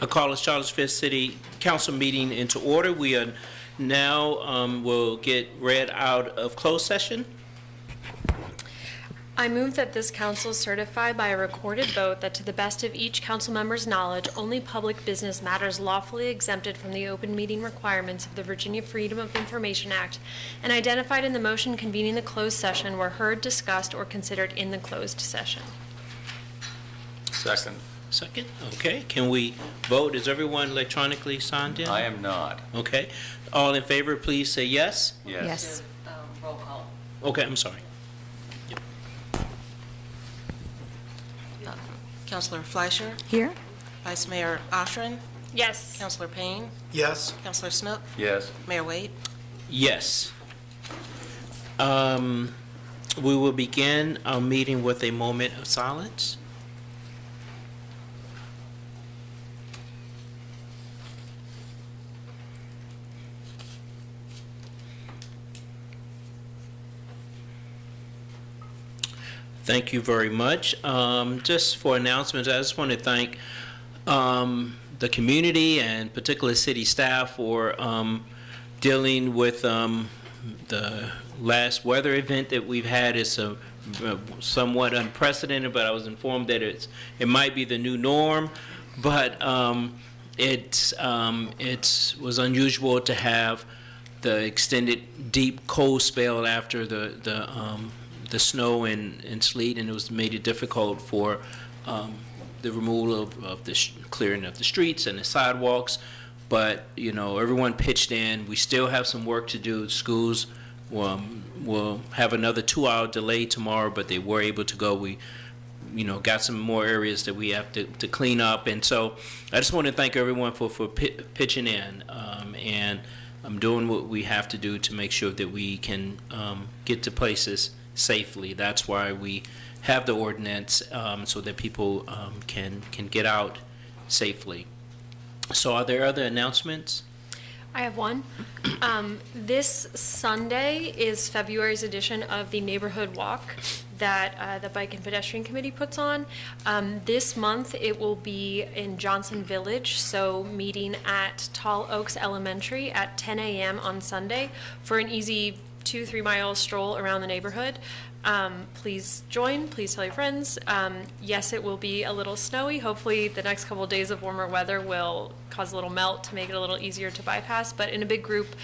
I call the Charlottesville City Council meeting into order. We are now will get read out of closed session. I move that this council certify by a recorded vote that to the best of each council member's knowledge, only public business matters lawfully exempted from the open meeting requirements of the Virginia Freedom of Information Act and identified in the motion convening the closed session were heard, discussed, or considered in the closed session. Second. Second, okay. Can we vote? Is everyone electronically signed in? I am not. Okay. All in favor, please say yes. Yes. Roll call. Okay, I'm sorry. Councilor Fleischer, Here? Vice Mayor Oshrin, Yes. Councilor Payne, Yes. Councilor Snook, Yes. Mayor Wade. Yes. We will begin our meeting with a moment of silence. Thank you very much. Just for announcements, I just want to thank the community and particularly city staff for dealing with the last weather event that we've had. Is somewhat unprecedented, but I was informed that it might be the new norm. But it was unusual to have the extended deep cold spell after the snow and sleet, and it was made it difficult for the removal of the clearing of the streets and the sidewalks. But you know, everyone pitched in. We still have some work to do. Schools will have another 2-hour delay tomorrow, but they were able to go. We got some more areas that we have to clean up, and so I just want to thank everyone for pitching in, and I'm doing what we have to do to make sure that we can get to places safely. That's why we have the ordinance, so that people can get out safely. So are there other announcements? I have one. This Sunday is February's edition of the Neighborhood Walk that the Bike and Pedestrian Committee puts on. This month it will be in Johnson Village, so meeting at Tall Oaks Elementary at 10 a.m. on Sunday for an easy 2-3 mile stroll around the neighborhood. Please join, please tell your friends. Yes, it will be a little snowy. Hopefully the next couple of days of warmer weather will cause a little melt to make it a little easier to bypass, but in a big group,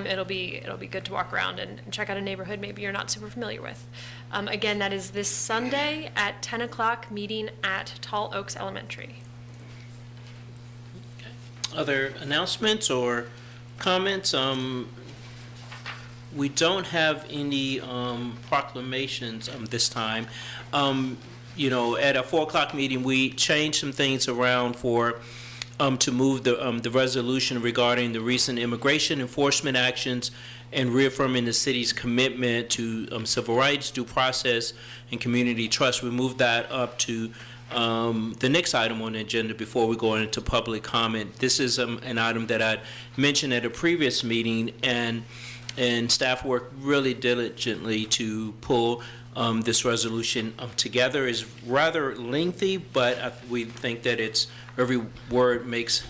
it'll be good to walk around and check out a neighborhood maybe you're not super familiar with. Again, that is this Sunday at 10 o'clock, meeting at Tall Oaks Elementary. Other announcements or comments? We don't have any proclamations this time. At a 4 o'clock meeting, we changed some things around to move the resolution regarding the recent immigration enforcement actions and reaffirming the city's commitment to civil rights, due process, and community trust. We moved that up to the next item on the agenda before we go into public comment. This is an item that I mentioned at a previous meeting, and staff worked really diligently to pull this resolution together. It's rather lengthy, but we think that every word makes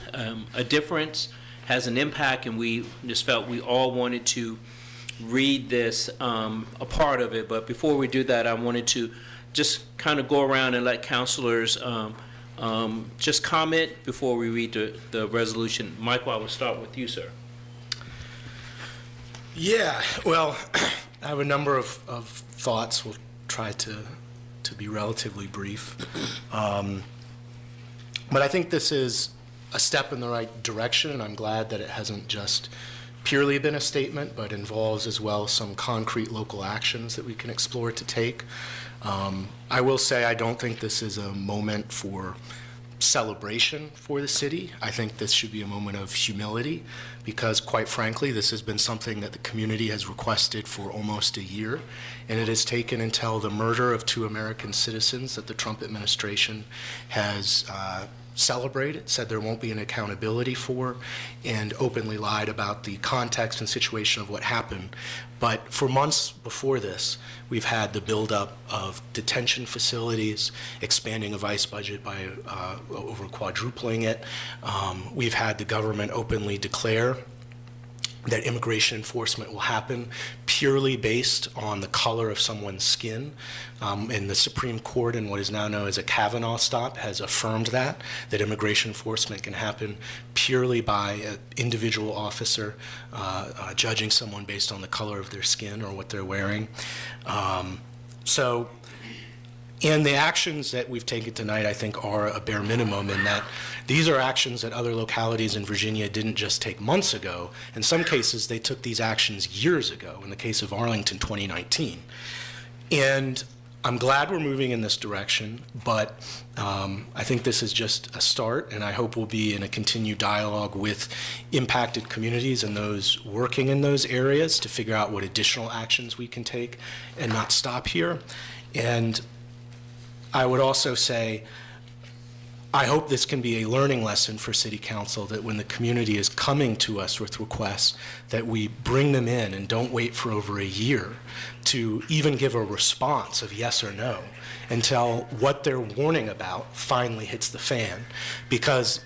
a difference, has an impact, and we just felt we all wanted to read this, a part of it. But before we do that, I wanted to just kind of go around and let councilors just comment before we read the resolution. Michael, I will start with you, sir. Yeah, well, I have a number of thoughts. We'll try to be relatively brief. But I think this is a step in the right direction, and I'm glad that it hasn't just purely been a statement, but involves as well some concrete local actions that we can explore to take. I will say I don't think this is a moment for celebration for the city. I think this should be a moment of humility, because quite frankly, this has been something that the community has requested for almost a year, and it has taken until the murder of 2 American citizens that the Trump administration has celebrate it, said there won't be an accountability for, and openly lied about the context and situation of what happened. But for months before this, we've had the buildup of detention facilities, expanding a vice budget by over quadrupling it. We've had the government openly declare that immigration enforcement will happen purely based on the color of someone's skin. And the Supreme Court, in what is now known as a Kavanaugh stop, has affirmed that immigration enforcement can happen purely by an individual officer judging someone based on the color of their skin or what they're wearing. And the actions that we've taken tonight, I think, are a bare minimum in that these are actions that other localities in Virginia didn't just take months ago. In some cases, they took these actions years ago, in the case of Arlington, 2019. And I'm glad we're moving in this direction, but I think this is just a start, and I hope we'll be in a continued dialogue with impacted communities and those working in those areas to figure out what additional actions we can take and not stop here. And I would also say, I hope this can be a learning lesson for City Council, that when the community is coming to us with requests, that we bring them in and don't wait for over a year to even give a response of yes or no until what they're warning about finally hits the fan. Because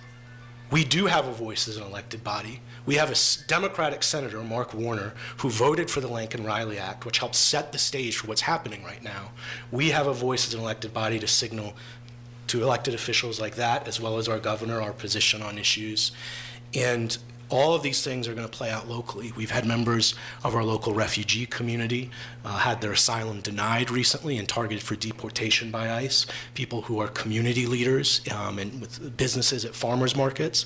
we do have a voice as an elected body. We have a Democratic Senator, Mark Warner, who voted for the Lincoln-Riley Act, which helped set the stage for what's happening right now. We have a voice as an elected body to signal to elected officials like that, as well as our governor, our position on issues. And all of these things are going to play out locally. We've had members of our local refugee community had their asylum denied recently and targeted for deportation by ICE, people who are community leaders and with businesses at farmers markets.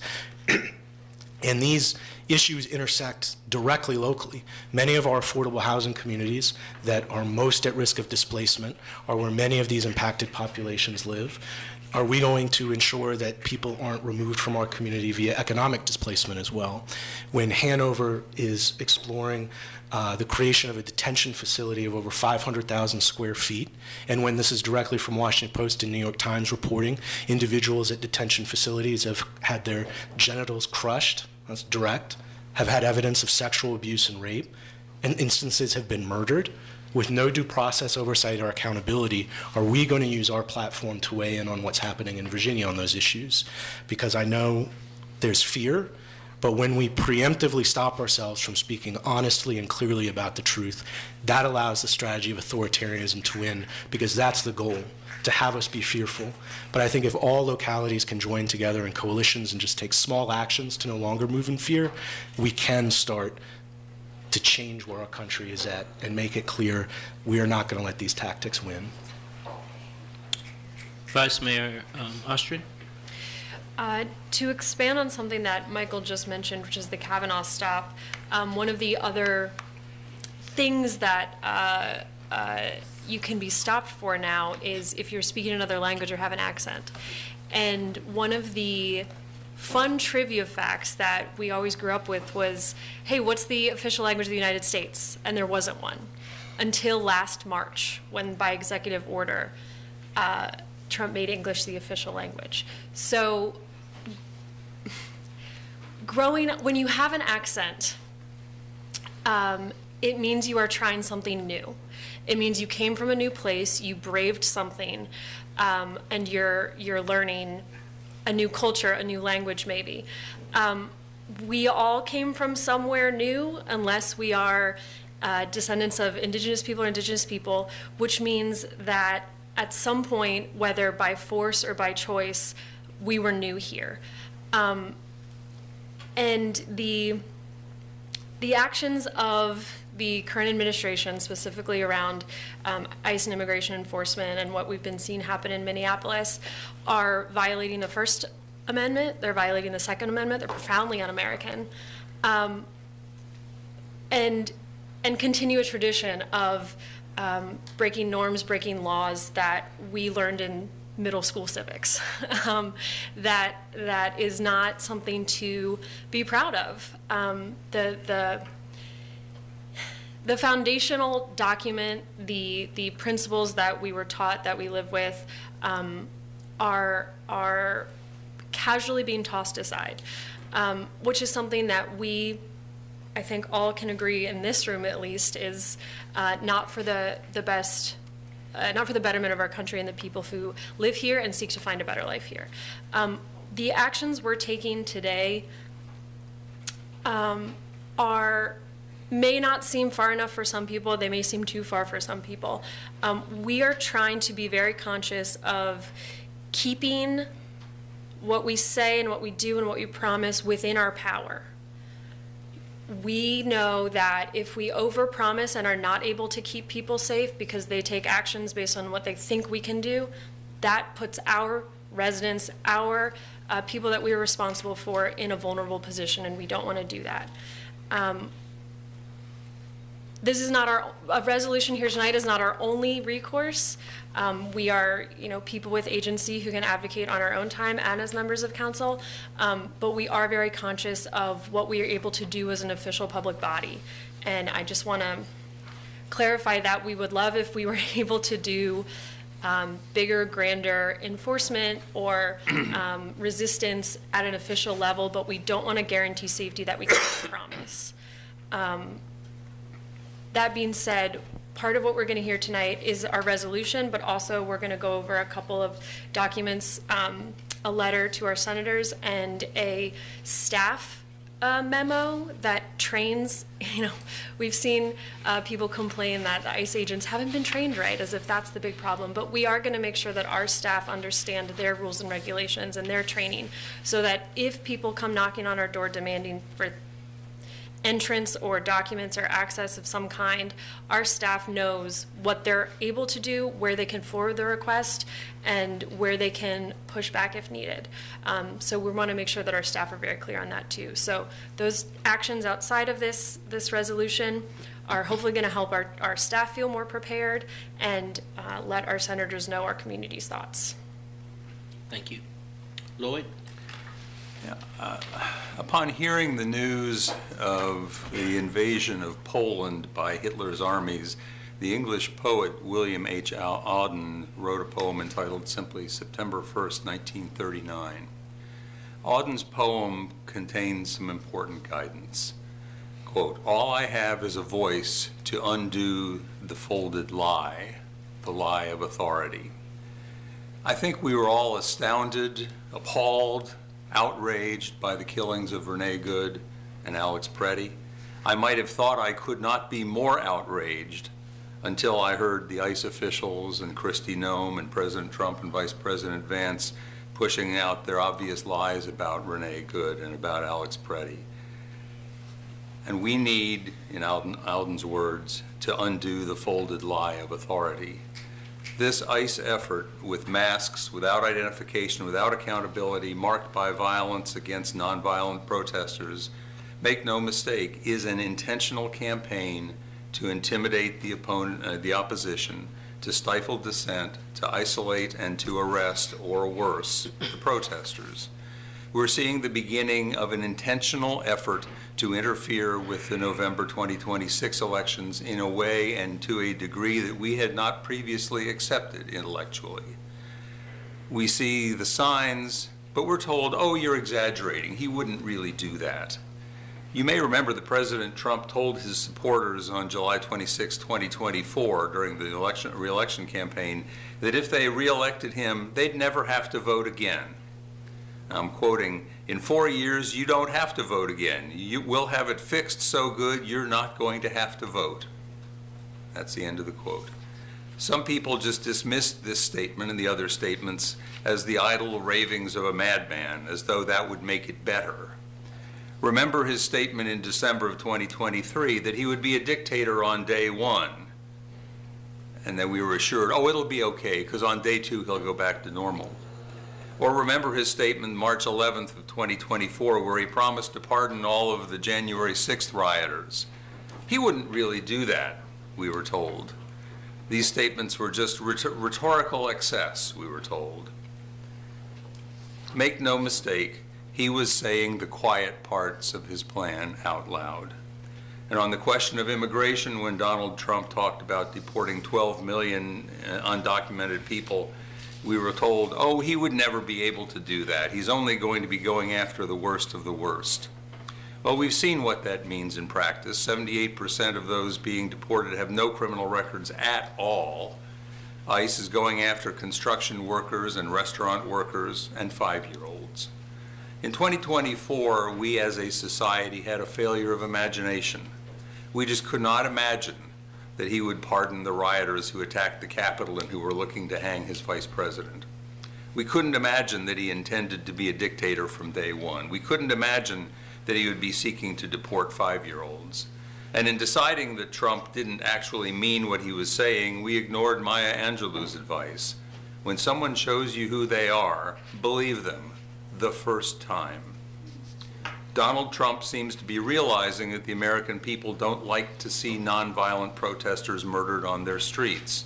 And these issues intersect directly locally. Many of our affordable housing communities that are most at risk of displacement are where many of these impacted populations live. Are we going to ensure that people aren't removed from our community via economic displacement as well? When Hanover is exploring the creation of a detention facility of over 500,000 square feet, and when this is directly from Washington Post and New York Times reporting, individuals at detention facilities have had their genitals crushed, that's direct, have had evidence of sexual abuse and rape, and instances have been murdered, with no due process oversight or accountability. Are we going to use our platform to weigh in on what's happening in Virginia on those issues? Because I know there's fear, but when we preemptively stop ourselves from speaking honestly and clearly about the truth, that allows the strategy of authoritarianism to win, because that's the goal, to have us be fearful. But I think if all localities can join together in coalitions and just take small actions to no longer move in fear, we can start to change where our country is at and make it clear we are not going to let these tactics win. Vice Mayor Austrian? To expand on something that Michael just mentioned, which is the Kavanaugh stop, one of the other things that you can be stopped for now is if you're speaking another language or have an accent. And one of the fun trivia facts that we always grew up with was, hey, what's the official language of the United States? And there wasn't one until last March, when by executive order, Trump made English the official language. So growing up, when you have an accent, it means you are trying something new. It means you came from a new place, you braved something, and you're learning a new culture, a new language maybe. We all came from somewhere new, unless we are descendants of indigenous people, which means that at some point, whether by force or by choice, we were new here. And the actions of the current administration, specifically around ICE and immigration enforcement and what we've been seeing happen in Minneapolis, are violating the First Amendment, they're violating the Second Amendment, they're profoundly un-American, and continue a tradition of breaking norms, breaking laws that we learned in middle school civics. That is not something to be proud of. The foundational document, the principles that we were taught, that we live with, are casually being tossed aside, which is something that we, I think, all can agree in this room at least is not for the best, not for the betterment of our country and the people who live here and seek to find a better life here. The actions we're taking today may not seem far enough for some people. They may seem too far for some people. We are trying to be very conscious of keeping what we say and what we do and what we promise within our power. We know that if we overpromise and are not able to keep people safe because they take actions based on what they think we can do, that puts our residents, our people that we are responsible for in a vulnerable position, and we don't want to do that. This is not a resolution here tonight is not our only recourse. We are, people with agency who can advocate on our own time and as members of council, but we are very conscious of what we are able to do as an official public body. And I just want to clarify that we would love if we were able to do bigger, grander enforcement or resistance at an official level, but we don't want to guarantee safety that we can't promise. That being said, part of what we're going to hear tonight is our resolution, but also we're going to go over a couple of documents, a letter to our senators and a staff memo that trains, we've seen people complain that the ICE agents haven't been trained right, as if that's the big problem, but we are going to make sure that our staff understand their rules and regulations and their training, so that if people come knocking on our door demanding for entrance or documents or access of some kind, our staff knows what they're able to do, where they can forward the request, and where they can push back if needed. So we want to make sure that our staff are very clear on that too. So those actions outside of this resolution are hopefully going to help our staff feel more prepared and let our senators know our community's thoughts. Thank you. Lloyd? Upon hearing the news of the invasion of Poland by Hitler's armies, the English poet William H. Auden wrote a poem entitled simply September 1st, 1939. Auden's poem contains some important guidance. Quote, "All I have is a voice to undo the folded lie, the lie of authority." I think we were all astounded, appalled, outraged by the killings of Renee Good and Alex Preddy. I might have thought I could not be more outraged until I heard the ICE officials and Kristi Noem and President Trump and Vice President Vance pushing out their obvious lies about Renee Good and about Alex Preddy. And we need, in Auden's words, to undo the folded lie of authority. This ICE effort, with masks, without identification, without accountability, marked by violence against nonviolent protesters, make no mistake, is an intentional campaign to intimidate the opposition, to stifle dissent, to isolate and to arrest, or worse, the protesters. We're seeing the beginning of an intentional effort to interfere with the November 2026 elections in a way and to a degree that we had not previously accepted intellectually. We see the signs, but we're told, oh, you're exaggerating. He wouldn't really do that. You may remember that President Trump told his supporters on July 26, 2024, during the re-election campaign, that if they re-elected him, they'd never have to vote again. I'm quoting, "In 4 years, you don't have to vote again. We'll have it fixed so good, you're not going to have to vote." That's the end of the quote. Some people just dismissed this statement and the other statements as the idle ravings of a madman, as though that would make it better. Remember his statement in December of 2023 that he would be a dictator on day one, and that we were assured, oh, it'll be okay, because on day two he'll go back to normal. Or remember his statement March 11th of 2024 where he promised to pardon all of the January 6th rioters. He wouldn't really do that, we were told. These statements were just rhetorical excess, we were told. Make no mistake, he was saying the quiet parts of his plan out loud. And on the question of immigration, when Donald Trump talked about deporting 12 million undocumented people, we were told, oh, he would never be able to do that. He's only going to be going after the worst of the worst. Well, we've seen what that means in practice. 78% of those being deported have no criminal records at all. ICE is going after construction workers and restaurant workers and 5-year-olds. In 2024, we as a society had a failure of imagination. We just could not imagine that he would pardon the rioters who attacked the Capitol and who were looking to hang his vice president. We couldn't imagine that he intended to be a dictator from day one. We couldn't imagine that he would be seeking to deport 5-year-olds. And in deciding that Trump didn't actually mean what he was saying, we ignored Maya Angelou's advice. When someone shows you who they are, believe them the first time. Donald Trump seems to be realizing that the American people don't like to see nonviolent protesters murdered on their streets.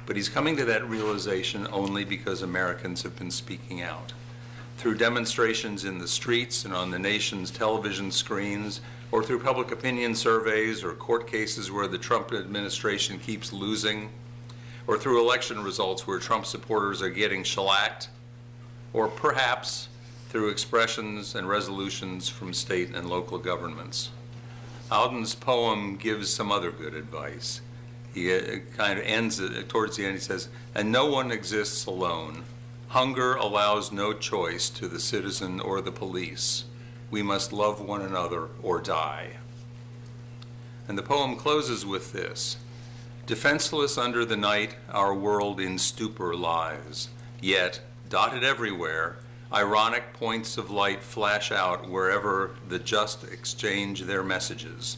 But he's coming to that realization only because Americans have been speaking out. Through demonstrations in the streets and on the nation's television screens, or through public opinion surveys or court cases where the Trump administration keeps losing, or through election results where Trump supporters are getting shellacked, or perhaps through expressions and resolutions from state and local governments. Alden's poem gives some other good advice. He kind of ends it, towards the end he says, "And no one exists alone. Hunger allows no choice to the citizen or the police. We must love one another or die." And the poem closes with this: "Defenseless under the night, our world in stupor lies. Yet, dotted everywhere, ironic points of light flash out wherever the just exchange their messages.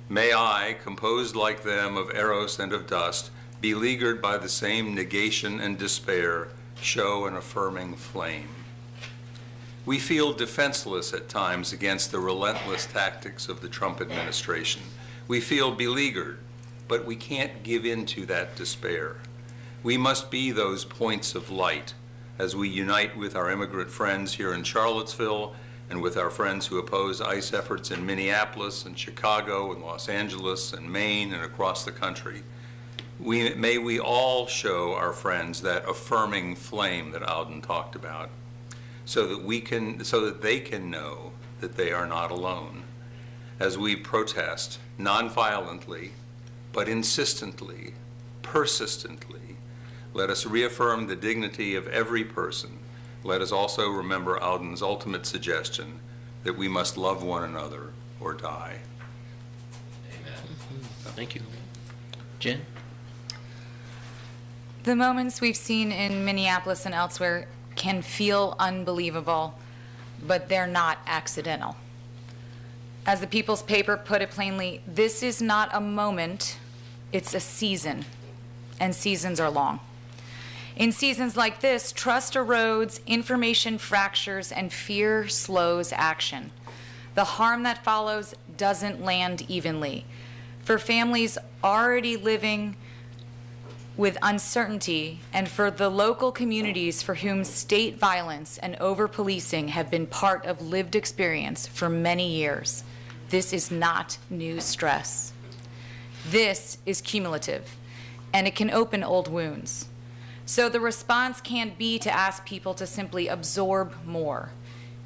May I, composed like them of eros and of dust, beleaguered by the same negation and despair, show an affirming flame." We feel defenseless at times against the relentless tactics of the Trump administration. We feel beleaguered, but we can't give in to that despair. We must be those points of light as we unite with our immigrant friends here in Charlottesville and with our friends who oppose ICE efforts in Minneapolis and Chicago and Los Angeles and Maine and across the country. May we all show our friends that affirming flame that Alden talked about, so that they can know that they are not alone. As we protest nonviolently, but insistently, persistently, let us reaffirm the dignity of every person. Let us also remember Alden's ultimate suggestion that we must love one another or die. Thank you. Jen? The moments we've seen in Minneapolis and elsewhere can feel unbelievable, but they're not accidental. As the People's Paper put it plainly, this is not a moment, it's a season, and seasons are long. In seasons like this, trust erodes, information fractures, and fear slows action. The harm that follows doesn't land evenly. For families already living with uncertainty, and for the local communities for whom state violence and over-policing have been part of lived experience for many years, this is not new stress. This is cumulative, and it can open old wounds. So the response can't be to ask people to simply absorb more.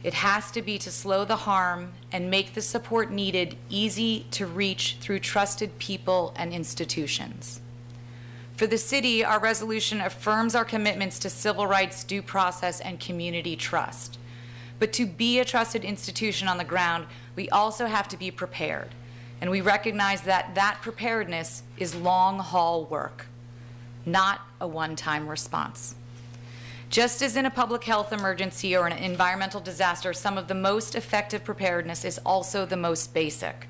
It has to be to slow the harm and make the support needed easy to reach through trusted people and institutions. For the city, our resolution affirms our commitments to civil rights, due process, and community trust. But to be a trusted institution on the ground, we also have to be prepared. And we recognize that that preparedness is long-haul work, not a one-time response. Just as in a public health emergency or an environmental disaster, some of the most effective preparedness is also the most basic.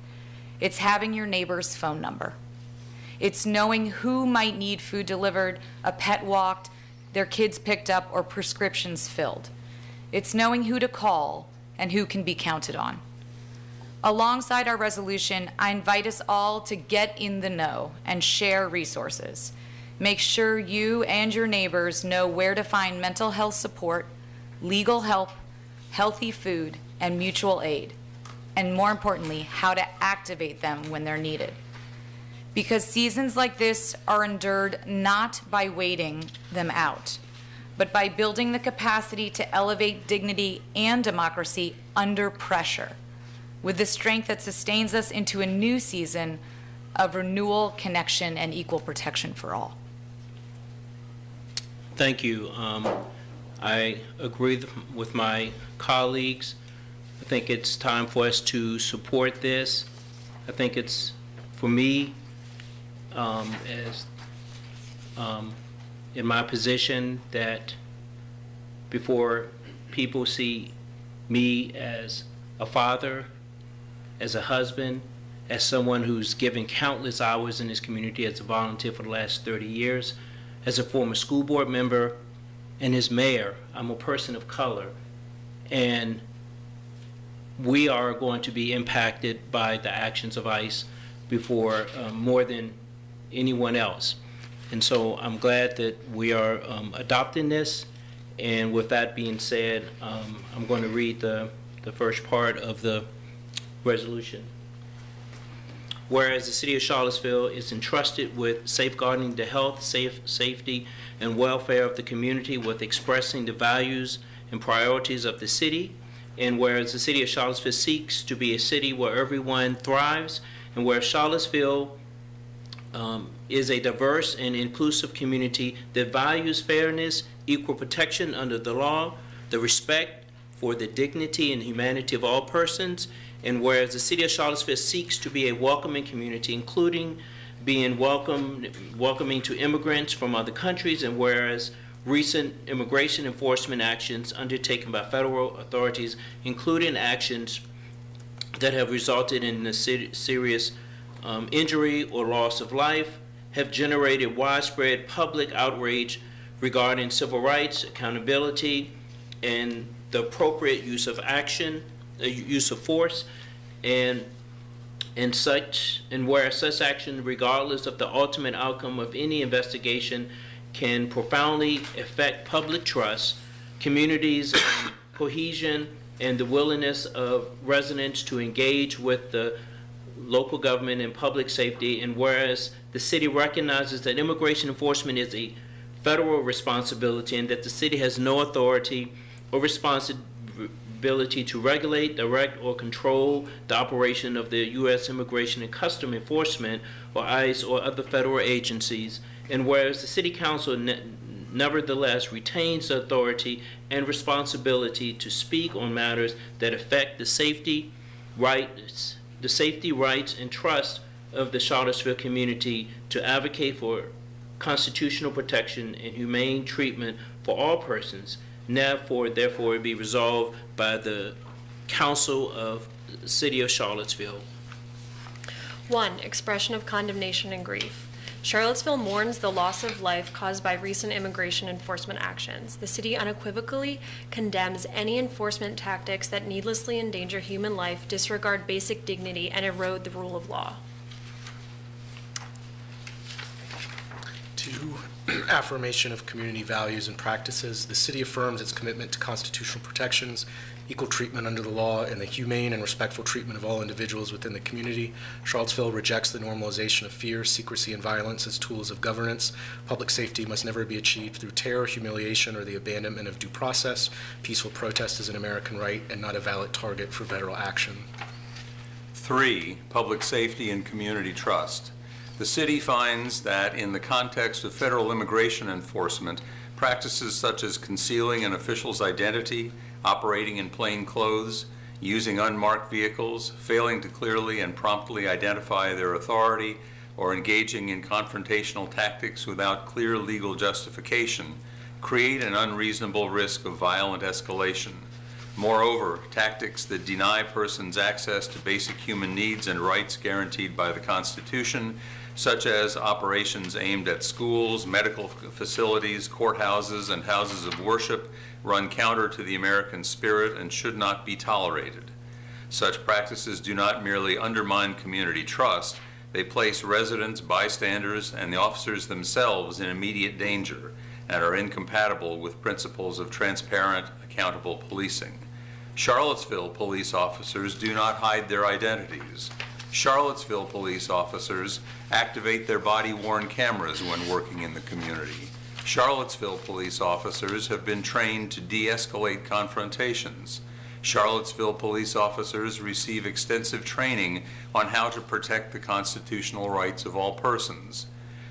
It's having your neighbor's phone number. It's knowing who might need food delivered, a pet walked, their kids picked up, or prescriptions filled. It's knowing who to call and who can be counted on. Alongside our resolution, I invite us all to get in the know and share resources. Make sure you and your neighbors know where to find mental health support, legal help, healthy food, and mutual aid, and more importantly, how to activate them when they're needed. Because seasons like this are endured not by waiting them out, but by building the capacity to elevate dignity and democracy under pressure, with the strength that sustains us into a new season of renewal, connection, and equal protection for all. Thank you. I agree with my colleagues. I think it's time for us to support this. I think it's, for me, as in my position, that before people see me as a father, as a husband, as someone who's given countless hours in this community as a volunteer for the last 30 years, as a former school board member, and as mayor, I'm a person of color. And we are going to be impacted by the actions of ICE before more than anyone else. And so I'm glad that we are adopting this. And with that being said, I'm going to read the first part of the resolution. Whereas the City of Charlottesville is entrusted with safeguarding the health, safety, and welfare of the community, with expressing the values and priorities of the city, and whereas the City of Charlottesville seeks to be a city where everyone thrives, and where Charlottesville is a diverse and inclusive community that values fairness, equal protection under the law, the respect for the dignity and humanity of all persons, and whereas the City of Charlottesville seeks to be a welcoming community, including being welcoming to immigrants from other countries, and whereas recent immigration enforcement actions undertaken by federal authorities, including actions that have resulted in a serious injury or loss of life, have generated widespread public outrage regarding civil rights, accountability, and the appropriate use of action, use of force, and where such action, regardless of the ultimate outcome of any investigation, can profoundly affect public trust, communities' cohesion, and the willingness of residents to engage with the local government and public safety, and whereas the city recognizes that immigration enforcement is a federal responsibility and that the city has no authority or responsibility to regulate, direct, or control the operation of the U.S. Immigration and Customs Enforcement, or ICE, or other federal agencies, and whereas the City Council nevertheless retains the authority and responsibility to speak on matters that affect the safety, rights, and trust of the Charlottesville community, to advocate for constitutional protection and humane treatment for all persons. Therefore, it be resolved by the Council of the City of Charlottesville. 1, expression of condemnation and grief. Charlottesville mourns the loss of life caused by recent immigration enforcement actions. The city unequivocally condemns any enforcement tactics that needlessly endanger human life, disregard basic dignity, and erode the rule of law. 2, affirmation of community values and practices. The city affirms its commitment to constitutional protections, equal treatment under the law, and the humane and respectful treatment of all individuals within the community. Charlottesville rejects the normalization of fear, secrecy, and violence as tools of governance. Public safety must never be achieved through terror, humiliation, or the abandonment of due process. Peaceful protest is an American right and not a valid target for federal action. 3, public safety and community trust. The city finds that in the context of federal immigration enforcement, practices such as concealing an official's identity, operating in plain clothes, using unmarked vehicles, failing to clearly and promptly identify their authority, or engaging in confrontational tactics without clear legal justification, create an unreasonable risk of violent escalation. Moreover, tactics that deny persons access to basic human needs and rights guaranteed by the Constitution, such as operations aimed at schools, medical facilities, courthouses, and houses of worship, run counter to the American spirit and should not be tolerated. Such practices do not merely undermine community trust, they place residents, bystanders, and the officers themselves in immediate danger and are incompatible with principles of transparent, accountable policing. Charlottesville police officers do not hide their identities. Charlottesville police officers activate their body-worn cameras when working in the community. Charlottesville police officers have been trained to de-escalate confrontations. Charlottesville police officers receive extensive training on how to protect the constitutional rights of all persons.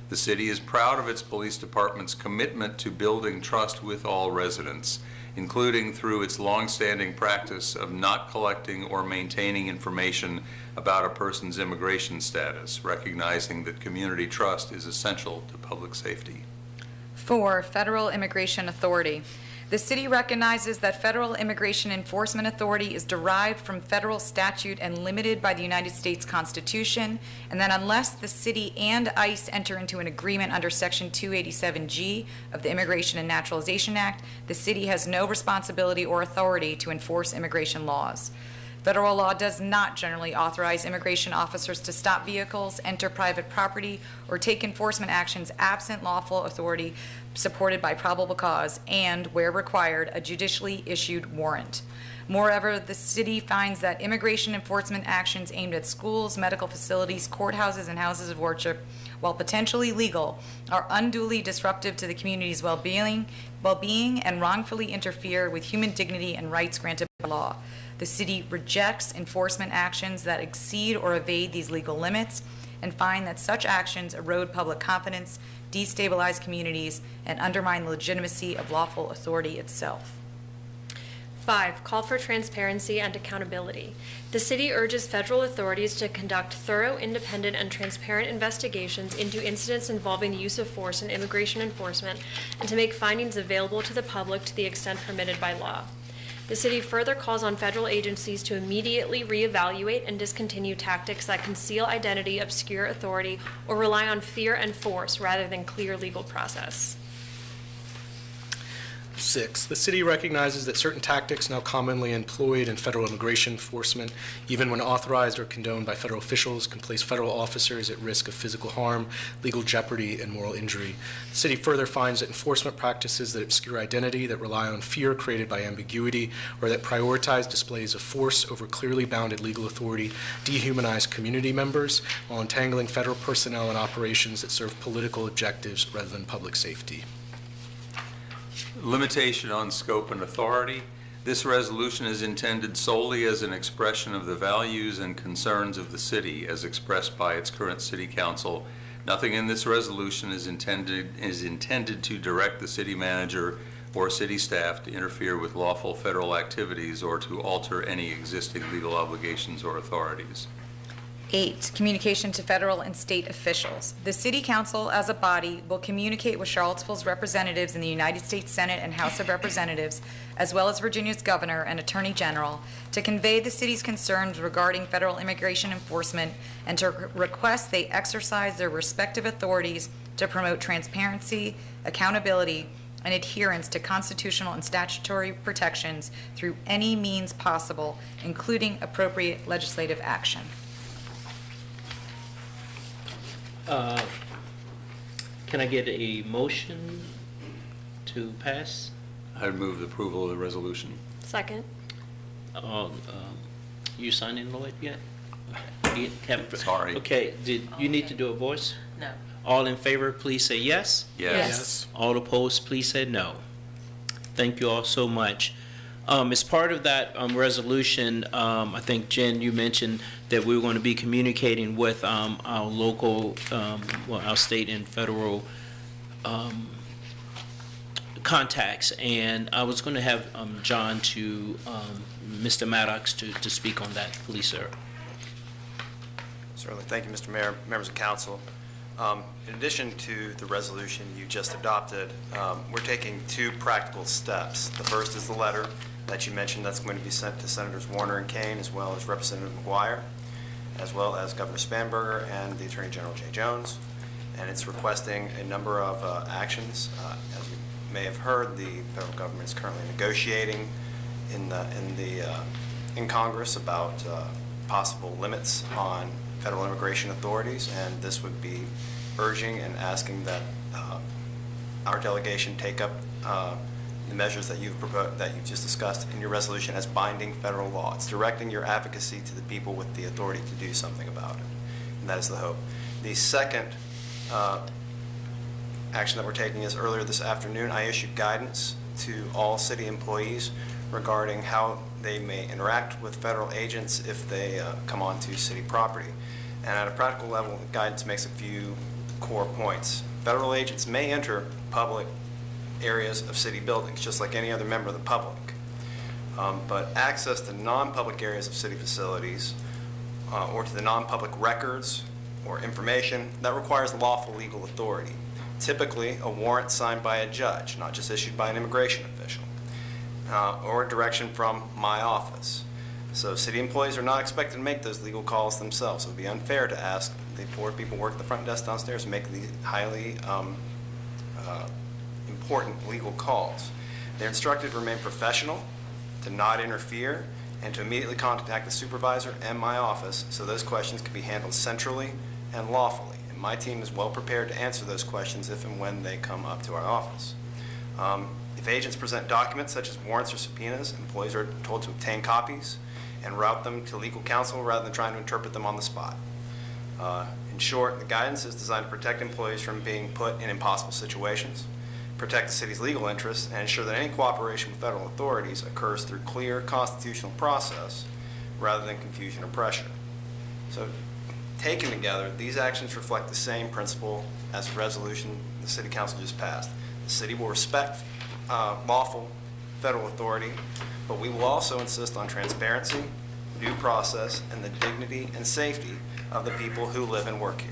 The city is proud of its police department's commitment to building trust with all residents, including through its longstanding practice of not collecting or maintaining information about a person's immigration status, recognizing that community trust is essential to public safety. 4, Federal Immigration Authority. The city recognizes that Federal Immigration Enforcement Authority is derived from federal statute and limited by the United States Constitution, and that unless the city and ICE enter into an agreement under Section 287G of the Immigration and Naturalization Act, the city has no responsibility or authority to enforce immigration laws. Federal law does not generally authorize immigration officers to stop vehicles, enter private property, or take enforcement actions absent lawful authority supported by probable cause and, where required, a judicially issued warrant. Moreover, the city finds that immigration enforcement actions aimed at schools, medical facilities, courthouses, and houses of worship, while potentially legal, are unduly disruptive to the community's well-being and wrongfully interfere with human dignity and rights granted by law. The city rejects enforcement actions that exceed or evade these legal limits and find that such actions erode public confidence, destabilize communities, and undermine the legitimacy of lawful authority itself. 5, call for transparency and accountability. The city urges federal authorities to conduct thorough, independent, and transparent investigations into incidents involving the use of force in immigration enforcement and to make findings available to the public to the extent permitted by law. The city further calls on federal agencies to immediately reevaluate and discontinue tactics that conceal identity, obscure authority, or rely on fear and force rather than clear legal process. 6, the city recognizes that certain tactics now commonly employed in federal immigration enforcement, even when authorized or condoned by federal officials, can place federal officers at risk of physical harm, legal jeopardy, and moral injury. The city further finds that enforcement practices that obscure identity, that rely on fear created by ambiguity, or that prioritize displays of force over clearly bounded legal authority dehumanize community members while entangling federal personnel in operations that serve political objectives rather than public safety. Limitation on scope and authority. This resolution is intended solely as an expression of the values and concerns of the city as expressed by its current city council. Nothing in this resolution is intended to direct the city manager or city staff to interfere with lawful federal activities or to alter any existing legal obligations or authorities. 8, communication to federal and state officials. The City Council, as a body, will communicate with Charlottesville's representatives in the United States Senate and House of Representatives, as well as Virginia's Governor and Attorney General, to convey the city's concerns regarding federal immigration enforcement and to request they exercise their respective authorities to promote transparency, accountability, and adherence to constitutional and statutory protections through any means possible, including appropriate legislative action. Can I get a motion to pass? I would move the approval of the resolution. Second. You signed in, Lloyd, yet? Sorry. Okay, did you need to do a voice? No. All in favor, please say yes. Yes. All opposed, please say no. Thank you all so much. As part of that resolution, I think, Jen, you mentioned that we were going to be communicating with our local, our state and federal contacts, and I was going to have John to, Mr. Maddox to speak on that. Please, sir. Certainly. Thank you, Mr. Mayor, members of council. In addition to the resolution you just adopted, we're taking 2 practical steps. The first is the letter that you mentioned that's going to be sent to Senators Warner and Kane, as well as Representative McGuire, as well as Governor Spanberger and the Attorney General Jay Jones. And it's requesting a number of actions. As you may have heard, the federal government is currently negotiating in Congress about possible limits on federal immigration authorities, and this would be urging and asking that our delegation take up the measures that you've just discussed in your resolution as binding federal law. It's directing your advocacy to the people with the authority to do something about it, and that is the hope. The second action that we're taking is earlier this afternoon, I issued guidance to all city employees regarding how they may interact with federal agents if they come onto city property. And at a practical level, the guidance makes a few core points. Federal agents may enter public areas of city buildings, just like any other member of the public. But access to non-public areas of city facilities or to the non-public records or information, that requires lawful legal authority. Typically, a warrant signed by a judge, not just issued by an immigration official, or a direction from my office. So city employees are not expected to make those legal calls themselves. It would be unfair to ask the poor people who work at the front desk downstairs to make the highly important legal calls. They're instructed to remain professional, to not interfere, and to immediately contact the supervisor and my office so those questions can be handled centrally and lawfully. And my team is well prepared to answer those questions if and when they come up to our office. If agents present documents such as warrants or subpoenas, employees are told to obtain copies and route them to legal counsel rather than trying to interpret them on the spot. In short, the guidance is designed to protect employees from being put in impossible situations, protect the city's legal interests, and ensure that any cooperation with federal authorities occurs through clear constitutional process rather than confusion or pressure. So, taken together, these actions reflect the same principle as the resolution the City Council just passed. The city will respect lawful federal authority, but we will also insist on transparency, due process, and the dignity and safety of the people who live and work here.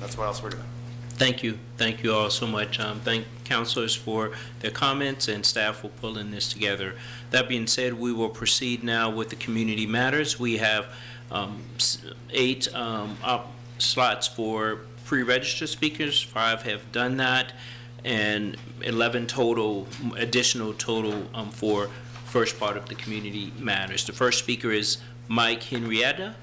That's what else we're doing. Thank you. Thank you all so much. Thank councilors for their comments, and staff for pulling this together. That being said, we will proceed now with the community matters. We have 8 slots for pre-registered speakers. 5 have done that, and 11 total, additional total for first part of the community matters. The first speaker is Mike Henrietta.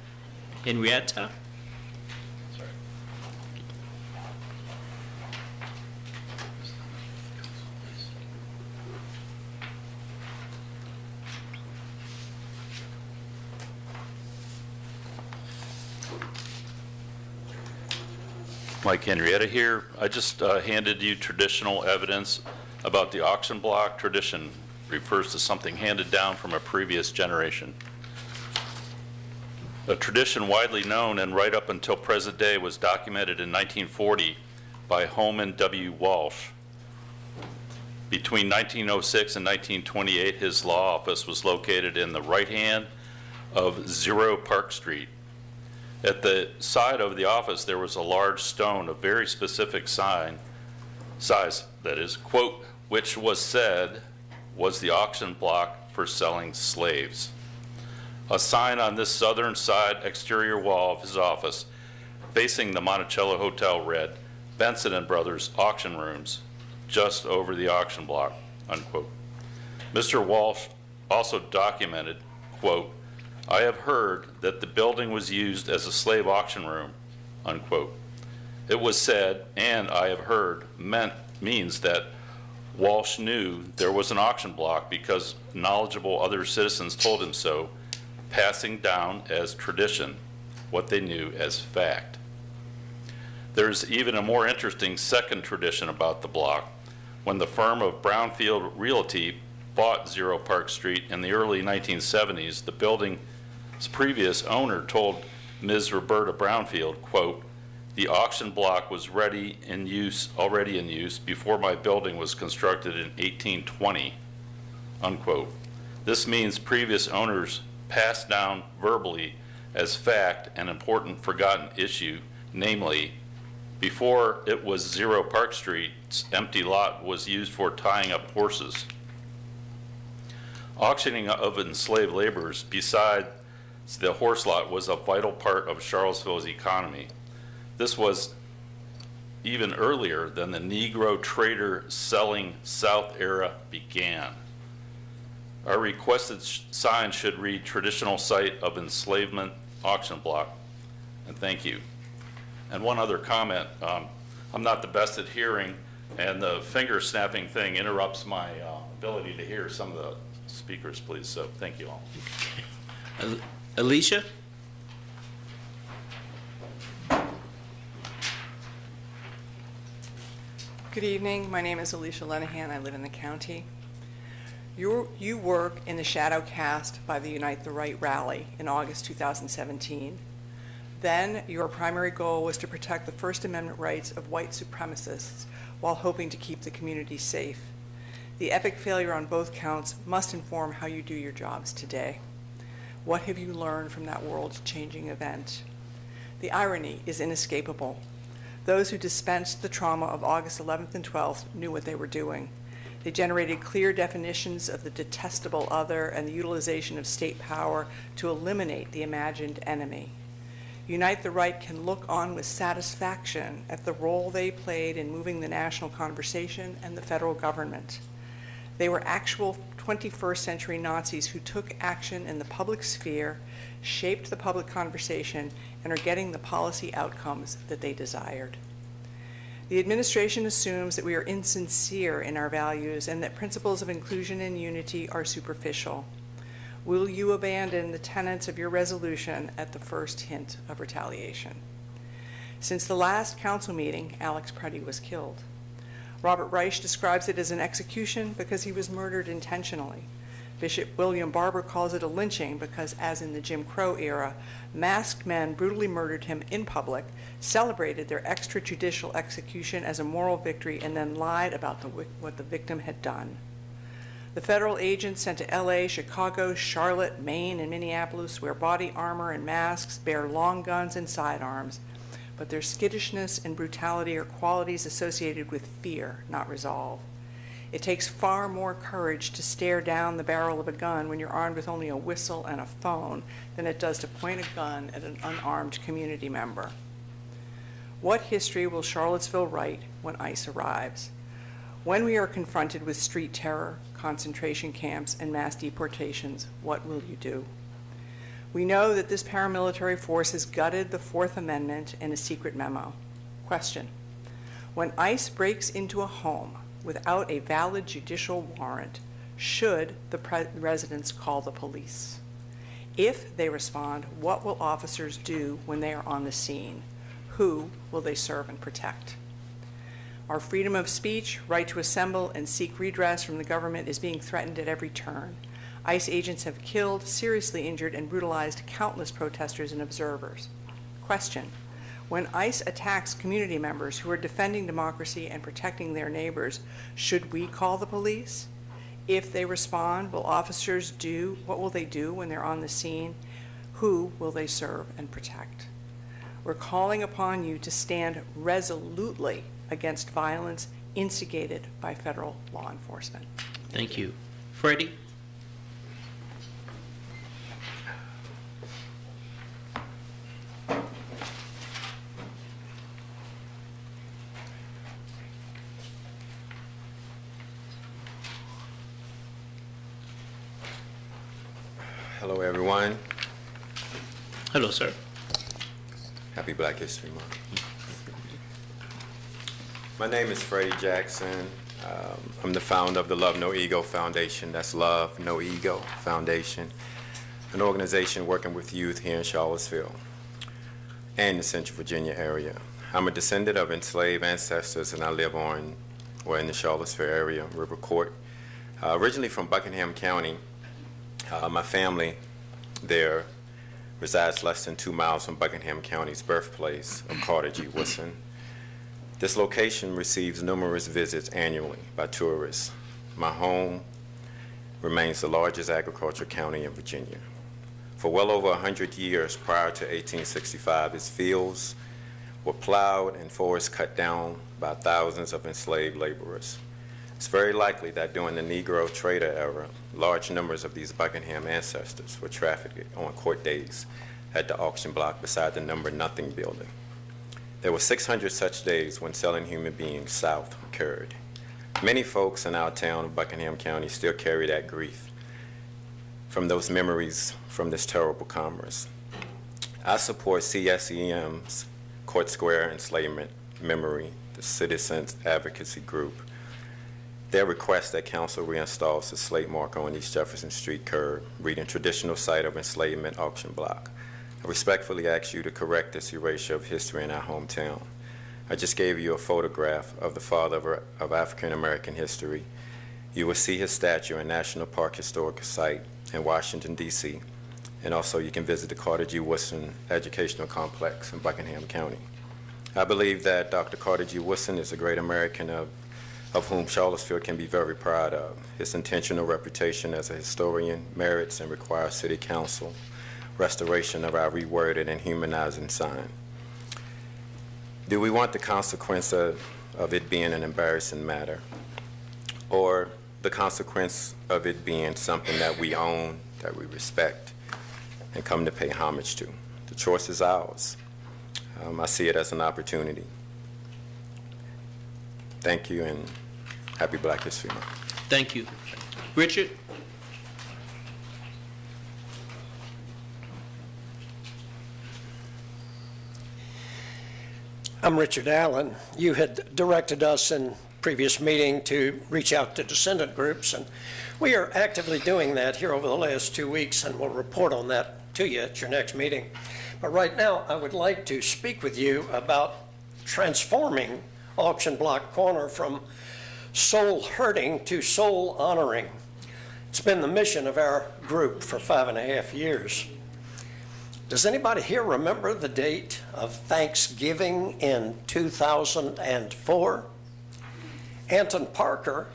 Mike Henrietta here. I just handed you traditional evidence about the auction block. Tradition refers to something handed down from a previous generation. A tradition widely known and right up until present day was documented in 1940 by Holman W. Walsh. Between 1906 and 1928, his law office was located in the right hand of 0 Park Street. At the side of the office, there was a large stone of very specific size, that is, quote, which was said was the auction block for selling slaves. A sign on this southern side exterior wall of his office facing the Monticello Hotel read, Benson & Brothers Auction Rooms, just over the auction block, unquote. Mr. Walsh also documented, quote, I have heard that the building was used as a slave auction room, unquote. It was said, and I have heard, means that Walsh knew there was an auction block because knowledgeable other citizens told him so, passing down as tradition what they knew as fact. There's even a more interesting second tradition about the block. When the firm of Brownfield Realty bought 0 Park Street in the early 1970s, the building's previous owner told Ms. Roberta Brownfield, quote, the auction block was already in use before my building was constructed in 1820, unquote. This means previous owners passed down verbally as fact an important forgotten issue, namely, before it was 0 Park Street's empty lot was used for tying up horses. Auctioning of enslaved laborers besides the horse lot was a vital part of Charlottesville's economy. This was even earlier than the Negro trader selling South era began. Our requested sign should read traditional site of enslavement auction block, and thank you. And one other comment, I'm not the best at hearing, and the finger snapping thing interrupts my ability to hear some of the speakers, please, so thank you all. Alicia? Good evening. My name is Alicia Lenahan. I live in the county. You work in the shadow cast by the Unite the Right rally in August 2017. Then your primary goal was to protect the First Amendment rights of white supremacists while hoping to keep the community safe. The epic failure on both counts must inform how you do your jobs today. What have you learned from that world-changing event? The irony is inescapable. Those who dispensed the trauma of August 11th and 12th knew what they were doing. They generated clear definitions of the detestable other and the utilization of state power to eliminate the imagined enemy. Unite the Right can look on with satisfaction at the role they played in moving the national conversation and the federal government. They were actual 21st century Nazis who took action in the public sphere, shaped the public conversation, and are getting the policy outcomes that they desired. The administration assumes that we are insincere in our values and that principles of inclusion and unity are superficial. Will you abandon the tenets of your resolution at the first hint of retaliation? Since the last council meeting, Alex Preddy was killed. Robert Reich describes it as an execution because he was murdered intentionally. Bishop William Barber calls it a lynching because, as in the Jim Crow era, masked men brutally murdered him in public, celebrated their extrajudicial execution as a moral victory, and then lied about what the victim had done. The federal agents sent to LA, Chicago, Charlotte, Maine, and Minneapolis wear body armor and masks, bear long guns and sidearms, but their skittishness and brutality are qualities associated with fear, not resolve. It takes far more courage to stare down the barrel of a gun when you're armed with only a whistle and a phone than it does to point a gun at an unarmed community member. What history will Charlottesville write when ICE arrives? When we are confronted with street terror, concentration camps, and mass deportations, what will you do? We know that this paramilitary force has gutted the Fourth Amendment in a secret memo. Question: when ICE breaks into a home without a valid judicial warrant, should the residents call the police? If they respond, what will officers do when they are on the scene? Who will they serve and protect? Our freedom of speech, right to assemble and seek redress from the government is being threatened at every turn. ICE agents have killed, seriously injured, and brutalized countless protesters and observers. Question: when ICE attacks community members who are defending democracy and protecting their neighbors, should we call the police? If they respond, will officers what will they do when they're on the scene? Who will they serve and protect? We're calling upon you to stand resolutely against violence instigated by federal law enforcement. Thank you. Freddie? Hello, everyone. Hello, sir. Happy Black History Month. My name is Freddie Jackson. I'm the founder of the Love No Ego Foundation. That's Love No Ego Foundation, an organization working with youth here in Charlottesville and the Central Virginia area. I'm a descendant of enslaved ancestors, and I live in the Charlottesville area, River Court. Originally from Buckingham County. My family there resides less than 2 miles from Buckingham County's birthplace of Carter G. Woodson. This location receives numerous visits annually by tourists. My home remains the largest agricultural county in Virginia. For well over 100 years prior to 1865, its fields were plowed and forests cut down by thousands of enslaved laborers. It's very likely that during the Negro trader era, large numbers of these Buckingham ancestors were trafficked on court days at the auction block beside the Number Nothing building. There were 600 such days when selling human beings south occurred. Many folks in our town of Buckingham County still carry that grief from those memories from this terrible commerce. I support CSEM's Court Square Enslavement Memory, the Citizens Advocacy Group. Their request that council reinstalls the slate marker on East Jefferson Street curb, reading traditional site of enslavement auction block. I respectfully ask you to correct this erasure of history in our hometown. I just gave you a photograph of the father of African American history. You will see his statue in National Park Historic Site in Washington, D.C., and also you can visit the Carter G. Woodson Educational Complex in Buckingham County. I believe that Dr. Carter G. Woodson is a great American of whom Charlottesville can be very proud of. His intentional reputation as a historian merits and requires City Council restoration of our reworded and humanizing sign. Do we want the consequence of it being an embarrassing matter, or the consequence of it being something that we own, that we respect, and come to pay homage to? The choice is ours. I see it as an opportunity. Thank you, and happy Black History Month. Thank you. Richard? I'm Richard Allen. You had directed us in previous meeting to reach out to descendant groups, and we are actively doing that here over the last 2 weeks, and we'll report on that to you at your next meeting. But right now, I would like to speak with you about transforming Auction Block Corner from soul hurting to soul honoring. It's been the mission of our group for 5.5 years. Does anybody here remember the date of Thanksgiving in 2004? Anton Parker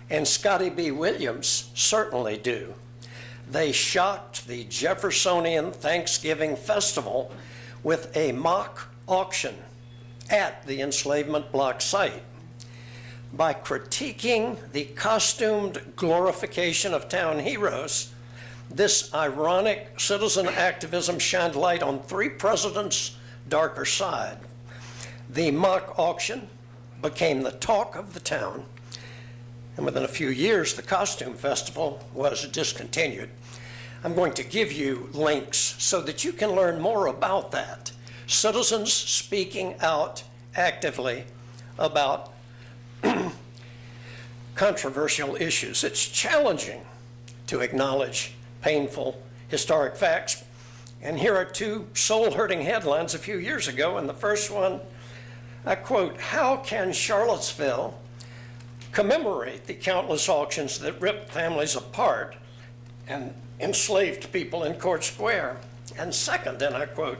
and Scotty B. Williams certainly do. They shocked the Jeffersonian Thanksgiving Festival with a mock auction at the enslavement block site. By critiquing the costumed glorification of town heroes, this ironic citizen activism shined light on 3 presidents' darker side. The mock auction became the talk of the town, and within a few years, the costume festival was discontinued. I'm going to give you links so that you can learn more about that. Citizens speaking out actively about controversial issues. It's challenging to acknowledge painful historic facts. And here are 2 soul-hurting headlines a few years ago. And the first one, I quote, "How can Charlottesville commemorate the countless auctions that ripped families apart and enslaved people in Court Square?" And second, and I quote,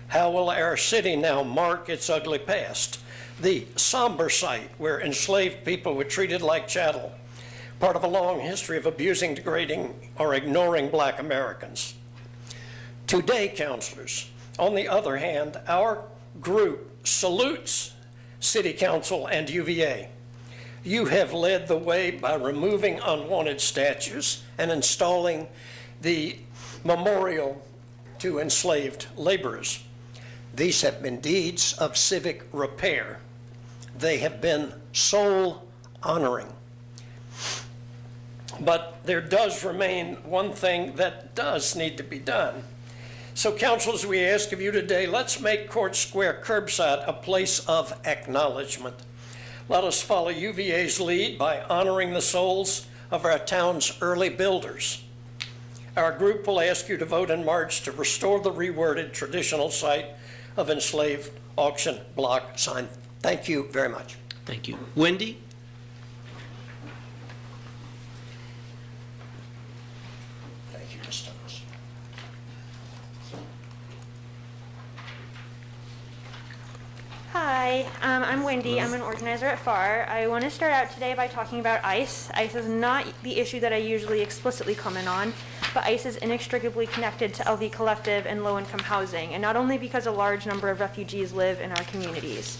"How will our city now mark its ugly past? The somber site where enslaved people were treated like chattel, part of a long history of abusing, degrading, or ignoring Black Americans." Today, councilors, on the other hand, our group salutes City Council and UVA. You have led the way by removing unwanted statues and installing the memorial to enslaved laborers. These have been deeds of civic repair. They have been soul honoring. But there does remain one thing that does need to be done. So councilors, we ask of you today, let's make Court Square curbside a place of acknowledgement. Let us follow UVA's lead by honoring the souls of our town's early builders. Our group will ask you to vote in March to restore the reworded traditional site of enslaved auction block sign. Thank you very much. Thank you. Wendy? Thank you, Ms. Douglas. Hi, I'm Wendy. I'm an organizer at FAR. I want to start out today by talking about ICE. ICE is not the issue that I usually explicitly comment on, but ICE is inextricably connected to LV Collective and low-income housing, and not only because a large number of refugees live in our communities.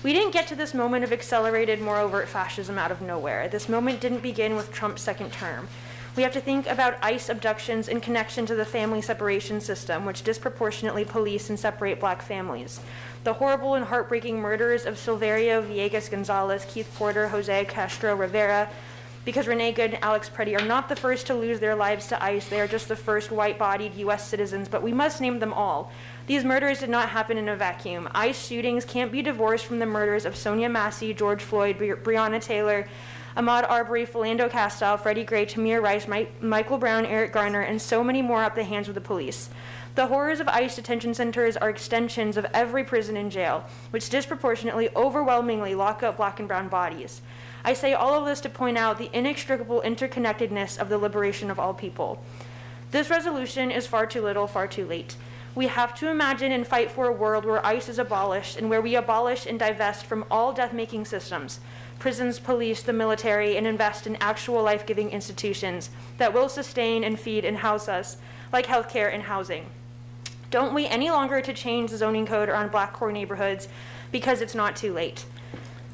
We didn't get to this moment of accelerated, more overt fascism out of nowhere. This moment didn't begin with Trump's second term. We have to think about ICE abductions in connection to the family separation system, which disproportionately police and separate Black families. The horrible and heartbreaking murders of Silverio Villegas Gonzalez, Keith Porter, Jose Castro Rivera, because Renee Good and Alex Preddy are not the first to lose their lives to ICE. They are just the first white-bodied U.S. citizens, but we must name them all. These murders did not happen in a vacuum. ICE shootings can't be divorced from the murders of Sonia Massey, George Floyd, Breonna Taylor, Ahmaud Arbery, Philando Castile, Freddie Gray, Tamir Rice, Michael Brown, Eric Garner, and so many more at the hands of the police. The horrors of ICE detention centers are extensions of every prison and jail, which disproportionately, overwhelmingly lock up black and brown bodies. I say all of this to point out the inextricable interconnectedness of the liberation of all people. This resolution is far too little, far too late. We have to imagine and fight for a world where ICE is abolished and where we abolish and divest from all death-making systems, prisons, police, the military, and invest in actual life-giving institutions that will sustain and feed and house us, like healthcare and housing. Don't wait any longer to change the zoning code around black core neighborhoods because it's not too late.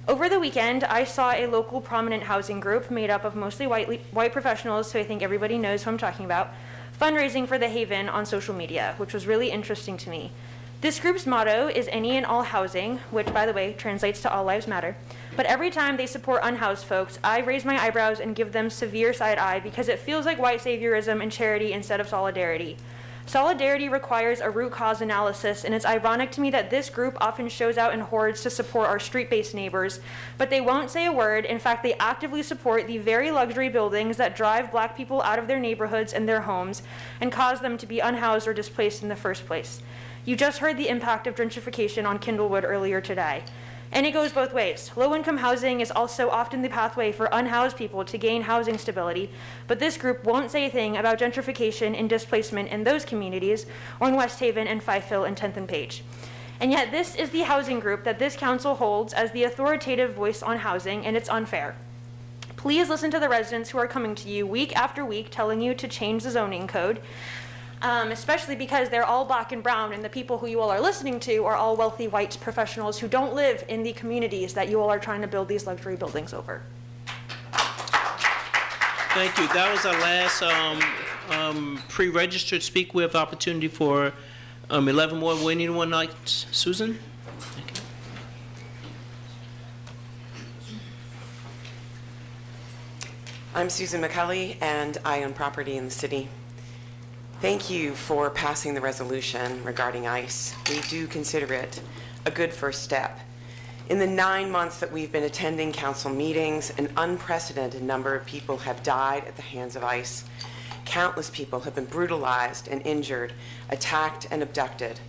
Over the weekend, I saw a local prominent housing group made up of mostly white professionals, who I think everybody knows who I'm talking about, fundraising for the Haven on social media, which was really interesting to me. This group's motto is any and all housing, which, by the way, translates to all lives matter. But every time they support unhoused folks, I raise my eyebrows and give them severe side eye because it feels like white saviorism and charity instead of solidarity. Solidarity requires a root cause analysis, and it's ironic to me that this group often shows out in hordes to support our street-based neighbors, but they won't say a word. In fact, they actively support the very luxury buildings that drive black people out of their neighborhoods and their homes and cause them to be unhoused or displaced in the first place. You just heard the impact of gentrification on Kindlewood earlier today. And it goes both ways. Low-income housing is also often the pathway for unhoused people to gain housing stability, but this group won't say a thing about gentrification and displacement in those communities, or in West Haven and Fife Hill and 10th and Page. And yet this is the housing group that this council holds as the authoritative voice on housing, and it's unfair. Please listen to the residents who are coming to you week after week telling you to change the zoning code, especially because they're all black and brown, and the people who you all are listening to are all wealthy white professionals who don't live in the communities that you all are trying to build these luxury buildings over. Thank you. That was our last pre-registered speak. We have opportunity for 11 more. Would anyone like Susan? Thank you. I'm Susan McCulley, and I own property in the city. Thank you for passing the resolution regarding ICE. We do consider it a good first step. In the 9 months that we've been attending council meetings, an unprecedented number of people have died at the hands of ICE. Countless people have been brutalized and injured, attacked and abducted.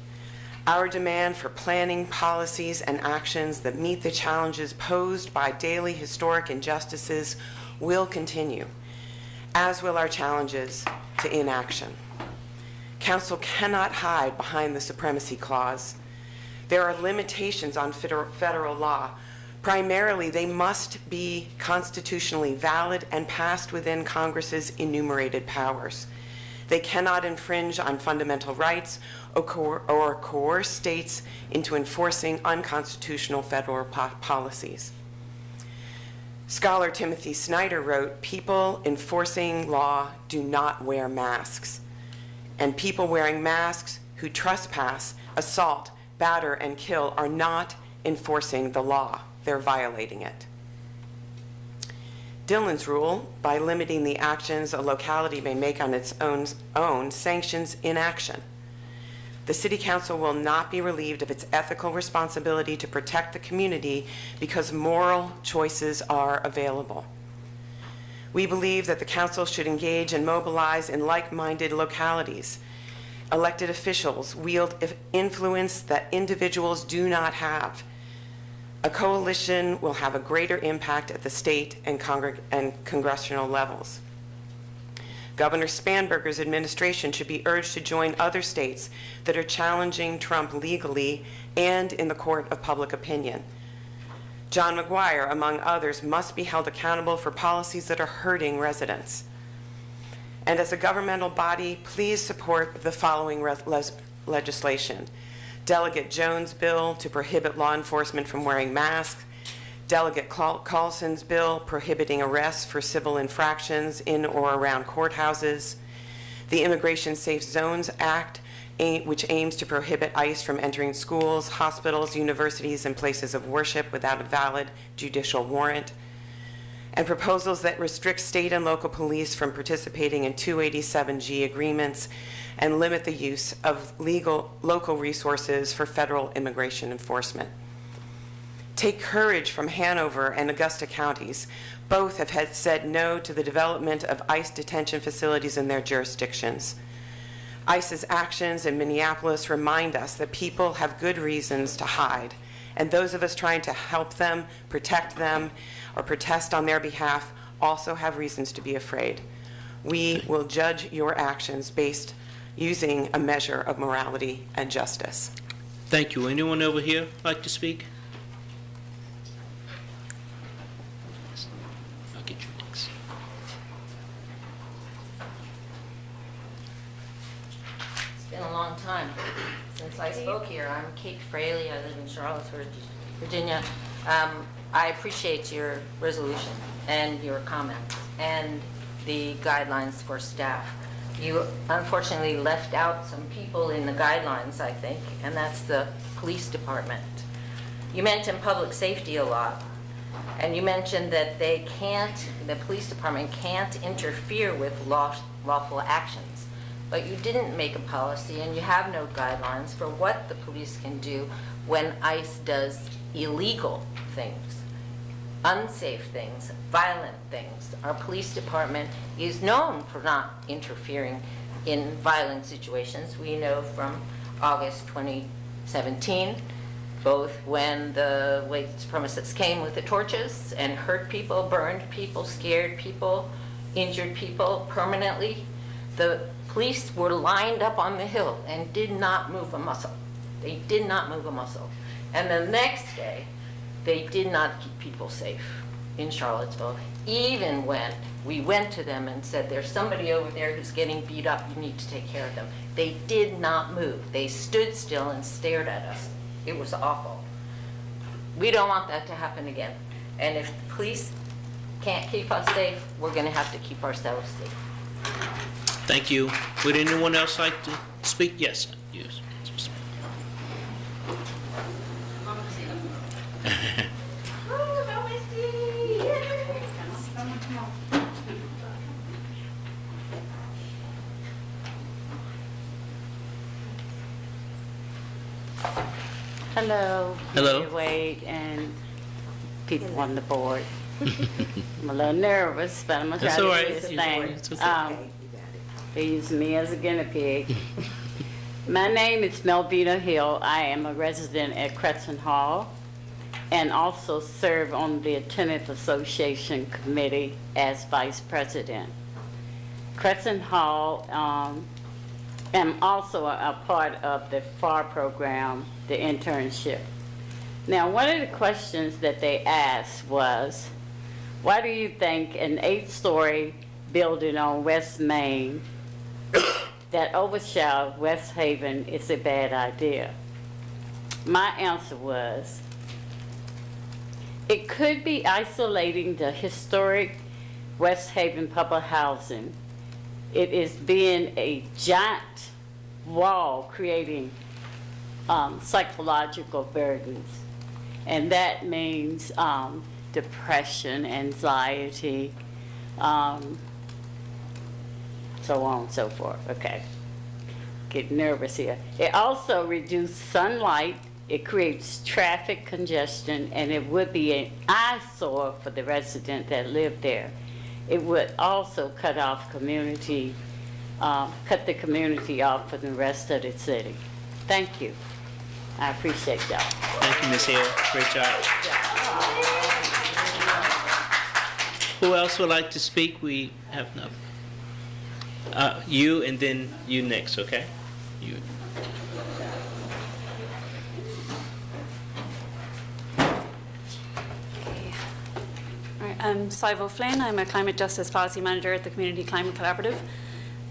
Our demand for planning, policies, and actions that meet the challenges posed by daily historic injustices will continue, as will our challenges to inaction. Council cannot hide behind the Supremacy Clause. There are limitations on federal law. Primarily, they must be constitutionally valid and passed within Congress's enumerated powers. They cannot infringe on fundamental rights or coerce states into enforcing unconstitutional federal policies. Scholar Timothy Snyder wrote, "People enforcing law do not wear masks. And people wearing masks who trespass, assault, batter, and kill are not enforcing the law. They're violating it." Dillon's rule, by limiting the actions a locality may make on its own, sanctions inaction. The City Council will not be relieved of its ethical responsibility to protect the community because moral choices are available. We believe that the council should engage and mobilize in like-minded localities. Elected officials wield influence that individuals do not have. A coalition will have a greater impact at the state and congressional levels. Governor Spanberger's administration should be urged to join other states that are challenging Trump legally and in the court of public opinion. John McGuire, among others, must be held accountable for policies that are hurting residents. And as a governmental body, please support the following legislation. Delegate Jones' bill to prohibit law enforcement from wearing masks, Delegate Carlson's bill prohibiting arrests for civil infractions in or around courthouses, the Immigration Safe Zones Act, which aims to prohibit ICE from entering schools, hospitals, universities, and places of worship without a valid judicial warrant, and proposals that restrict state and local police from participating in 287G agreements and limit the use of local resources for federal immigration enforcement. Take courage from Hanover and Augusta counties. Both have said no to the development of ICE detention facilities in their jurisdictions. ICE's actions in Minneapolis remind us that people have good reasons to hide, and those of us trying to help them, protect them, or protest on their behalf also have reasons to be afraid. We will judge your actions based using a measure of morality and justice. Thank you. Anyone over here like to speak? I'll get you next. It's been a long time since I spoke here. I'm Kate Fraley. I live in Charlottesville, Virginia. I appreciate your resolution and your comments and the guidelines for staff. You unfortunately left out some people in the guidelines, I think, and that's the police department. You mentioned public safety a lot, and you mentioned that the police department can't interfere with lawful actions. But you didn't make a policy, and you have no guidelines for what the police can do when ICE does illegal things, unsafe things, violent things. Our police department is known for not interfering in violent situations. We know from August 2017, both when the white supremacists came with the torches and hurt people, burned people, scared people, injured people permanently, the police were lined up on the Hill and did not move a muscle. They did not move a muscle. And the next day, they did not keep people safe in Charlottesville, even when we went to them and said, there's somebody over there who's getting beat up, you need to take care of them. They did not move. They stood still and stared at us. It was awful. We don't want that to happen again. And if the police can't keep us safe, we're going to have to keep ourselves safe. Thank you. Would anyone else like to speak? Yes. Yes. Hello. Hello. Mary Wade and people on the board. I'm a little nervous, but I'm gonna try That's to all do right. this It's thing. okay. It's okay. They use me as a guinea pig. My name is Melvina Hill. I am a resident at Crescent Hall and also serve on the Tenant Association Committee as Vice President. Crescent Hall, am also a part of the FAR program, the internship. Now, one of the questions that they asked was, why do you think an 8-story building on West Main that overshadowed West Haven is a bad idea? My answer was, it could be isolating the historic West Haven public housing. It is being a giant wall creating psychological burdens. And that means depression, anxiety, so on and so forth. Okay, get nervous here. It also reduces sunlight, it creates traffic congestion, and it would be an eyesore for the resident that live there. It would also cut off community, cut the community off from the rest of the city. Thank you. I appreciate y'all. Thank you, Ms. Hill. Great job. Who else would like to speak? We have none. You and then you next, okay? You. All right, I'm Sivo Flynn. I'm a Climate Justice Policy Manager at the Community Climate Collaborative.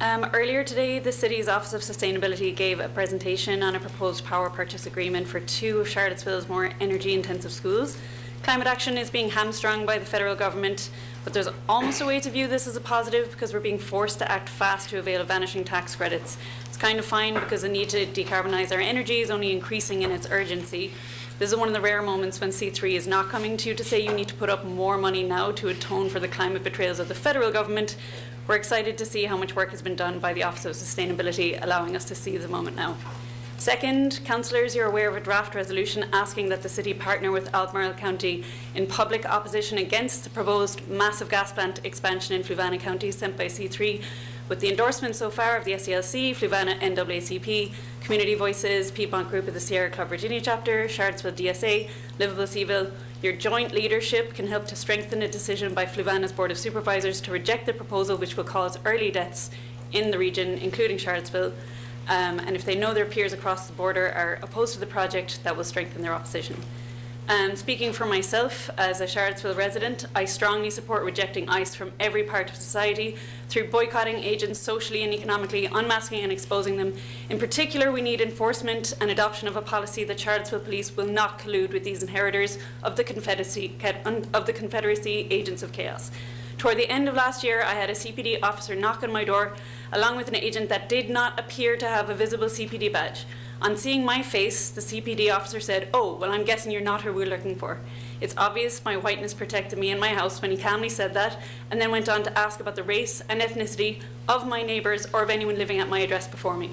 Earlier today, the City's Office of Sustainability gave a presentation on a proposed power purchase agreement for 2 of Charlottesville's more energy-intensive schools. Climate action is being hamstrung by the federal government, but there's almost a way to view this as a positive because we're being forced to act fast to avail of vanishing tax credits. It's kind of fine because the need to decarbonize our energy is only increasing in its urgency. This is one of the rare moments when C3 is not coming to you to say you need to put up more money now to atone for the climate betrayals of the federal government. We're excited to see how much work has been done by the Office of Sustainability, allowing us to see the moment now. Second, councillors, you're aware of a draft resolution asking that the city partner with Albemarle County in public opposition against the proposed massive gas plant expansion in Fluvanna County sent by C3. With the endorsement so far of the SCLC, Fluvanna NAACP, Community Voices, Piedmont Group of the Sierra Club Virginia Chapter, Charlottesville DSA, Livable Seaville, your joint leadership can help to strengthen a decision by Fluvanna's Board of Supervisors to reject the proposal which will cause early deaths in the region, including Charlottesville. And if they know their peers across the border are opposed to the project, that will strengthen their opposition. Speaking for myself, as a Charlottesville resident, I strongly support rejecting ICE from every part of society through boycotting agents socially and economically, unmasking and exposing them. In particular, we need enforcement and adoption of a policy that Charlottesville Police will not collude with these inheritors of the Confederacy agents of chaos. Toward the end of last year, I had a CPD officer knock on my door, along with an agent that did not appear to have a visible CPD badge. On seeing my face, the CPD officer said, "Oh, well, I'm guessing you're not who we're looking for." It's obvious my whiteness protected me and my house when he calmly said that, and then went on to ask about the race and ethnicity of my neighbours or of anyone living at my address before me.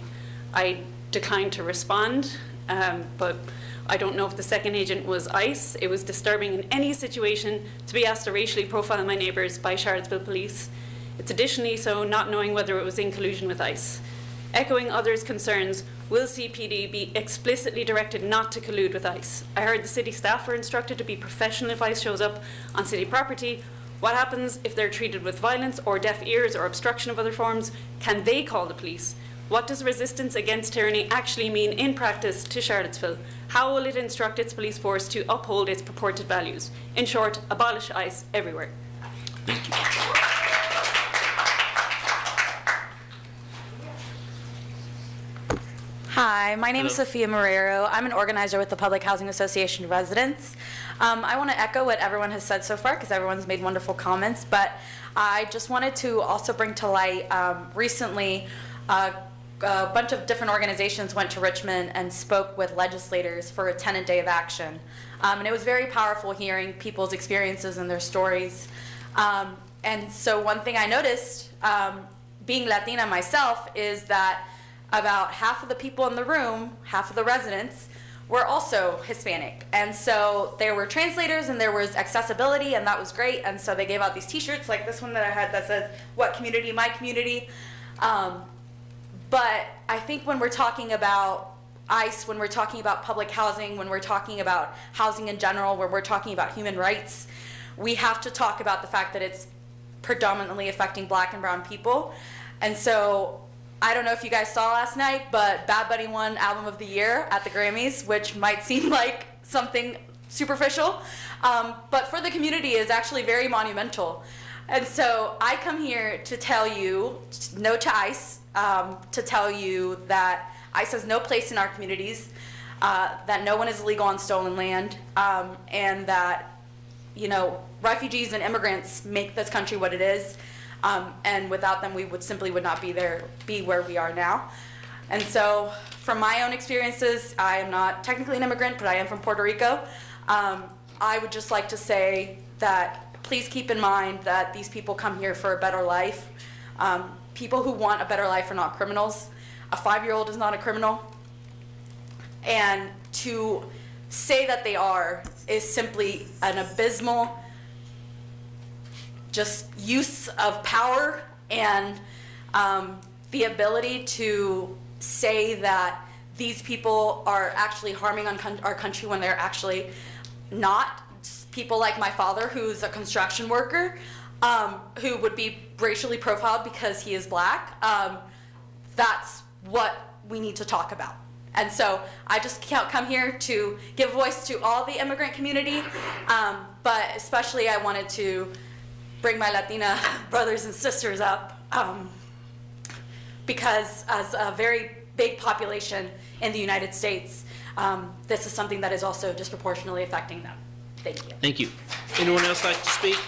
I declined to respond, but I don't know if the second agent was ICE. It was disturbing in any situation to be asked to racially profile my neighbours by Charlottesville Police. It's additionally so not knowing whether it was in collusion with ICE. Echoing others' concerns, will CPD be explicitly directed not to collude with ICE? I heard the city staff are instructed to be professional if ICE shows up on city property. What happens if they're treated with violence or deaf ears or obstruction of other forms? Can they call the police? What does resistance against tyranny actually mean in practice to Charlottesville? How will it instruct its police force to uphold its purported values? In short, abolish ICE everywhere. Hi, my name is Sophia Marrero. I'm an organizer with the Public Housing Association of Residents. I want to echo what everyone has said so far because everyone's made wonderful comments, but I just wanted to also bring to light recently a bunch of different organizations went to Richmond and spoke with legislators for a tenant day of action. And it was very powerful hearing people's experiences and their stories. And so one thing I noticed, being Latina myself, is that about half of the people in the room, half of the residents, were also Hispanic. And so there were translators and there was accessibility, and that was great. And so they gave out these t-shirts like this one that I had that says, "What community, my community." But I think when we're talking about ICE, when we're talking about public housing, when we're talking about housing in general, when we're talking about human rights, we have to talk about the fact that it's predominantly affecting Black and brown people. And so I don't know if you guys saw last night, but Bad Bunny won Album of the Year at the Grammys, which might seem like something superficial, but for the community is actually very monumental. And so I come here to tell you, no to ICE, to tell you that ICE has no place in our communities, that no one is illegal on stolen land, and that, you know, refugees and immigrants make this country what it is. And without them, we would not be where we are now. And so from my own experiences, I am not technically an immigrant, but I am from Puerto Rico. I would just like to say that please keep in mind that these people come here for a better life. People who want a better life are not criminals. A 5-year-old is not a criminal. And to say that they are is simply an abysmal just use of power and the ability to say that these people are actually harming our country when they're actually not. People like my father, who's a construction worker, who would be racially profiled because he is Black. That's what we need to talk about. And so I just come here to give voice to all the immigrant community, but especially I wanted to bring my Latina brothers and sisters up because as a very big population in the United States, this is something that is also disproportionately affecting them. Thank you. Thank you. Anyone else like to speak?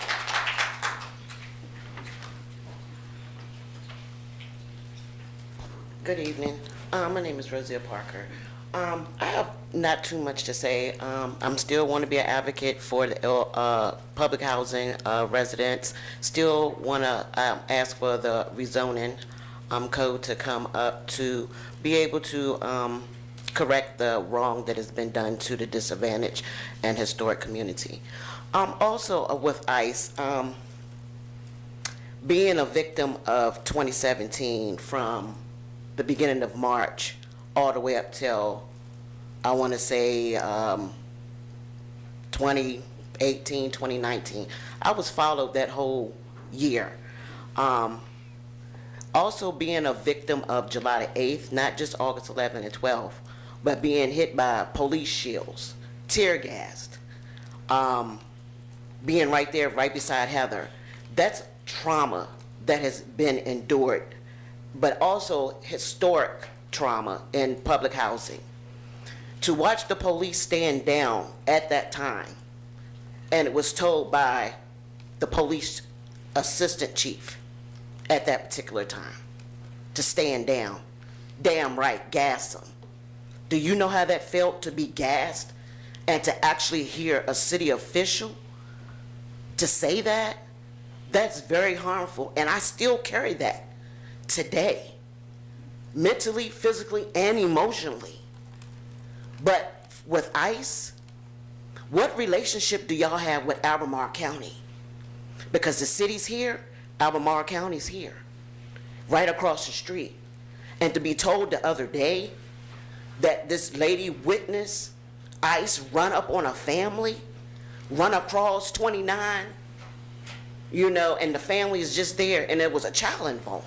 Good evening. My name is Rosia Parker. I have not too much to say. I'm still want to be an advocate for the public housing residents. Still want to ask for the rezoning code to come up to be able to correct the wrong that has been done to the disadvantaged and historic community. Also with ICE, being a victim of 2017 from the beginning of March all the way up till, I want to say, 2018, 2019. I was followed that whole year. Also being a victim of July the 8th, not just August 11 and 12, but being hit by police shields, tear gassed, being right there, right beside Heather. That's trauma that has been endured, but also historic trauma in public housing. To watch the police stand down at that time, and it was told by the police assistant chief at that particular time to stand down. Damn right, gas them. Do you know how that felt to be gassed and to actually hear a city official to say that? That's very harmful, and I still carry that today, mentally, physically, and emotionally. But with ICE, what relationship do y'all have with Albemarle County? Because the city's here, Albemarle County's here, right across the street. And to be told the other day that this lady witnessed ICE run up on a family, run across 29, you know, and the family is just there, and there was a child involved.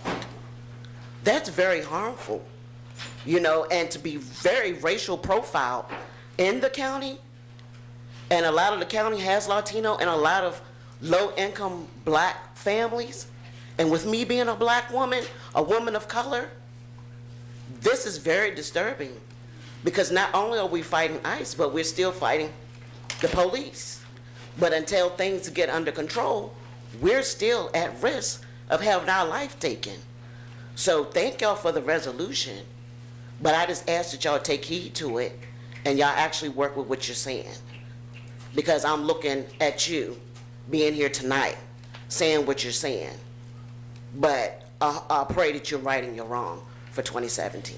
That's very harmful, you know, and to be very racial profiled in the county, and a lot of the county has Latino and a lot of low-income black families, and with me being a black woman, a woman of color, this is very disturbing, because not only are we fighting ICE, but we're still fighting the police. But until things get under control, we're still at risk of having our life taken. So thank y'all for the resolution, but I just ask that y'all take heed to it and y'all actually work with what you're saying. Because I'm looking at you being here tonight, saying what you're saying. But I pray that you're right and you're wrong for 2017.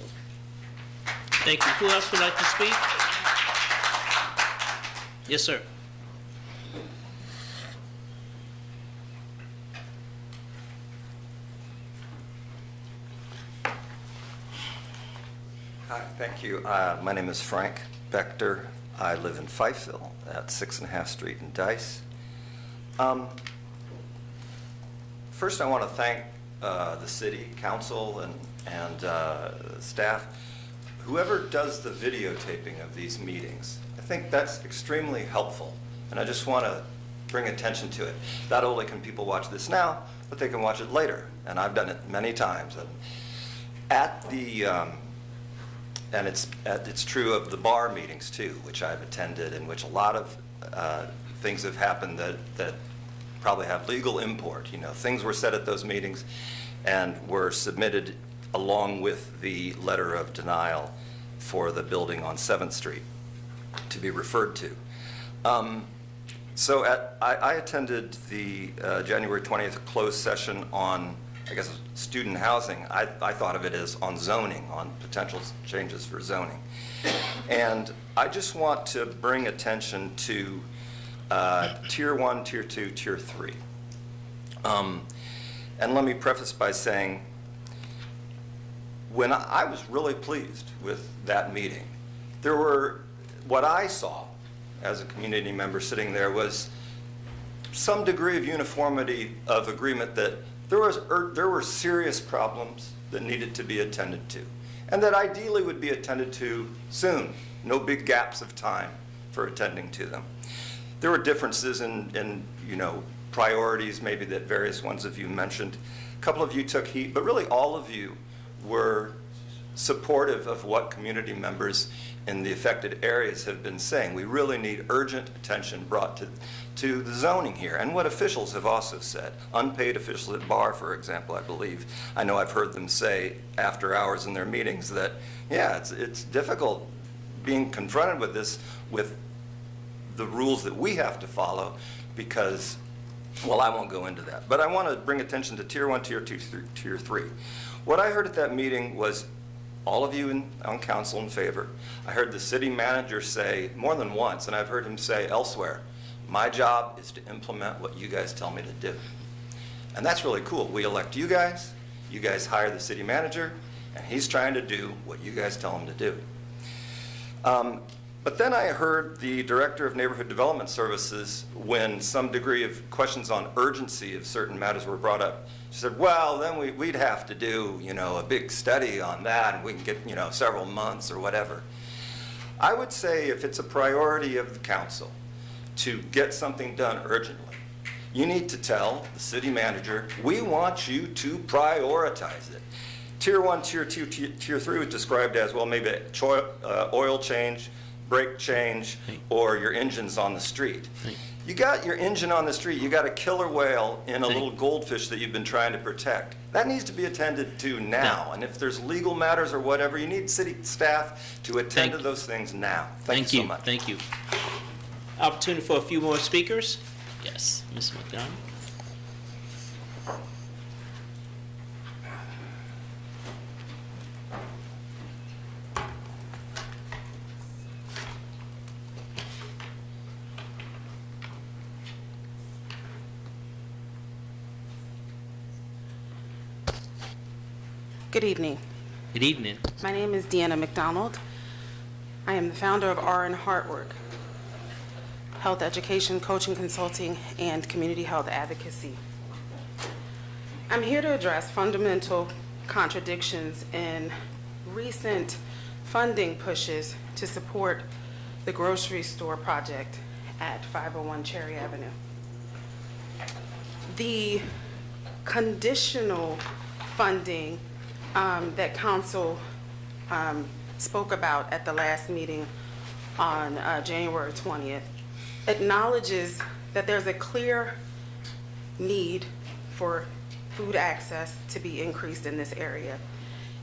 Thank you. Who else would like to speak? Yes, sir. Hi, thank you. My name is Frank Bechter. I live in Fifeville at 6.5 Street in Dice. First, I want to thank the city council and staff, whoever does the videotaping of these meetings. I think that's extremely helpful, and I just want to bring attention to it. Not only can people watch this now, but they can watch it later, and I've done it many times. And at the and it's true of the bar meetings too, which I've attended, in which a lot of things have happened that probably have legal import. You know, things were said at those meetings and were submitted along with the letter of denial for the building on 7th Street to be referred to. So I attended the January 20th closed session on, I guess, student housing. I thought of it as on zoning, on potential changes for zoning. And I just want to bring attention to Tier 1, Tier 2, Tier 3. And let me preface by saying, when I was really pleased with that meeting, there were, what I saw as a community member sitting there was some degree of uniformity of agreement that there were serious problems that needed to be attended to, and that ideally would be attended to soon. No big gaps of time for attending to them. There were differences in you know, priorities, maybe that various ones of you mentioned. A couple of you took heed, but really all of you were supportive of what community members in the affected areas have been saying. We really need urgent attention brought to the zoning here, and what officials have also said. Unpaid officials at bar, for example, I believe. I know I've heard them say after hours in their meetings that, yeah, it's difficult being confronted with this, with the rules that we have to follow, because, well, I won't go into that. But I want to bring attention to Tier 1, Tier 2, Tier 3. What I heard at that meeting was all of you on council in favor. I heard the city manager say more than once, and I've heard him say elsewhere, my job is to implement what you guys tell me to do. And that's really cool. We elect you guys hire the city manager, and he's trying to do what you guys tell him to do. But then I heard the Director of Neighborhood Development Services, when some degree of questions on urgency of certain matters were brought up, she said, well, then we'd have to do, a big study on that, and we can get, several months or whatever. I would say if it's a priority of the council to get something done urgently, you need to tell the city manager, we want you to prioritize it. Tier 1, Tier 2, Tier 3 was described as, well, maybe oil change, brake change, or your engine's on the street. You got your engine on the street, you got a killer whale in a little goldfish that you've been trying to protect. That needs to be attended to now. And if there's legal matters or whatever, you need city staff to attend to those things now. Thank you so much. Thank you. Opportunity for a few more speakers? Yes, Ms. McDonald. Good evening. Good evening. My name is Deanna McDonald. I am the founder of RN Heartwork, health education, coaching, consulting, and community health advocacy. I'm here to address fundamental contradictions in recent funding pushes to support the grocery store project at 501 Cherry Avenue. The conditional funding that council spoke about at the last meeting on January 20th acknowledges that there's a clear need for food access to be increased in this area.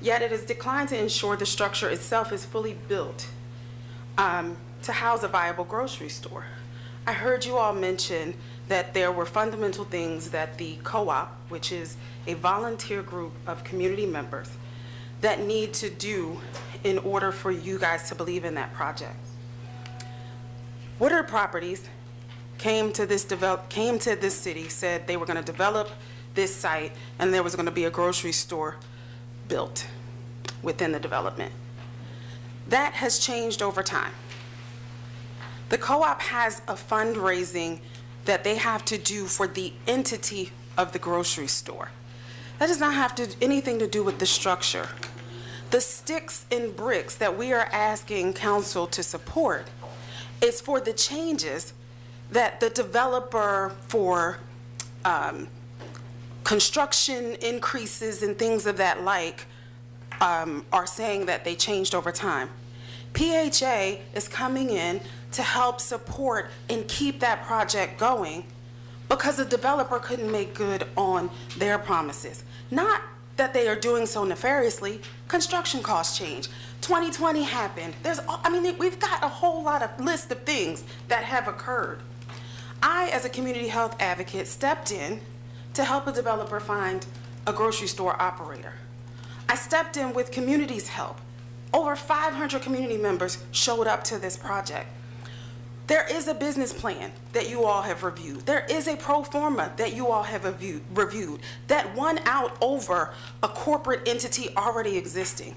Yet it has declined to ensure the structure itself is fully built to house a viable grocery store. I heard you all mention that there were fundamental things that the co-op, which is a volunteer group of community members, that need to do in order for you guys to believe in that project. Woodard Properties came to this city, said they were going to develop this site, and there was going to be a grocery store built within the development. That has changed over time. The co-op has a fundraising that they have to do for the entity of the grocery store. That does not have anything to do with the structure. The sticks and bricks that we are asking council to support is for the changes that the developer for construction increases and things of that like are saying that they changed over time. PHA is coming in to help support and keep that project going because the developer couldn't make good on their promises. Not that they are doing so nefariously. Construction costs change. 2020 happened. We've got a whole lot of list of things that have occurred. I, as a community health advocate, stepped in to help a developer find a grocery store operator. I stepped in with community's help. Over 500 community members showed up to this project. There is a business plan that you all have reviewed. There is a pro forma that you all have reviewed that won out over a corporate entity already existing.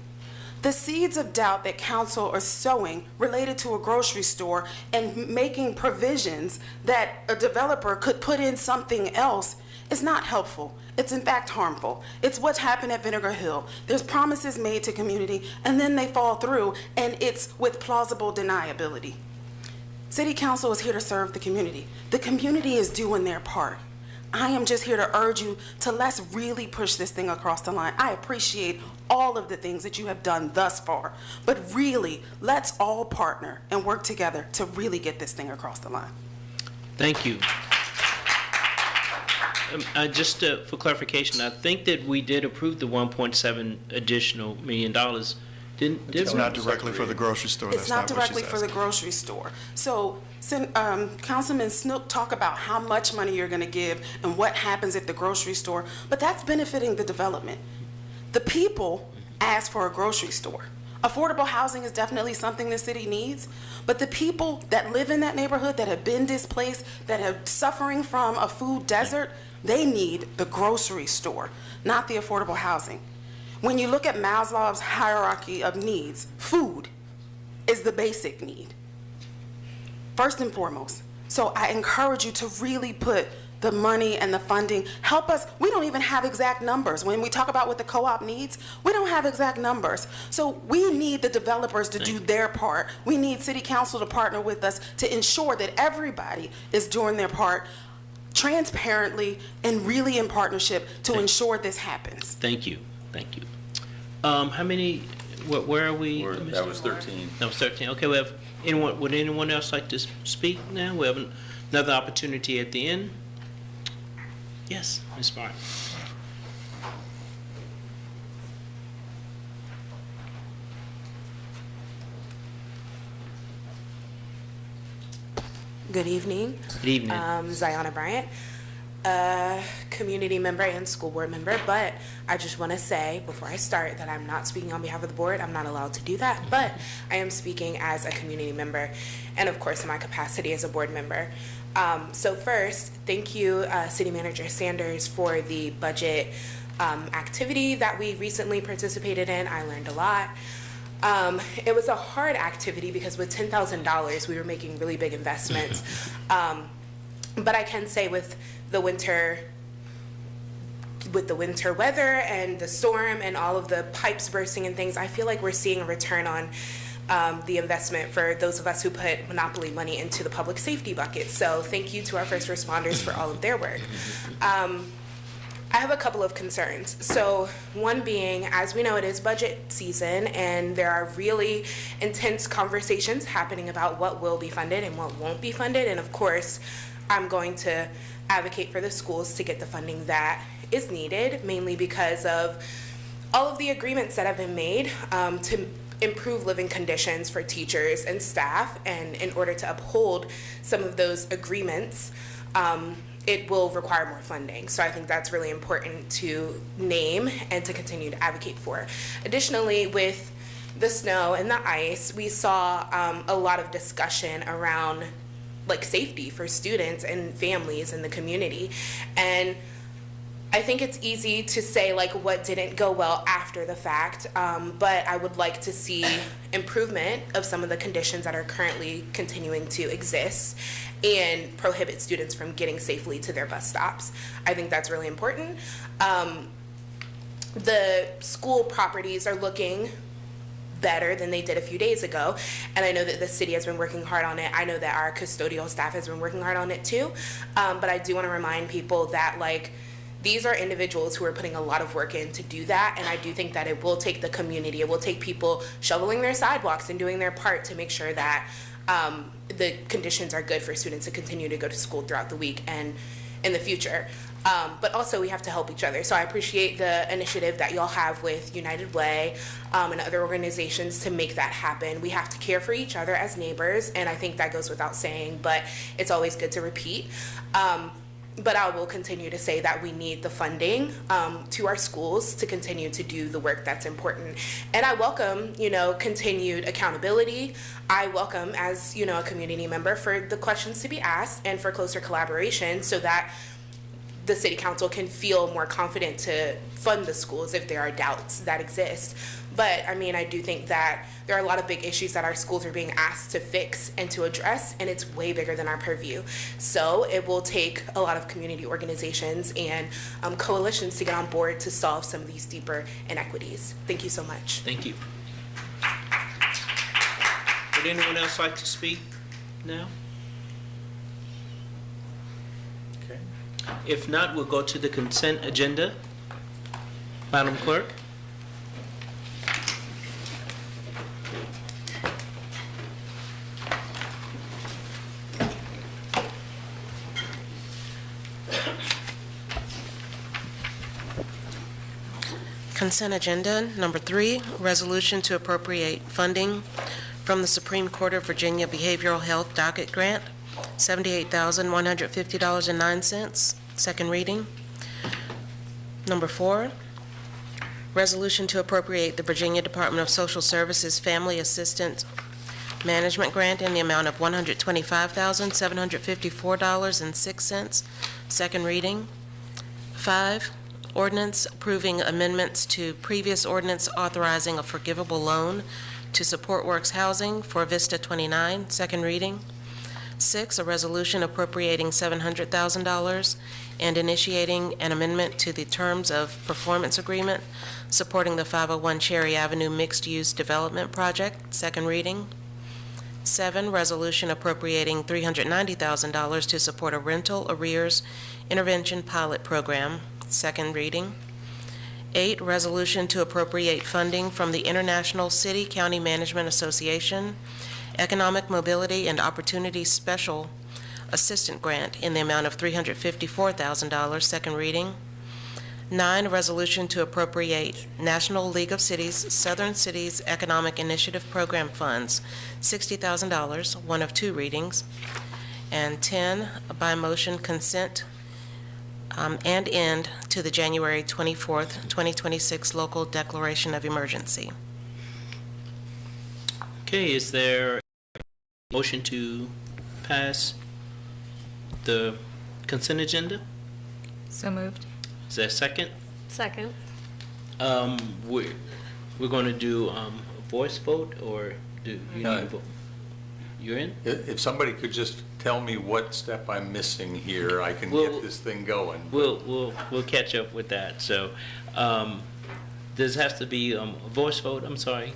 The seeds of doubt that council are sowing related to a grocery store and making provisions that a developer could put in something else is not helpful. It's in fact harmful. It's what's happened at Vinegar Hill. There's promises made to community and then they fall through, and it's with plausible deniability. City Council is here to serve the community. The community is doing their part. I am just here to urge you to let's really push this thing across the line. I appreciate all of the things that you have done thus far, but really, let's all partner and work together to really get this thing across the line. Thank you. Just for clarification, I think that we did approve the 1.7 additional $1 million. It's not directly for the grocery store. It's not directly for the grocery store. So Councilman Snook talk about how much money you're going to give and what happens at the grocery store, but that's benefiting the development. The people asked for a grocery store. Affordable housing is definitely something the city needs, but the people that live in that neighborhood, that have been displaced, that are suffering from a food desert, they need the grocery store, not the affordable housing. When you look at Maslow's hierarchy of needs, food is the basic need, first and foremost. So I encourage you to really put the money and the funding, help us. We don't even have exact numbers. When we talk about what the co-op needs, we don't have exact numbers. So we need the developers to do their part. We need city council to partner with us to ensure that everybody is doing their part transparently and really in partnership to ensure this happens. Thank you, thank you. How many, where are we? That was 13. That was 13, okay, we have, would anyone else like to speak now? We have another opportunity at the end. Yes, Ms. Martin. Good evening. Good evening. Ziona Bryant, community member and school board member, but I just want to say before I start that I'm not speaking on behalf of the board. I'm not allowed to do that, but I am speaking as a community member and of course in my capacity as a board member. So first, thank you, City Manager Sanders, for the budget activity that we recently participated in. I learned a lot. It was a hard activity because with $10,000, we were making really big investments. But I can say with the winter weather and the storm and all of the pipes bursting and things, I feel like we're seeing a return on the investment for those of us who put monopoly money into the public safety bucket. So thank you to our first responders for all of their work. I have a couple of concerns. So one being, as we know, it is budget season and there are really intense conversations happening about what will be funded and what won't be funded. And of course, I'm going to advocate for the schools to get the funding that is needed, mainly because of all of the agreements that have been made to improve living conditions for teachers and staff. And in order to uphold some of those agreements, it will require more funding. So I think that's really important to name and to continue to advocate for. Additionally, with the snow and the ice, we saw a lot of discussion around like safety for students and families in the community. And I think it's easy to say like what didn't go well after the fact, but I would like to see improvement of some of the conditions that are currently continuing to exist and prohibit students from getting safely to their bus stops. I think that's really important. The school properties are looking better than they did a few days ago, and I know that the city has been working hard on it. I know that our custodial staff has been working hard on it too, but I do want to remind people that like these are individuals who are putting a lot of work in to do that, and I do think that it will take the community, it will take people shoveling their sidewalks and doing their part to make sure that the conditions are good for students to continue to go to school throughout the week and in the future. But also we have to help each other. So I appreciate the initiative that y'all have with United Way and other organizations to make that happen. We have to care for each other as neighbors, and I think that goes without saying, but it's always good to repeat. But I will continue to say that we need the funding to our schools to continue to do the work that's important. And I welcome, continued accountability. I welcome, as, a community member, for the questions to be asked and for closer collaboration so that the city council can feel more confident to fund the schools if there are doubts that exist. But I do think that there are a lot of big issues that our schools are being asked to fix and to address, and it's way bigger than our purview. So it will take a lot of community organizations and coalitions to get on board to solve some of these deeper inequities. Thank you so much. Thank you. Would anyone else like to speak now? Okay. If not, we'll go to the consent agenda. Madam Clerk? Consent agenda, number 3, resolution to appropriate funding from the Supreme Court of Virginia Behavioral Health Docket Grant, $78,150.09, second reading. Number 4, Resolution to appropriate the Virginia Department of Social Services Family Assistance Management Grant in the amount of $125,754.06. Second reading. 5, ordinance approving amendments to previous ordinance authorizing a forgivable loan to Support Works Housing for Vista 29. Second reading. 6, a resolution appropriating $700,000 and initiating an amendment to the terms of performance agreement supporting the 501 Cherry Avenue mixed-use development project. Second reading. 7, resolution appropriating $390,000 to support a rental arrears intervention pilot program. Second reading. 8, resolution to appropriate funding from the International City County Management Association Economic Mobility and Opportunity Special Assistant Grant in the amount of $354,000. Second reading. 9, a resolution to appropriate National League of Cities Southern Cities Economic Initiative Program funds, $60,000, one of 2 readings. And 10, by motion consent and end to the January 24th, 2026 local declaration of emergency. Okay, is there a motion to pass the consent agenda? So moved. Is there a second? Second. We're going to do a voice vote, or do you need a vote? You're in? If somebody could just tell me what step I'm missing here, I can get this thing going. We'll catch up with that. So, this has to be a voice vote. I'm sorry.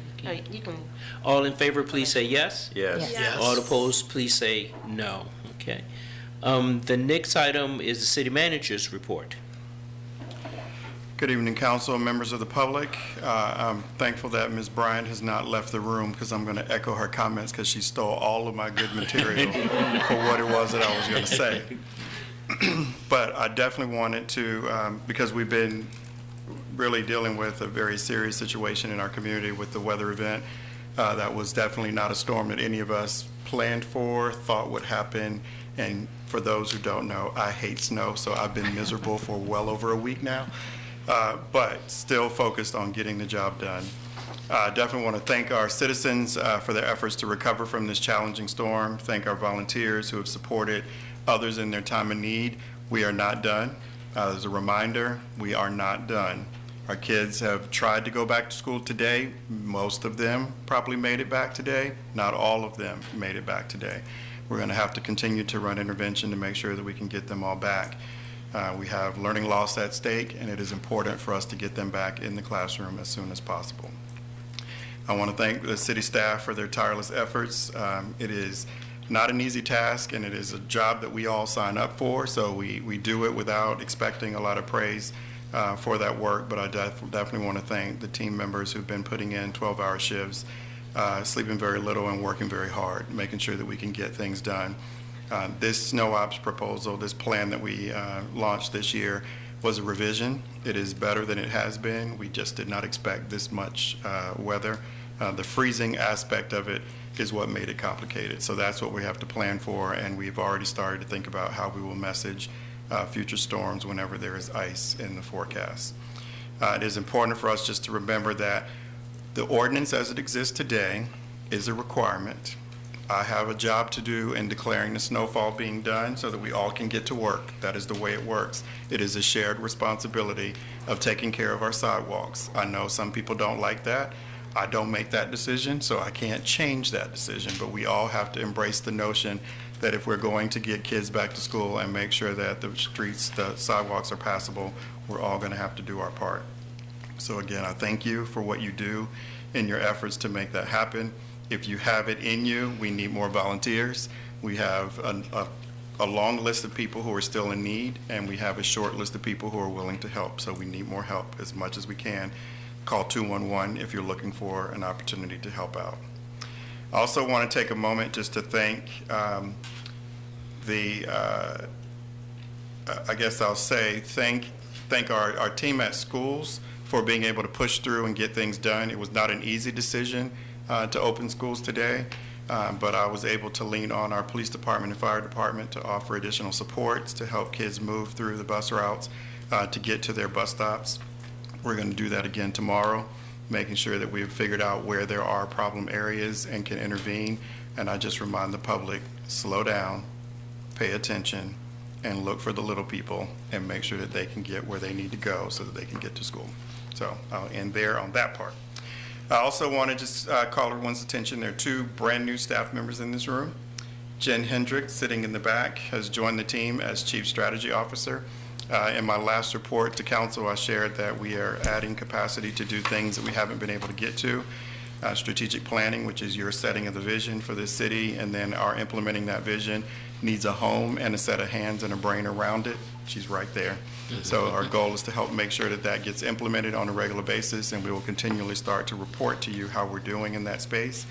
You can. All in favor, please say yes. Yes. Yes. All opposed, please say no. Okay. The next item is the city manager's report. Good evening, council, members of the public. I'm thankful that Ms. Bryant has not left the room because I'm going to echo her comments because she stole all of my good material for what it was that I was going to say. But I definitely wanted to, because we've been really dealing with a very serious situation in our community with the weather event. That was definitely not a storm that any of us planned for, thought would happen. And for those who don't know, I hate snow, so I've been miserable for well over a week now. But still focused on getting the job done. I definitely want to thank our citizens for their efforts to recover from this challenging storm. Thank our volunteers who have supported others in their time of need. We are not done. As a reminder, we are not done. Our kids have tried to go back to school today. Most of them probably made it back today. Not all of them made it back today. We're going to have to continue to run intervention to make sure that we can get them all back. We have learning loss at stake, and it is important for us to get them back in the classroom as soon as possible. I want to thank the city staff for their tireless efforts. It is not an easy task, and it is a job that we all sign up for, so we do it without expecting a lot of praise for that work, but I definitely want to thank the team members who've been putting in 12-hour shifts, sleeping very little and working very hard, making sure that we can get things done. This snow ops proposal, this plan that we launched this year, was a revision. It is better than it has been. We just did not expect this much weather. The freezing aspect of it is what made it complicated. So that's what we have to plan for, and we've already started to think about how we will message future storms whenever there is ice in the forecast. It is important for us just to remember that the ordinance as it exists today is a requirement. I have a job to do in declaring the snowfall being done so that we all can get to work. That is the way it works. It is a shared responsibility of taking care of our sidewalks. I know some people don't like that. I don't make that decision, so I can't change that decision, but we all have to embrace the notion that if we're going to get kids back to school and make sure that the streets, the sidewalks are passable, we're all going to have to do our part. So again, I thank you for what you do in your efforts to make that happen. If you have it in you, we need more volunteers. We have a long list of people who are still in need, and we have a short list of people who are willing to help. So we need more help as much as we can. Call 211 if you're looking for an opportunity to help out. I also want to take a moment just to thank I guess I'll say thank our team at schools for being able to push through and get things done. It was not an easy decision to open schools today, but I was able to lean on our police department and fire department to offer additional supports to help kids move through the bus routes to get to their bus stops. We're going to do that again tomorrow, making sure that we've figured out where there are problem areas and can intervene. And I just remind the public, slow down, pay attention, and look for the little people and make sure that they can get where they need to go so that they can get to school. So I'll end there on that part. I also want to just call everyone's attention. There are two brand-new staff members in this room. Jen Hendricks, sitting in the back, has joined the team as Chief Strategy Officer. In my last report to council, I shared that we are adding capacity to do things that we haven't been able to get to. Strategic planning, which is your setting of the vision for this city, and then our implementing that vision needs a home and a set of hands and a brain around it. She's right there. So our goal is to help make sure that that gets implemented on a regular basis, and we will continually start to report to you how we're doing in that space.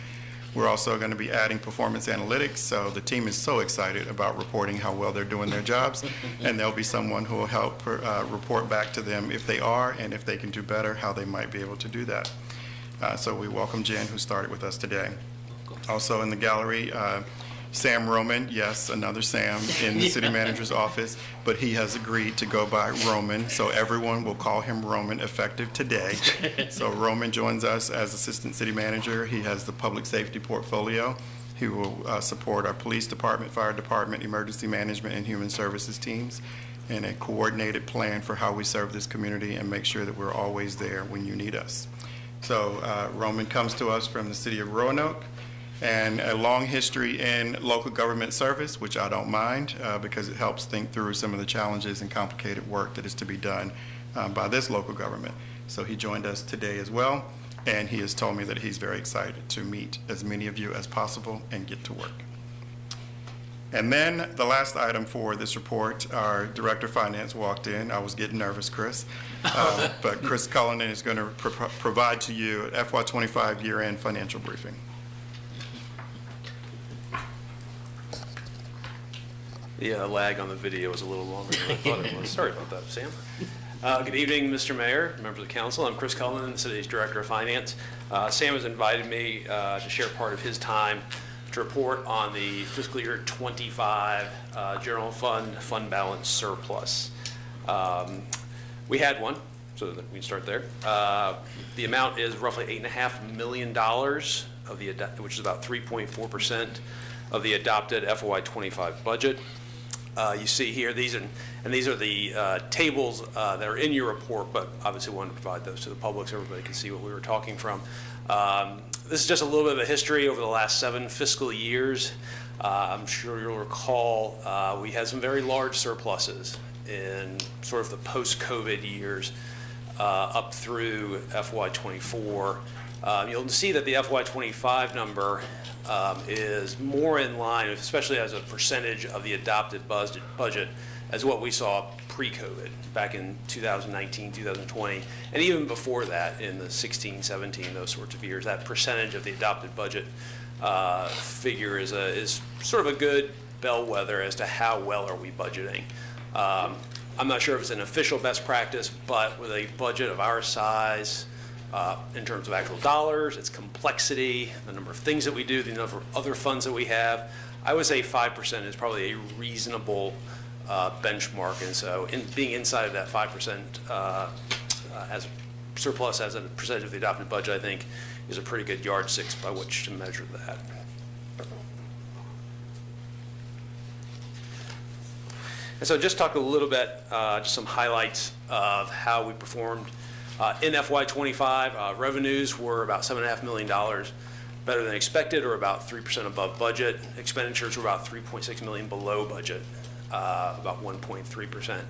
We're also going to be adding performance analytics, so the team is so excited about reporting how well they're doing their jobs, and there'll be someone who will help report back to them if they are, and if they can do better, how they might be able to do that. So we welcome Jen, who started with us today. Also in the gallery, Sam Roman, yes, another Sam in the city manager's office, but he has agreed to go by Roman, so everyone will call him Roman effective today. So Roman joins us as assistant city manager. He has the public safety portfolio. He will support our police department, fire department, emergency management, and human services teams, and a coordinated plan for how we serve this community and make sure that we're always there when you need us. So Roman comes to us from the city of Roanoke, and a long history in local government service, which I don't mind because it helps think through some of the challenges and complicated work that is to be done by this local government. So he joined us today as well, and he has told me that he's very excited to meet as many of you as possible and get to work. And then the last item for this report, our Director of Finance walked in. I was getting nervous, Chris. But Chris Cullinan is going to provide to you an FY25 year-end financial briefing. The lag on the video was a little longer than I thought it was. Sorry about that, Sam. Good evening, Mr. Mayor, members of the council. I'm Chris Cullinan, the city's Director of Finance. Sam has invited me to share part of his time to report on the fiscal year 25 general fund balance surplus. We had one, so that we can start there. The amount is roughly $8.5 million, which is about 3.4% of the adopted FY25 budget. You see here, these are the tables that are in your report, but obviously we wanted to provide those to the public so everybody can see what we were talking from. This is just a little bit of a history over the last 7 fiscal years. I'm sure you'll recall we had some very large surpluses in sort of the post-COVID years up through FY24. You'll see that the FY25 number is more in line, especially as a percentage of the adopted budget, as what we saw pre-COVID back in 2019, 2020, and even before that in the 16, 17, those sorts of years. That percentage of the adopted budget figure is sort of a good bellwether as to how well are we budgeting. I'm not sure if it's an official best practice, but with a budget of our size, in terms of actual dollars, its complexity, the number of things that we do, the number of other funds that we have, I would say 5% is probably a reasonable benchmark. And so being inside of that 5% as surplus as a percentage of the adopted budget, I think, is a pretty good yardstick by which to measure that. And so just talk a little bit, just some highlights of how we performed. In FY25, revenues were about $7.5 million better than expected, or about 3% above budget. Expenditures were about $3.6 million below budget, about 1.3%.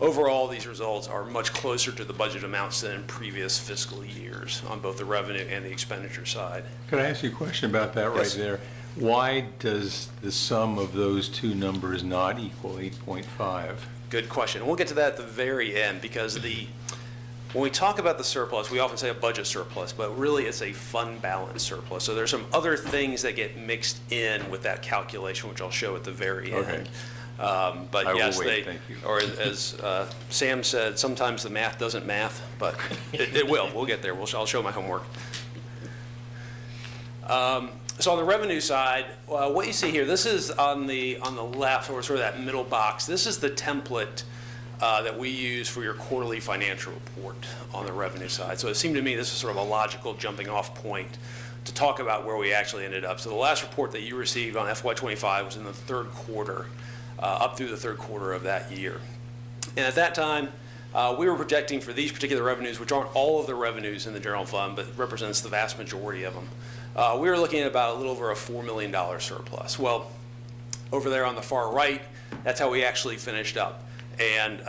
Overall, these results are much closer to the budget amounts than in previous fiscal years on both the revenue and the expenditure side. Could I ask you a question about that right there? Why does the sum of those two numbers not equal 8.5? Good question. We'll get to that at the very end, because when we talk about the surplus, we often say a budget surplus, but really it's a fund balance surplus. So there's some other things that get mixed in with that calculation, which I'll show at the very end. But I yes, will wait. Thank you. or as Sam said, sometimes the math doesn't math, but it will. We'll get there. I'll show my homework. So on the revenue side, what you see here, this is on the left, or sort of that middle box. This is the template that we use for your quarterly financial report on the revenue side. So it seemed to me this is sort of a logical jumping off point to talk about where we actually ended up. So the last report that you received on FY25 was in the third quarter, up through the third quarter of that year. And at that time, we were projecting for these particular revenues, which aren't all of the revenues in the general fund, but represents the vast majority of them. We were looking at about a little over a $4 million surplus. Well, over there on the far right, that's how we actually finished up. And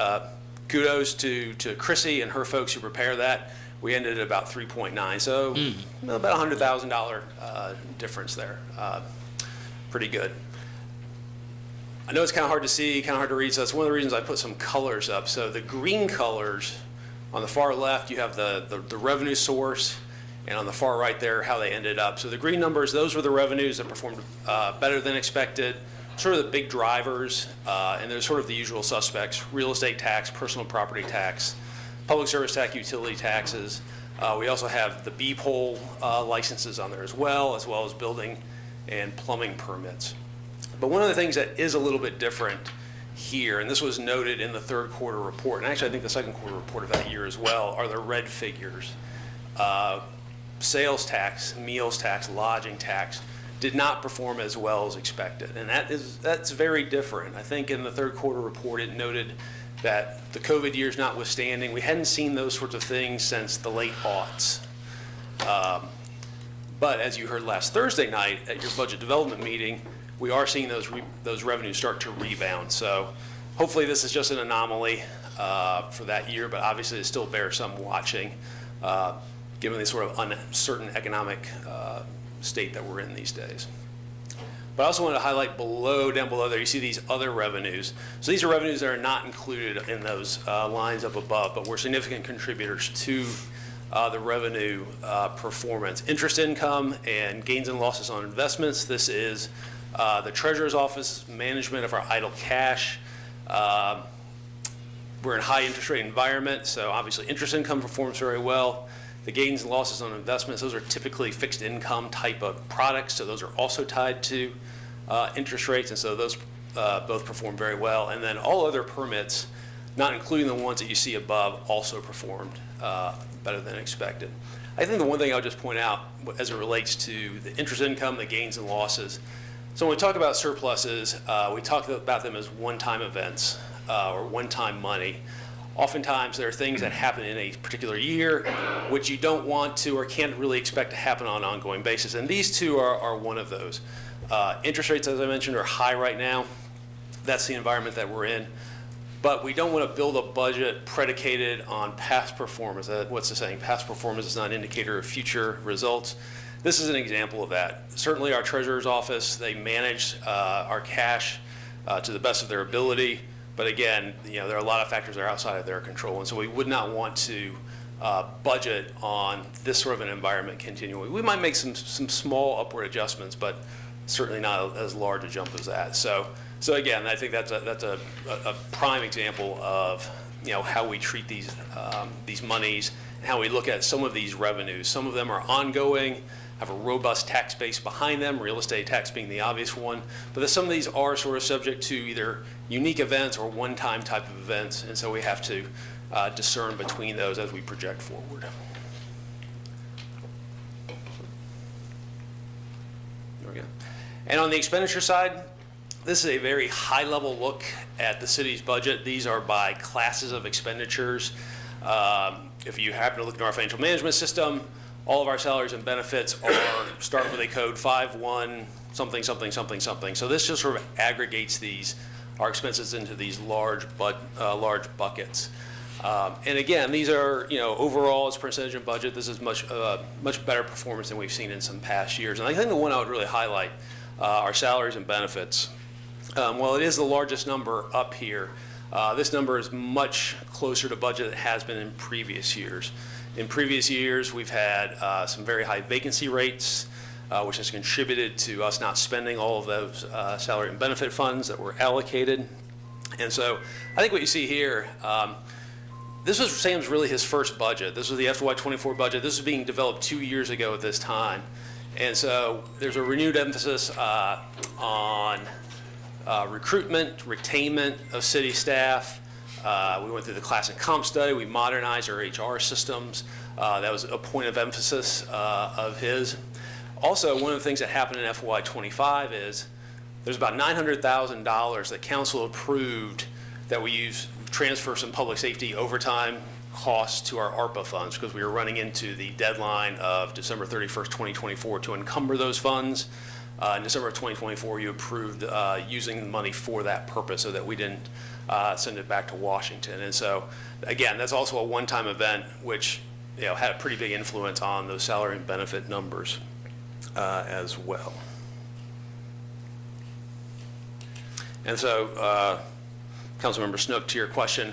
kudos to Chrissy and her folks who prepare that. We ended at about 3.9, so about $100,000 difference there. Pretty good. I know it's kind of hard to see, kind of hard to read, so that's one of the reasons I put some colors up. So the green colors on the far left, you have the revenue source, and on the far right there, how they ended up. So the green numbers, those were the revenues that performed better than expected, sort of the big drivers, and they're sort of the usual suspects: real estate tax, personal property tax, public service tax, utility taxes. We also have the B-pole licenses on there as well as building and plumbing permits. But one of the things that is a little bit different here, and this was noted in the third quarter report, and actually I think the second quarter report of that year as well, are the red figures. Sales tax, meals tax, lodging tax did not perform as well as expected, and that's very different. I think in the third quarter report it noted that the COVID years notwithstanding, we hadn't seen those sorts of things since the late aughts. But as you heard last Thursday night at your budget development meeting, we are seeing those revenues start to rebound. So hopefully this is just an anomaly for that year, but obviously it still bears some watching given the sort of uncertain economic state that we're in these days. But I also wanted to highlight down below there, you see these other revenues. So these are revenues that are not included in those lines up above, but were significant contributors to the revenue performance. Interest income and gains and losses on investments. This is the Treasurer's Office management of our idle cash. We're in a high interest rate environment, so obviously interest income performs very well. The gains and losses on investments, those are typically fixed income type of products, so those are also tied to interest rates, and so those both perform very well. And then all other permits, not including the ones that you see above, also performed better than expected. I think the one thing I'll just point out as it relates to the interest income, the gains and losses, so when we talk about surpluses, we talk about them as one-time events or one-time money. Oftentimes, there are things that happen in a particular year which you don't want to or can't really expect to happen on an ongoing basis, and these two are one of those. Interest rates, as I mentioned, are high right now. That's the environment that we're in. But we don't want to build a budget predicated on past performance. What's the saying? Past performance is not an indicator of future results. This is an example of that. Certainly our Treasurer's Office, they manage our cash to the best of their ability. But again, there are a lot of factors that are outside of their control. And so we would not want to budget on this sort of an environment continually. We might make some small upward adjustments, but certainly not as large a jump as that. So again, I think that's a prime example of how we treat these monies and how we look at some of these revenues. Some of them are ongoing, have a robust tax base behind them, real estate tax being the obvious one, but some of these are sort of subject to either unique events or one-time type of events, and so we have to discern between those as we project forward. There we go. And on the expenditure side, this is a very high-level look at the city's budget. These are by classes of expenditures. If you happen to look at our financial management system, all of our salaries and benefits start with a code 51 something something something something. So this just sort of aggregates our expenses into these large buckets. And again, these are overall as a percentage of budget. This is much better performance than we've seen in some past years. And I think the one I would really highlight are salaries and benefits. While it is the largest number up here, this number is much closer to budget than it has been in previous years. In previous years, we've had some very high vacancy rates, which has contributed to us not spending all of those salary and benefit funds that were allocated. And so I think what you see here, this was Sam's really his first budget. This was the FY24 budget. This was being developed 2 years ago at this time. And so there's a renewed emphasis on recruitment, retainment of city staff, We went through the class and comp study. We modernized our HR systems. That was a point of emphasis of his. Also, one of the things that happened in FY25 is there's about $900,000 that council approved that we transfer some public safety overtime costs to our ARPA funds because we were running into the deadline of December 31st, 2024 to encumber those funds. In December of 2024, you approved using the money for that purpose so that we didn't send it back to Washington. And so, again, that's also a one-time event which had a pretty big influence on those salary and benefit numbers as well. And so, Councilmember Snook, to your question,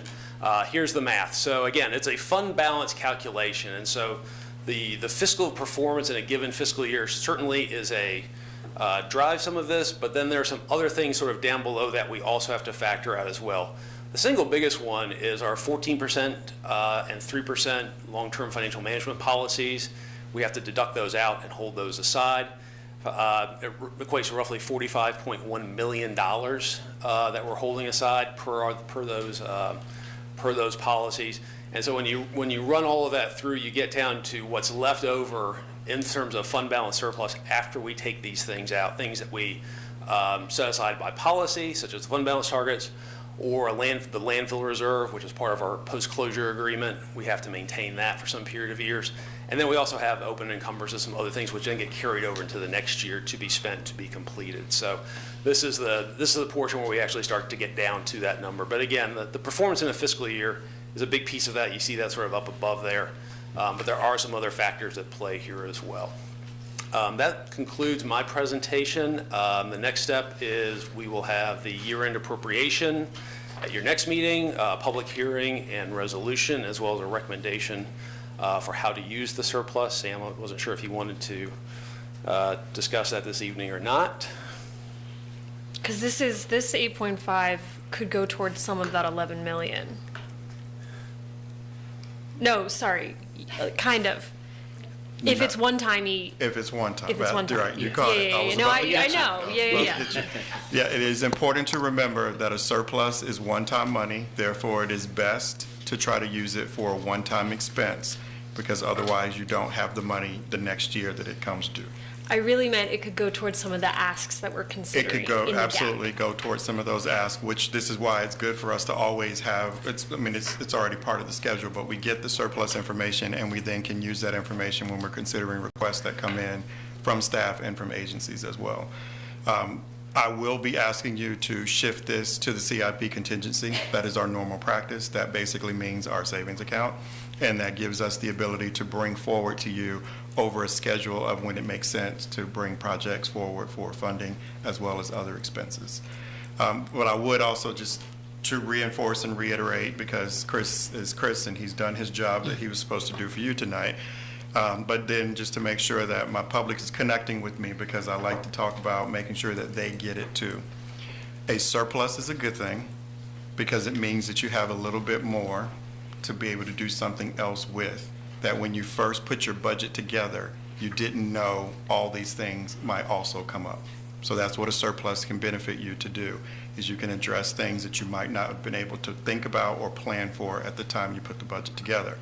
here's the math. So again, it's a fund balance calculation. And so the fiscal performance in a given fiscal year certainly is a drive some of this, but then there are some other things sort of down below that we also have to factor out as well. The single biggest one is our 14% and 3% long-term financial management policies. We have to deduct those out and hold those aside. It equates to roughly $45.1 million that we're holding aside per those policies. And so when you run all of that through, you get down to what's left over in terms of fund balance surplus after we take these things out, things that we set aside by policy, such as fund balance targets, or the landfill reserve, which is part of our post-closure agreement. We have to maintain that for some period of years. And then we also have open encumbers and some other things which then get carried over into the next year to be spent, to be completed. So this is the portion where we actually start to get down to that number. But again, the performance in a fiscal year is a big piece of that. You see that sort of up above there. But there are some other factors at play here as well. That concludes my presentation. The next step is we will have the year-end appropriation at your next meeting, public hearing and resolution, as well as a recommendation for how to use the surplus. Sam, I wasn't sure if you wanted to discuss that this evening or not. Because this 8.5 could go towards some of that 11 million. No, sorry, kind of. If it's one-timey. If it's one time. If it's one time. Right, you caught it. Yeah. No, I know. Yeah. Yeah, it is important to remember that a surplus is one-time money. Therefore, it is best to try to use it for a one-time expense because otherwise you don't have the money the next year that it comes due. I really meant it could go towards some of the asks that we're considering. It could go, in the absolutely go towards some of those asks, which this is why it's good for us to always have, it's already part of the schedule, but we get the surplus information and we then can use that information when we're considering requests that come in from staff and from agencies as well. I will be asking you to shift this to the CIP contingency. That is our normal practice. That basically means our savings account. And that gives us the ability to bring forward to you over a schedule of when it makes sense to bring projects forward for funding as well as other expenses. What I would also just to reinforce and reiterate, because Chris is Chris and he's done his job that he was supposed to do for you tonight, but then just to make sure that my public is connecting with me because I like to talk about making sure that they get it too. A surplus is a good thing because it means that you have a little bit more to be able to do something else with, that when you first put your budget together, you didn't know all these things might also come up. So that's what a surplus can benefit you to do, is you can address things that you might not have been able to think about or plan for at the time you put the budget together.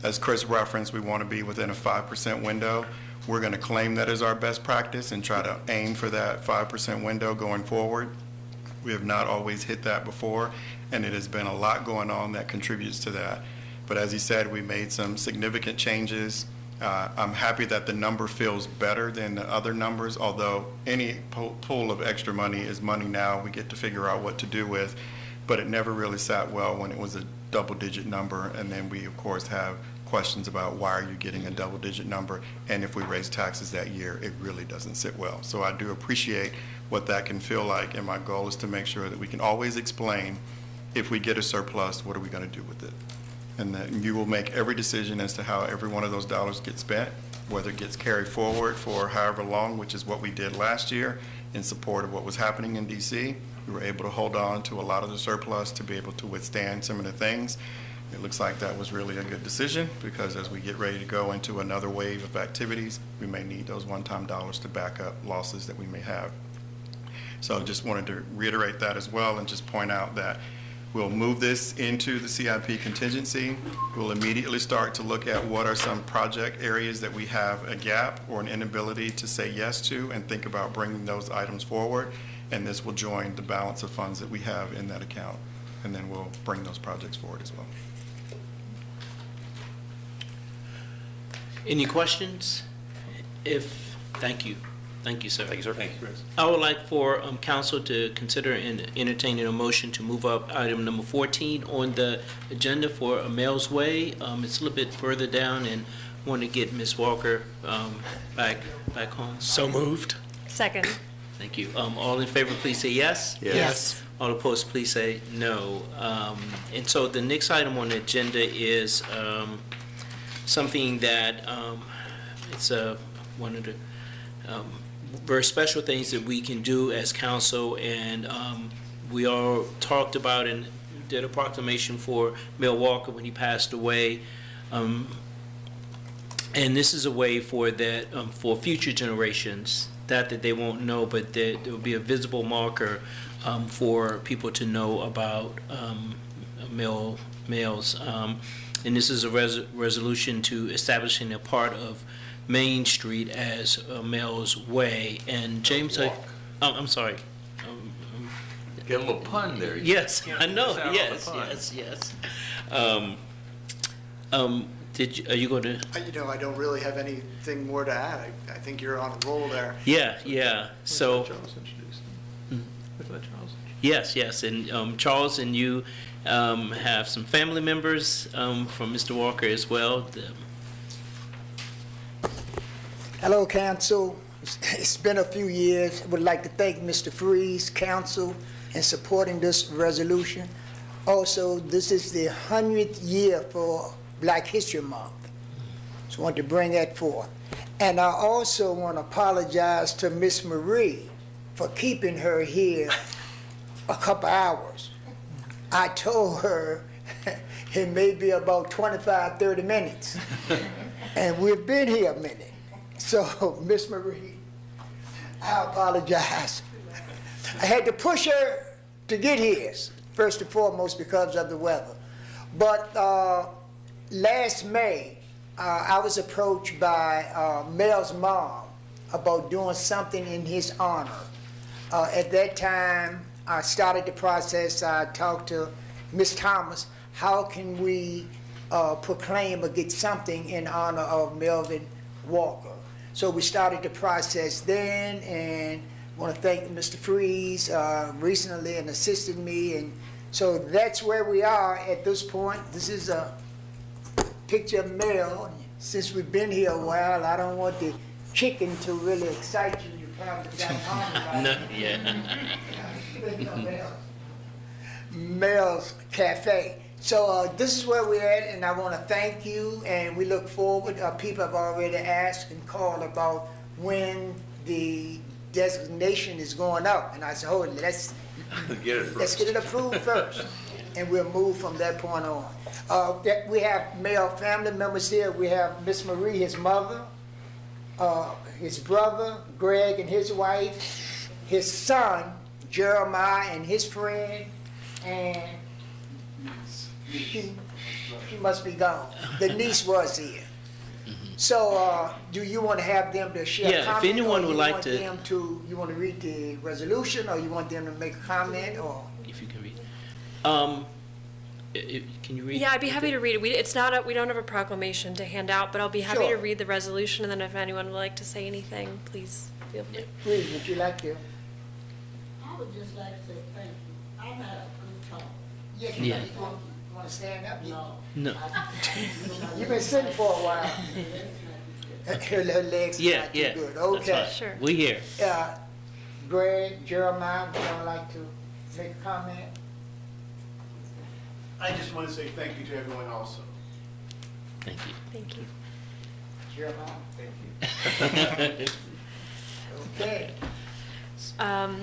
As Chris referenced, we want to be within a 5% window. We're going to claim that as our best practice and try to aim for that 5% window going forward. We have not always hit that before, and it has been a lot going on that contributes to that. But as he said, we made some significant changes. I'm happy that the number feels better than the other numbers, although any pool of extra money is money now. We get to figure out what to do with, but it never really sat well when it was a double-digit number, and then we, of course, have questions about why are you getting a double-digit number, and if we raise taxes that year, it really doesn't sit well. So I do appreciate what that can feel like, and my goal is to make sure that we can always explain, if we get a surplus, what are we going to do with it? And that you will make every decision as to how every one of those dollars gets spent, whether it gets carried forward for however long, which is what we did last year in support of what was happening in DC. We were able to hold on to a lot of the surplus to be able to withstand some of the things. It looks like that was really a good decision because as we get ready to go into another wave of activities, we may need those one-time dollars to back up losses that we may have. So just wanted to reiterate that as well and just point out that We'll move this into the CIP contingency. We'll immediately start to look at what are some project areas that we have a gap or an inability to say yes to, and think about bringing those items forward. And this will join the balance of funds that we have in that account. And then we'll bring those projects forward as well. Any questions? Thank you. Thank you, sir. Thank you, sir. Thank you, Chris. I would like for council to consider entertaining a motion to move up item number 14 on the agenda for Mel's Way. It's a little bit further down, and want to get Ms. Walker back home. So moved. Second. Thank you. All in favor, please say yes. Yes. All opposed, please say no. And so the next item on the agenda is something that it's one of the very special things that we can do as council, and we all talked about and did a proclamation for Mel Walker when he passed away. And this is a way for that for future generations, that they won't know, but that there will be a visible marker for people to know about Mel's. And this is a resolution to establishing a part of Main Street as Mel's Way. And James, I'm sorry. Get a little pun there. Yes, I know. Sound Yes, on the pun. yes. Are you going to? I don't really have anything more to add. I think you're on a roll there. Yeah. So. Charles introduced him. Let Charles. Yes, and Charles and you have some family members from Mr. Walker as well. Hello, Council. It's been a few years. I would like to thank Mr. Freeze, Council, in supporting this resolution. Also, this is the 100th year for Black History Month. So I want to bring that forth. And I also want to apologize to Miss Marie for keeping her here a couple hours. I told her it may be about 25, 30 minutes. And we've been here a minute. So, Miss Marie, I apologize. I had to push her to get here, first and foremost because of the weather. But last May, I was approached by Mel's mom about doing something in his honor. At that time, I started the process. I talked to Ms. Thomas, how can we proclaim or get something in honor of Melvin Walker? So we started the process then, and I want to thank Mr. Freeze recently and assisted me, and so that's where we are at this point. This is a picture of Mel. Since we've been here a while, I don't want the chicken to really excite you. You probably got hungry. No, yeah. Mel's Cafe. So this is where we're at, and I want to thank you, and we look forward. People have already asked and called about when the designation is going up, and I said, oh, let's get it approved first, and we'll move from that point on. We have Mel family members here. We have Miss Marie, his mother, his brother, Greg, and his wife, his son, Jeremiah, and his friend, and she must be gone. The niece was here. So, do you want to have them to share Yeah, if comment, anyone or would you like want to- them to, you want to read the resolution, or you want them to make a comment, or? If you can read. Can you read? Yeah, I'd be happy to read it. We don't have a proclamation to hand out, but I'll be happy to Sure. read the resolution, and then if anyone would like to say anything, please feel free. Please, would you like to? I would just like to say thank you. I've had a good talk. Yeah. Yeah. You want to stand up? No. No. You've been sitting for a while. Her legs are Yeah, not too yeah. good. That's Okay. fine. Sure. We here. Greg, Jeremiah, would y'all like to make a comment? I just want to say thank you to everyone also. Thank you. Thank you. Jeremiah, thank you. Okay.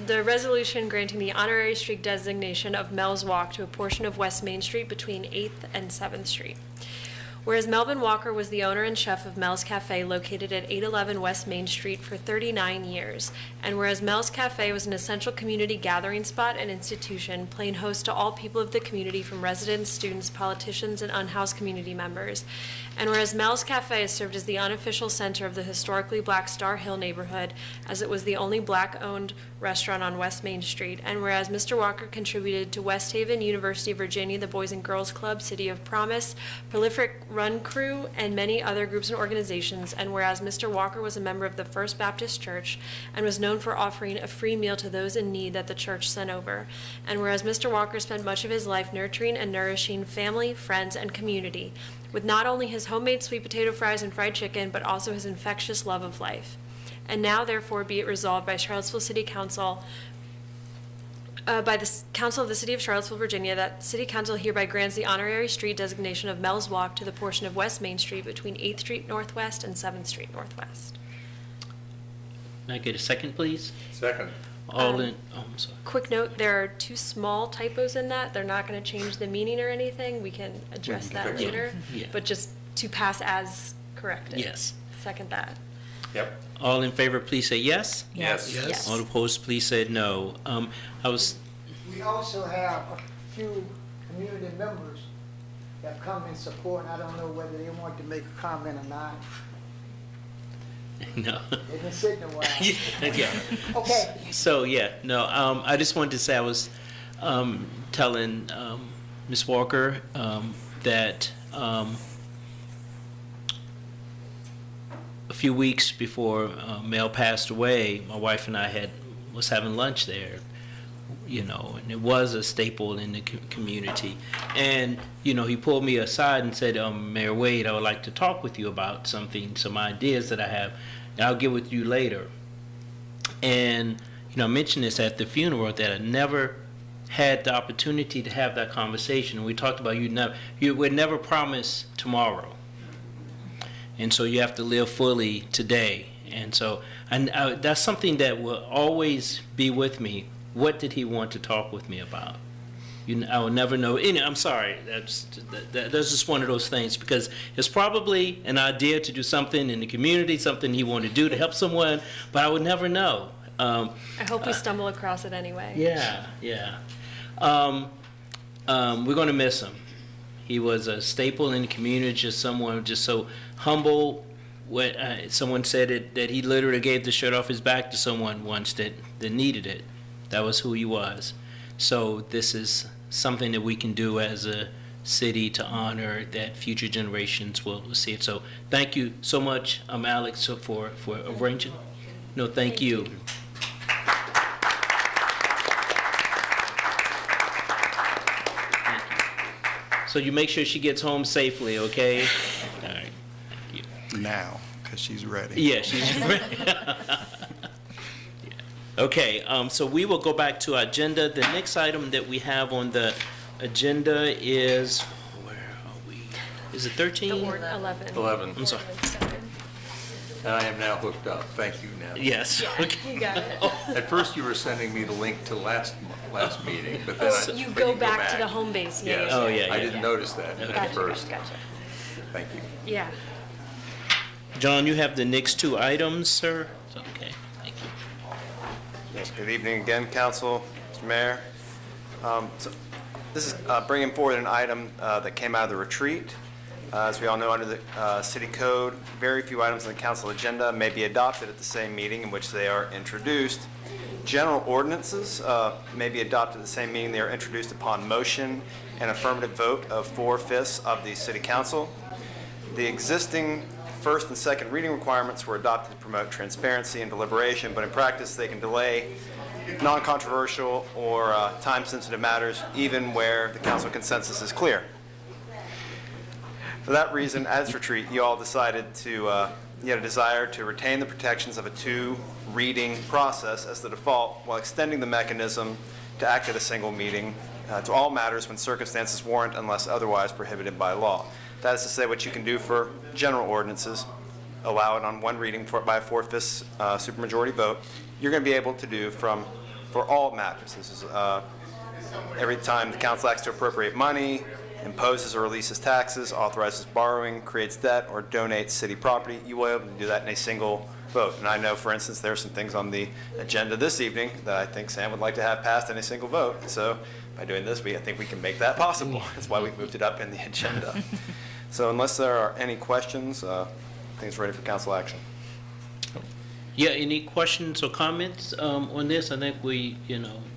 The resolution granting the honorary street designation of Mel's Walk to a portion of West Main Street between 8th and 7th Street. Whereas Melvin Walker was the owner and chef of Mel's Cafe located at 811 West Main Street for 39 years. And whereas Mel's Cafe was an essential community gathering spot and institution, playing host to all people of the community from residents, students, politicians, and unhoused community members. And whereas Mel's Cafe has served as the unofficial center of the historically Black Star Hill neighborhood, as it was the only Black-owned restaurant on West Main Street. And whereas Mr. Walker contributed to West Haven, University of Virginia, the Boys and Girls Club, City of Promise, Prolific Run Crew, and many other groups and organizations. And whereas Mr. Walker was a member of the First Baptist Church and was known for offering a free meal to those in need that the church sent over. And whereas Mr. Walker spent much of his life nurturing and nourishing family, friends, and community, with not only his homemade sweet potato fries and fried chicken, but also his infectious love of life. And now, therefore, be it resolved by Charlottesville City Council, by the Council of the City of Charlottesville, Virginia, that City Council hereby grants the honorary street designation of Mel's Walk to the portion of West Main Street between 8th Street Northwest and 7th Street Northwest. Can I get a second, please? Second. All in, oh, I'm sorry. Quick note, there are 2 small typos in that. They're not going to change the meaning or anything. We can address that fix it. later. Yeah. But just to pass as corrected. Yes. Second that. Yep. All in favor, please say yes. Yes. Yes. All opposed, please say no. We also have a few community members that come in support. I don't know whether they want to make a comment or not. No. They've been sitting a while. Yeah. Okay. So, yeah, no, I just wanted to say I was telling Ms. Walker that a few weeks before Mel passed away, my wife and I was having lunch there, you know, and it was a staple in the community. And, you know, he pulled me aside and said, Mayor Wade, I would like to talk with you about something, some ideas that I have, and I'll get with you later. And, you know, I mentioned this at the funeral, that I never had the opportunity to have that conversation. We talked about you would never promise tomorrow. And so you have to live fully today. And so that's something that will always be with me. What did he want to talk with me about? I will never know. I'm sorry. That's just one of those things, because it's probably an idea to do something in the community, something he wanted to do to help someone, but I would never know. I hope we stumble across it anyway. Yeah. We're going to miss him. He was a staple in the community, just someone just so humble. Someone said that he literally gave the shirt off his back to someone once that needed it. That was who he was. So this is something that we can do as a city to honor that future generations will see it. So thank you so much, Alex, for arranging. No, thank you. So you make sure she gets home safely, okay? All right. Thank you. Now, because she's ready. Yeah, she's ready. Okay, so we will go back to our agenda. The next item that we have on the agenda is, where are we? Is it 13? 11. 11. I'm sorry. And I am now hooked up. Thank you now. Yes. Okay. You got it. At first, you were sending me the link to last meeting, but then You go back to the home base. Yeah. Yes. Oh, yeah, I yeah. didn't notice that at Gotcha, first. gotcha. Thank you. Yeah. John, you have the next 2 items, sir? Okay, thank you. Yes, good evening again, Council, Mr. Mayor. So this is bringing forward an item that came out of the retreat. As we all know, under the City Code, very few items on the council agenda may be adopted at the same meeting in which they are introduced. General ordinances may be adopted at the same meeting they are introduced upon motion and affirmative vote of 4/5 of the City Council. The existing first and second reading requirements were adopted to promote transparency and deliberation, but in practice they can delay non-controversial or time-sensitive matters even where the council consensus is clear. For that reason, at this retreat, you all decided to, you had a desire to retain the protections of a 2-reading process as the default while extending the mechanism to act at a single meeting to all matters when circumstances warrant unless otherwise prohibited by law. That is to say, what you can do for general ordinances, allow it on 1 reading by a 4/5 supermajority vote, you're going to be able to do for all matters. This is every time the council acts to appropriate money, imposes or releases taxes, authorizes borrowing, creates debt, or donates city property, you will be able to do that in a single vote. And I know, for instance, there are some things on the agenda this evening that I think Sam would like to have passed in a single vote. So by doing this, I think we can make that possible. That's why we moved it up in the agenda. So unless there are any questions, I think it's ready for council action. Yeah, any questions or comments on this? I think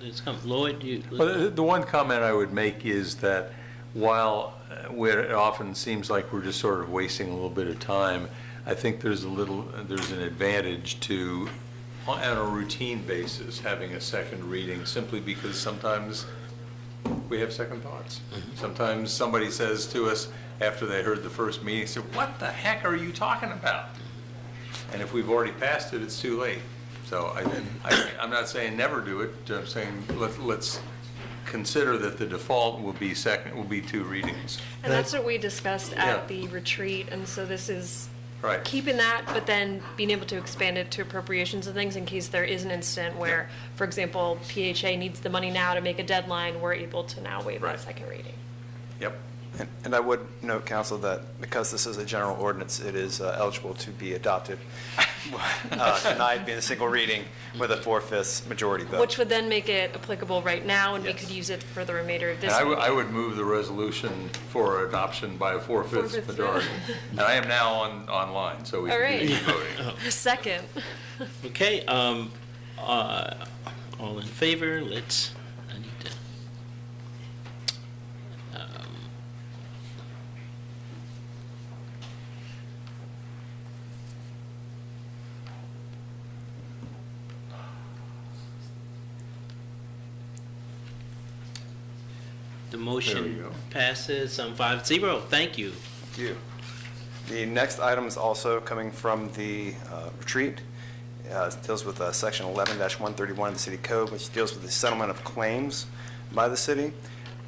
it's come. Lloyd, Well, the one comment I would make is that while it often seems like we're just sort of wasting a little bit of time, I think there's an advantage to, on a routine basis, having a second reading, simply because sometimes we have second thoughts. Sometimes somebody says to us after they heard the first meeting, say, "What the heck are you talking about?" And if we've already passed it, it's too late. So I'm not saying never do it. I'm saying let's consider that the default will be 2 readings. And that's what we discussed Yeah. at the retreat, and so this is Right. keeping that, but then being able to expand it to appropriations and things in case there is an incident where, for example, PHA needs the money now to make a deadline, we're able to now waive that second reading. Yep. And I would note, council, that because this is a general ordinance, it is eligible to be adopted tonight, being a single reading with a 4/5 majority vote. Which would then make it applicable right now, and we could use it for the remainder of this And meeting. I would move the resolution for adoption by a 4/5 4/5 majority. And I am now online, so we All can right. do the voting. Second. Okay, all in favor, I need to. The There we motion go. passes 5-0. Thank you. Thank you. The next item is also coming from the retreat. It deals with Section 11-131 of the City Code, which deals with the settlement of claims by the city.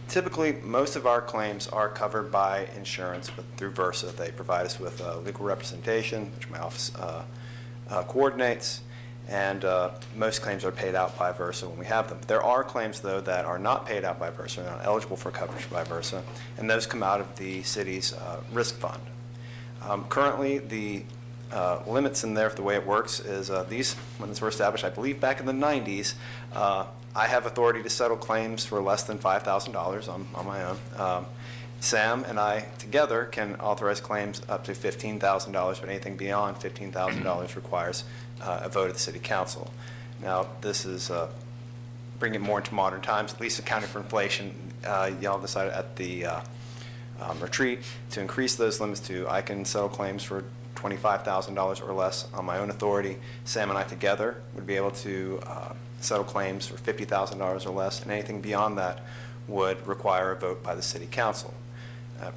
Typically, most of our claims are covered by insurance, but through Versa, they provide us with legal representation, which my office coordinates, and most claims are paid out by Versa when we have them. There are claims, though, that are not paid out by Versa, are not eligible for coverage by Versa, and those come out of the city's risk fund. Currently, the limits in there, the way it works is these, when these were established, I believe back in the 90s, I have authority to settle claims for less than $5,000 on my own. Sam and I together can authorize claims up to $15,000, but anything beyond $15,000 requires a vote of the city council. Now, this is bringing it more into modern times, at least accounting for inflation. Y'all decided at the retreat to increase those limits to, I can settle claims for $25,000 or less on my own authority. Sam and I together would be able to settle claims for $50,000 or less, and anything beyond that would require a vote by the city council.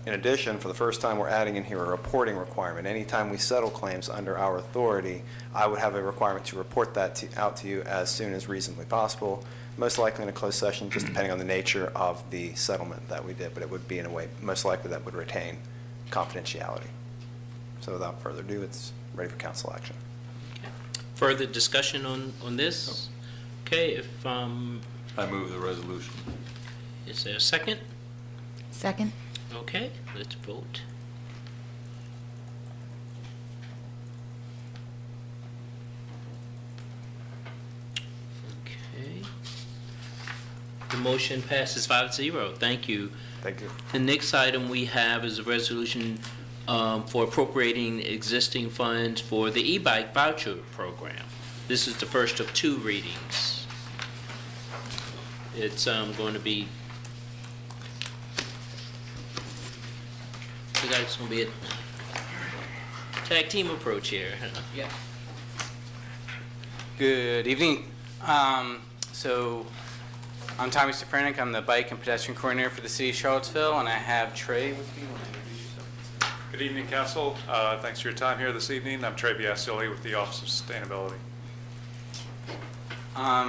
In addition, for the first time, we're adding in here a reporting requirement. Anytime we settle claims under our authority, I would have a requirement to report that out to you as soon as reasonably possible, most likely in a closed session, just depending on the nature of the settlement that we did, but it would be in a way, most likely, that would retain confidentiality. So without further ado, it's ready for council action. Further discussion on this? Okay, if, I move the resolution. is there a second? Second. Okay, let's vote. Okay. The motion passes 5-0. Thank you. Thank you. The next item we have is a resolution for appropriating existing funds for the e-bike voucher program. This is the first of 2 readings. It's going to be, you guys going to be a tag team approach here. Yeah. Good evening. So I'm Tommy Stefranek. I'm the bike and pedestrian coordinator for the city of Charlottesville, and I have Trey with me. Good evening, council. Thanks for your time here this evening. I'm Trey Biasili with the Office of Sustainability.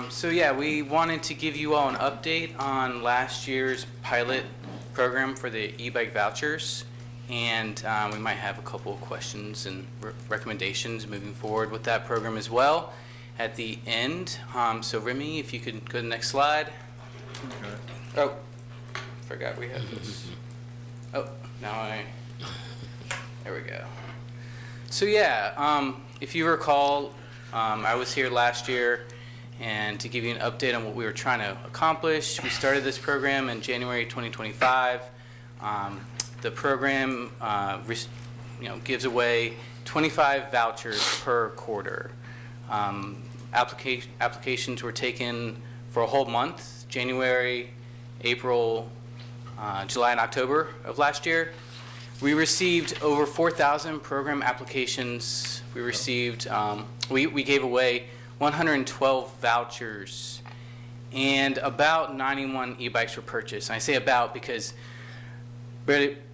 So yeah, we wanted to give you all an update on last year's pilot program for the e-bike vouchers, and we might have a couple of questions and recommendations moving forward with that program as well at the end. So Remy, if you could go to the next slide. Oh, forgot we had this. Oh, there we go. So yeah, if you recall, I was here last year, and to give you an update on what we were trying to accomplish, we started this program in January 2025. The program gives away 25 vouchers per quarter. Applications were taken for a whole month, January, April, July, and October of last year. We received over 4,000 program applications. We received, we gave away 112 vouchers, and about 91 e-bikes were purchased. And I say about because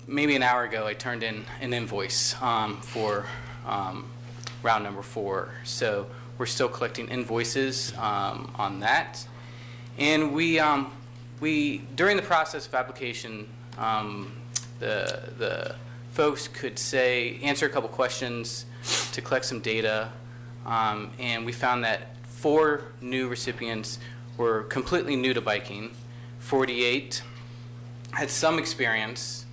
maybe an hour ago I turned in an invoice for round number 4. So we're still collecting invoices on that. And we during the process of application, the folks could answer a couple questions to collect some data, and we found that 4 new recipients were completely new to biking, 48 had some experience,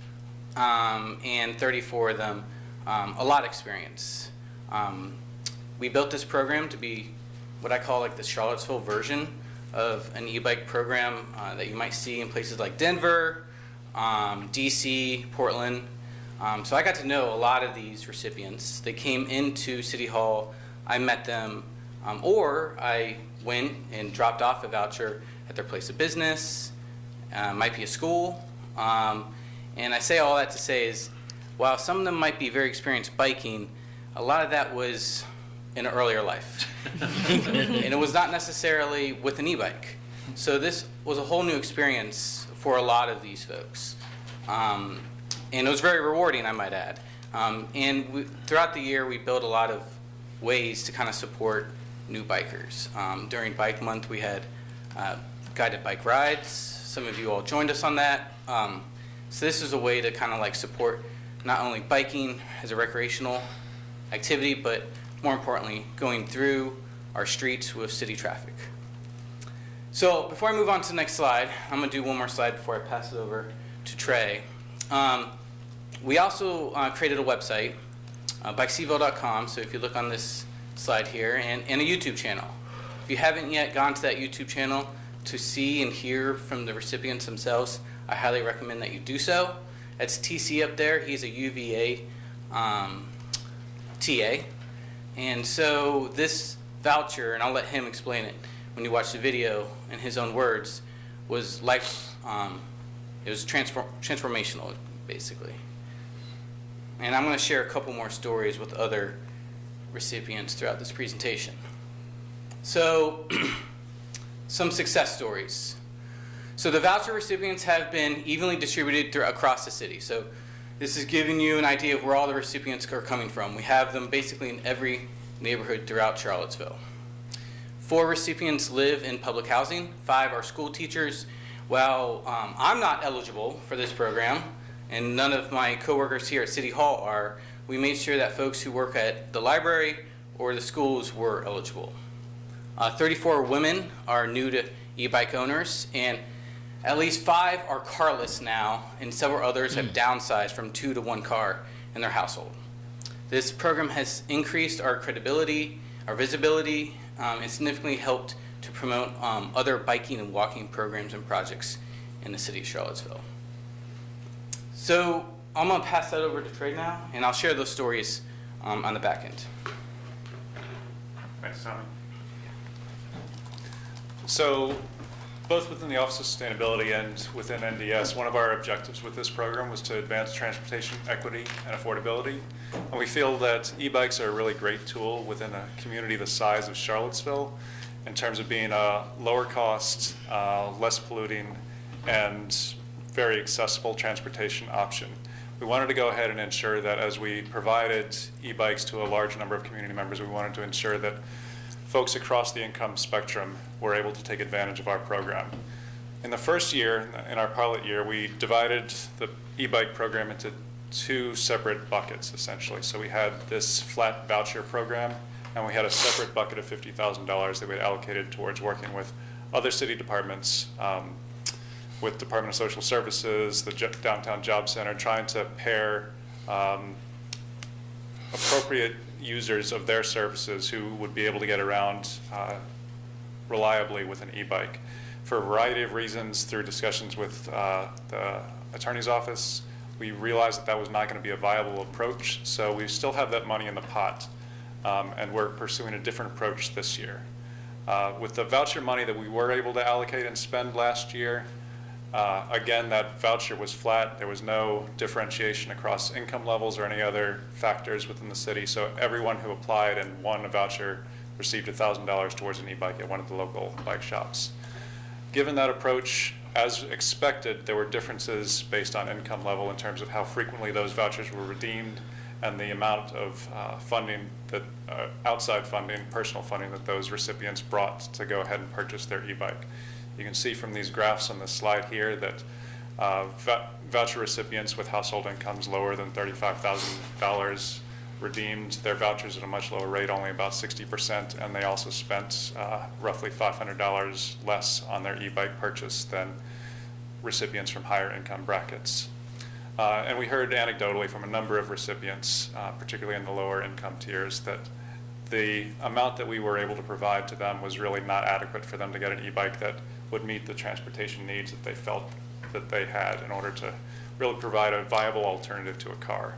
and 34 of them a lot of experience. We built this program to be what I call like the Charlottesville version of an e-bike program that you might see in places like Denver, DC, Portland. So I got to know a lot of these recipients. They came into City Hall, I met them, or I went and dropped off a voucher at their place of business, might be a school. And I say all that to say is, while some of them might be very experienced biking, a lot of that was in an earlier life. And it was not necessarily with an e-bike. So this was a whole new experience for a lot of these folks. And it was very rewarding, I might add. And throughout the year, we built a lot of ways to kind of support new bikers. During Bike Month, we had guided bike rides. Some of you all joined us on that. So this is a way to kind of like support not only biking as a recreational activity, but more importantly, going through our streets with city traffic. So before I move on to the next slide, I'm going to do one more slide before I pass it over to Trey. We also created a website, bikeseville.com, so if you look on this slide here, and a YouTube channel. If you haven't yet gone to that YouTube channel to see and hear from the recipients themselves, I highly recommend that you do so. That's TC up there. He's a UVA TA. And so this voucher, and I'll let him explain it when you watch the video in his own words, was life, it was transformational, basically. And I'm going to share a couple more stories with other recipients throughout this presentation. So, some success stories. So the voucher recipients have been evenly distributed across the city. So this is giving you an idea of where all the recipients are coming from. We have them basically in every neighborhood throughout Charlottesville. 4 recipients live in public housing. 5 are school teachers. While I'm not eligible for this program, and none of my coworkers here at City Hall are, we made sure that folks who work at the library or the schools were eligible. 34 women are new to e-bike owners, and at least 5 are carless now, and several others have downsized from 2 to 1 car in their household. This program has increased our credibility, our visibility, and significantly helped to promote other biking and walking programs and projects in the city of Charlottesville. So I'm going to pass that over to Trey now, and I'll share those stories on the back end. Thanks, Tommy. So both within the Office of Sustainability and within NDS, one of our objectives with this program was to advance transportation equity and affordability. And we feel that e-bikes are a really great tool within a community the size of Charlottesville in terms of being a lower cost, less polluting, and very accessible transportation option. We wanted to go ahead and ensure that as we provided e-bikes to a large number of community members, we wanted to ensure that folks across the income spectrum were able to take advantage of our program. In the first year, in our pilot year, we divided the e-bike program into 2 separate buckets, essentially. So we had this flat voucher program, and we had a separate bucket of $50,000 that we had allocated towards working with other city departments, with Department of Social Services, the Downtown Job Center, trying to pair appropriate users of their services who would be able to get around reliably with an e-bike. For a variety of reasons, through discussions with the attorney's office, we realized that that was not going to be a viable approach, so we still have that money in the pot, and we're pursuing a different approach this year. With the voucher money that we were able to allocate and spend last year, again, that voucher was flat. There was no differentiation across income levels or any other factors within the city, so everyone who applied and won a voucher received $1,000 towards an e-bike at one of the local bike shops. Given that approach, as expected, there were differences based on income level in terms of how frequently those vouchers were redeemed and the amount of funding that, outside funding, personal funding that those recipients brought to go ahead and purchase their e-bike. You can see from these graphs on this slide here that voucher recipients with household incomes lower than $35,000 redeemed their vouchers at a much lower rate, only about 60%, and they also spent roughly $500 less on their e-bike purchase than recipients from higher income brackets. And we heard anecdotally from a number of recipients, particularly in the lower income tiers, that the amount that we were able to provide to them was really not adequate for them to get an e-bike that would meet the transportation needs that they felt that they had in order to really provide a viable alternative to a car.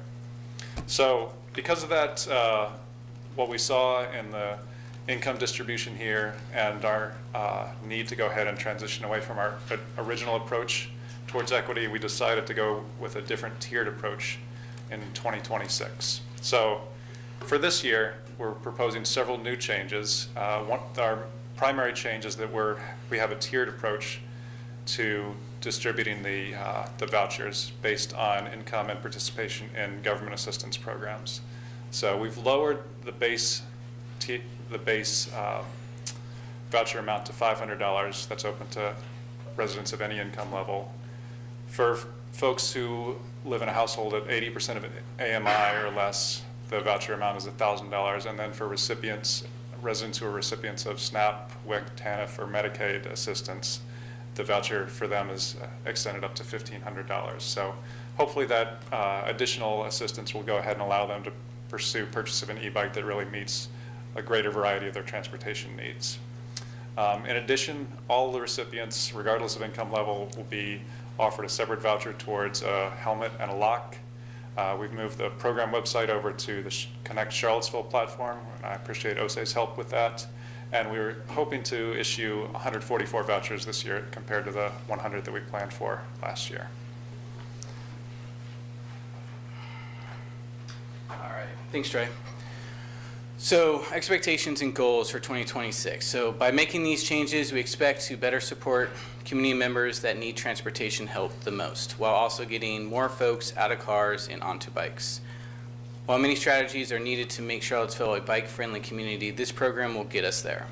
So because of that, what we saw in the income distribution here and our need to go ahead and transition away from our original approach towards equity, we decided to go with a different tiered approach in 2026. So for this year, we're proposing several new changes. Our primary change is that we have a tiered approach to distributing the vouchers based on income and participation in government assistance programs. So we've lowered the base voucher amount to $500. That's open to residents of any income level. For folks who live in a household at 80% of AMI or less, the voucher amount is $1,000. And then for residents who are recipients of SNAP, WIC, TANF, or Medicaid assistance, the voucher for them is extended up to $1,500. So hopefully that additional assistance will go ahead and allow them to pursue purchase of an e-bike that really meets a greater variety of their transportation needs. In addition, all the recipients, regardless of income level, will be offered a separate voucher towards a helmet and a lock. We've moved the program website over to the Connect Charlottesville platform, and I appreciate OSE's help with that. And we were hoping to issue 144 vouchers this year compared to the 100 that we planned for last year. All right, thanks, Trey. So expectations and goals for 2026. So by making these changes, we expect to better support community members that need transportation help the most, while also getting more folks out of cars and onto bikes. While many strategies are needed to make Charlottesville a bike-friendly community, this program will get us there.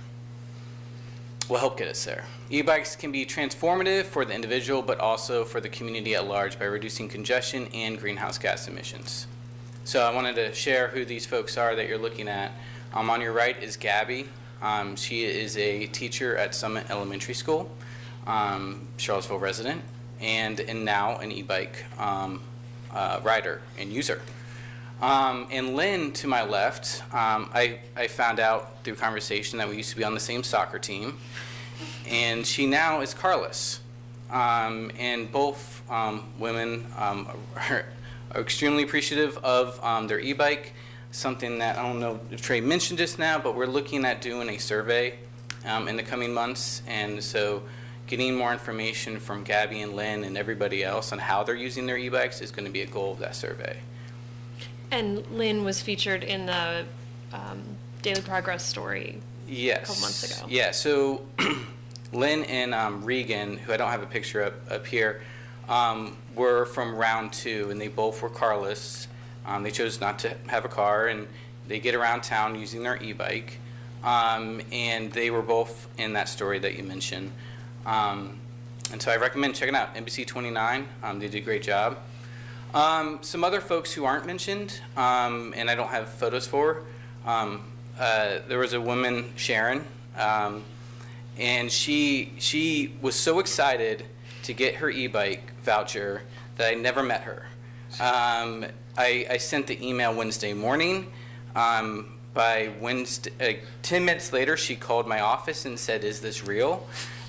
Will help get us there. E-bikes can be transformative for the individual, but also for the community at large by reducing congestion and greenhouse gas emissions. So I wanted to share who these folks are that you're looking at. On your right is Gabby. She is a teacher at Summit Elementary School, Charlottesville resident, and now an e-bike rider and user. And Lynn, to my left, I found out through conversation that we used to be on the same soccer team, and she now is carless. And both women are extremely appreciative of their e-bike, something that I don't know if Trey mentioned just now, but we're looking at doing a survey in the coming months, and so getting more information from Gabby and Lynn and everybody else on how they're using their e-bikes is going to be a goal of that survey. And Lynn was featured in the Daily Progress story a couple months ago. Yeah, so Lynn and Regan, who I don't have a picture up here, were from round 2, and they both were carless. They chose not to have a car, and they get around town using their e-bike. And they were both in that story that you mentioned. And so I recommend checking out NBC 29. They did a great job. Some other folks who aren't mentioned, and I don't have photos for, there was a woman, Sharon, and she was so excited to to get her e-bike voucher that I never met her. I sent the email Wednesday morning. By Wednesday, 10 minutes later, she called my office and said, "Is this real?"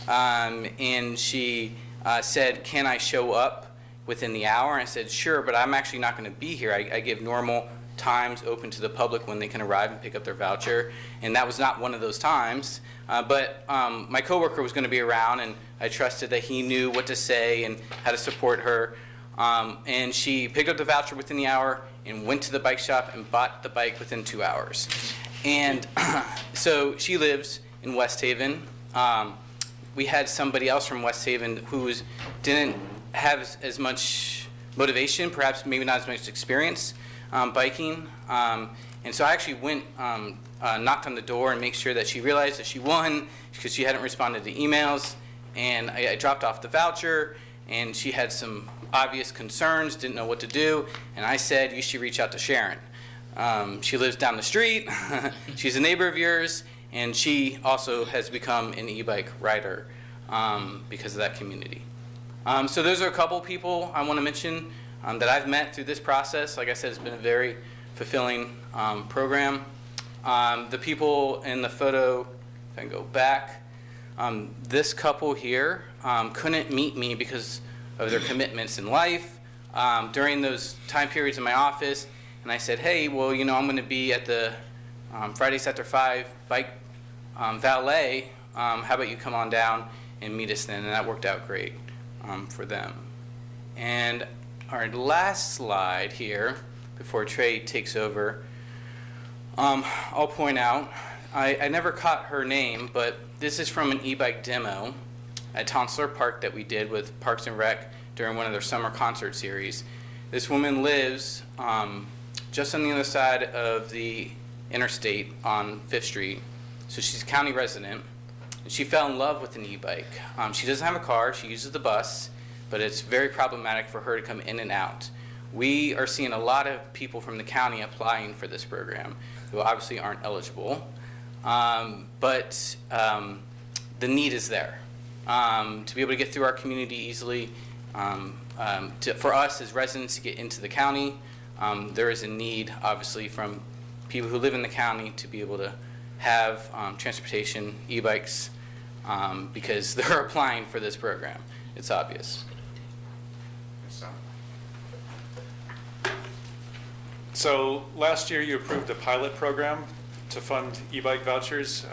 And she said, "Can I show up within the hour?" And I said, "Sure, but I'm actually not going to be here. I give normal times open to the public when they can arrive and pick up their voucher." And that was not one of those times. But my coworker was going to be around, and I trusted that he knew what to say and how to support her. And she picked up the voucher within the hour and went to the bike shop and bought the bike within 2 hours. And so she lives in West Haven. We had somebody else from West Haven who didn't have as much motivation, perhaps maybe not as much experience biking. And so I actually went, knocked on the door and made sure that she realized that she won because she hadn't responded to emails. And I dropped off the voucher, and she had some obvious concerns, didn't know what to do. And I said, "You should reach out to Sharon. She lives down the street. She's a neighbor of yours, and she also has become an e-bike rider because of that community." So those are a couple people I want to mention that I've met through this process. Like I said, it's been a very fulfilling program. The people in the photo, if I can go back, this couple here couldn't meet me because of their commitments in life during those time periods in my office. And I said, "Hey, well, you know, I'm going to be at the Fridays After 5 bike valet. How about you come on down and meet us then?" And that worked out great for them. And our last slide here, before Trey takes over, I'll point out, I never caught her name, but this is from an e-bike demo at Tonsler Park that we did with Parks and Rec during one of their summer concert series. This woman lives just on the other side of the interstate on 5th Street. So she's a county resident. And she fell in love with an e-bike. She doesn't have a car, she uses the bus, but it's very problematic for her to come in and out. We are seeing a lot of people from the county applying for this program who obviously aren't eligible, but the need is there. To be able to get through our community easily, for us as residents to get into the county, there is a need, obviously, from people who live in the county to be able to have transportation, e-bikes, because they're applying for this program. It's obvious. So last year you approved a pilot program to fund e-bike vouchers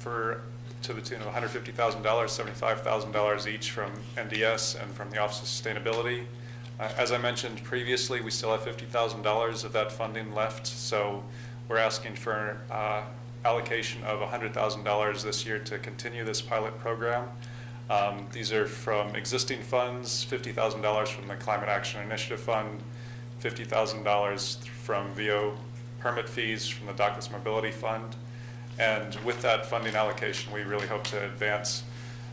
to the tune of $150,000, $75,000 each from NDS and from the Office of Sustainability. As I mentioned previously, we still have $50,000 of that funding left, so we're asking for allocation of $100,000 this year to continue this pilot program. These are from existing funds, $50,000 from the Climate Action Initiative Fund, $50,000 from VO permit fees from the Dockless Mobility Fund. And with that funding allocation, we really hope to advance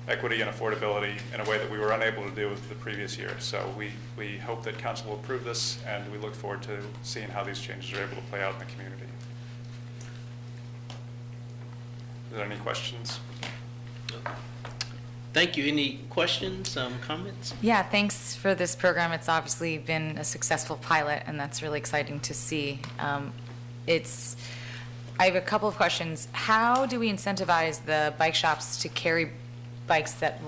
equity and affordability in a way that we were unable to do with the previous year. So we hope that council will approve this, and we look forward to seeing how these changes are able to play out in the community. Are there any questions? Thank you. Any questions, comments? Yeah, thanks for this program. It's obviously been a successful pilot, and that's really exciting to see. I have a couple of questions. How do we incentivize the bike shops to carry bikes that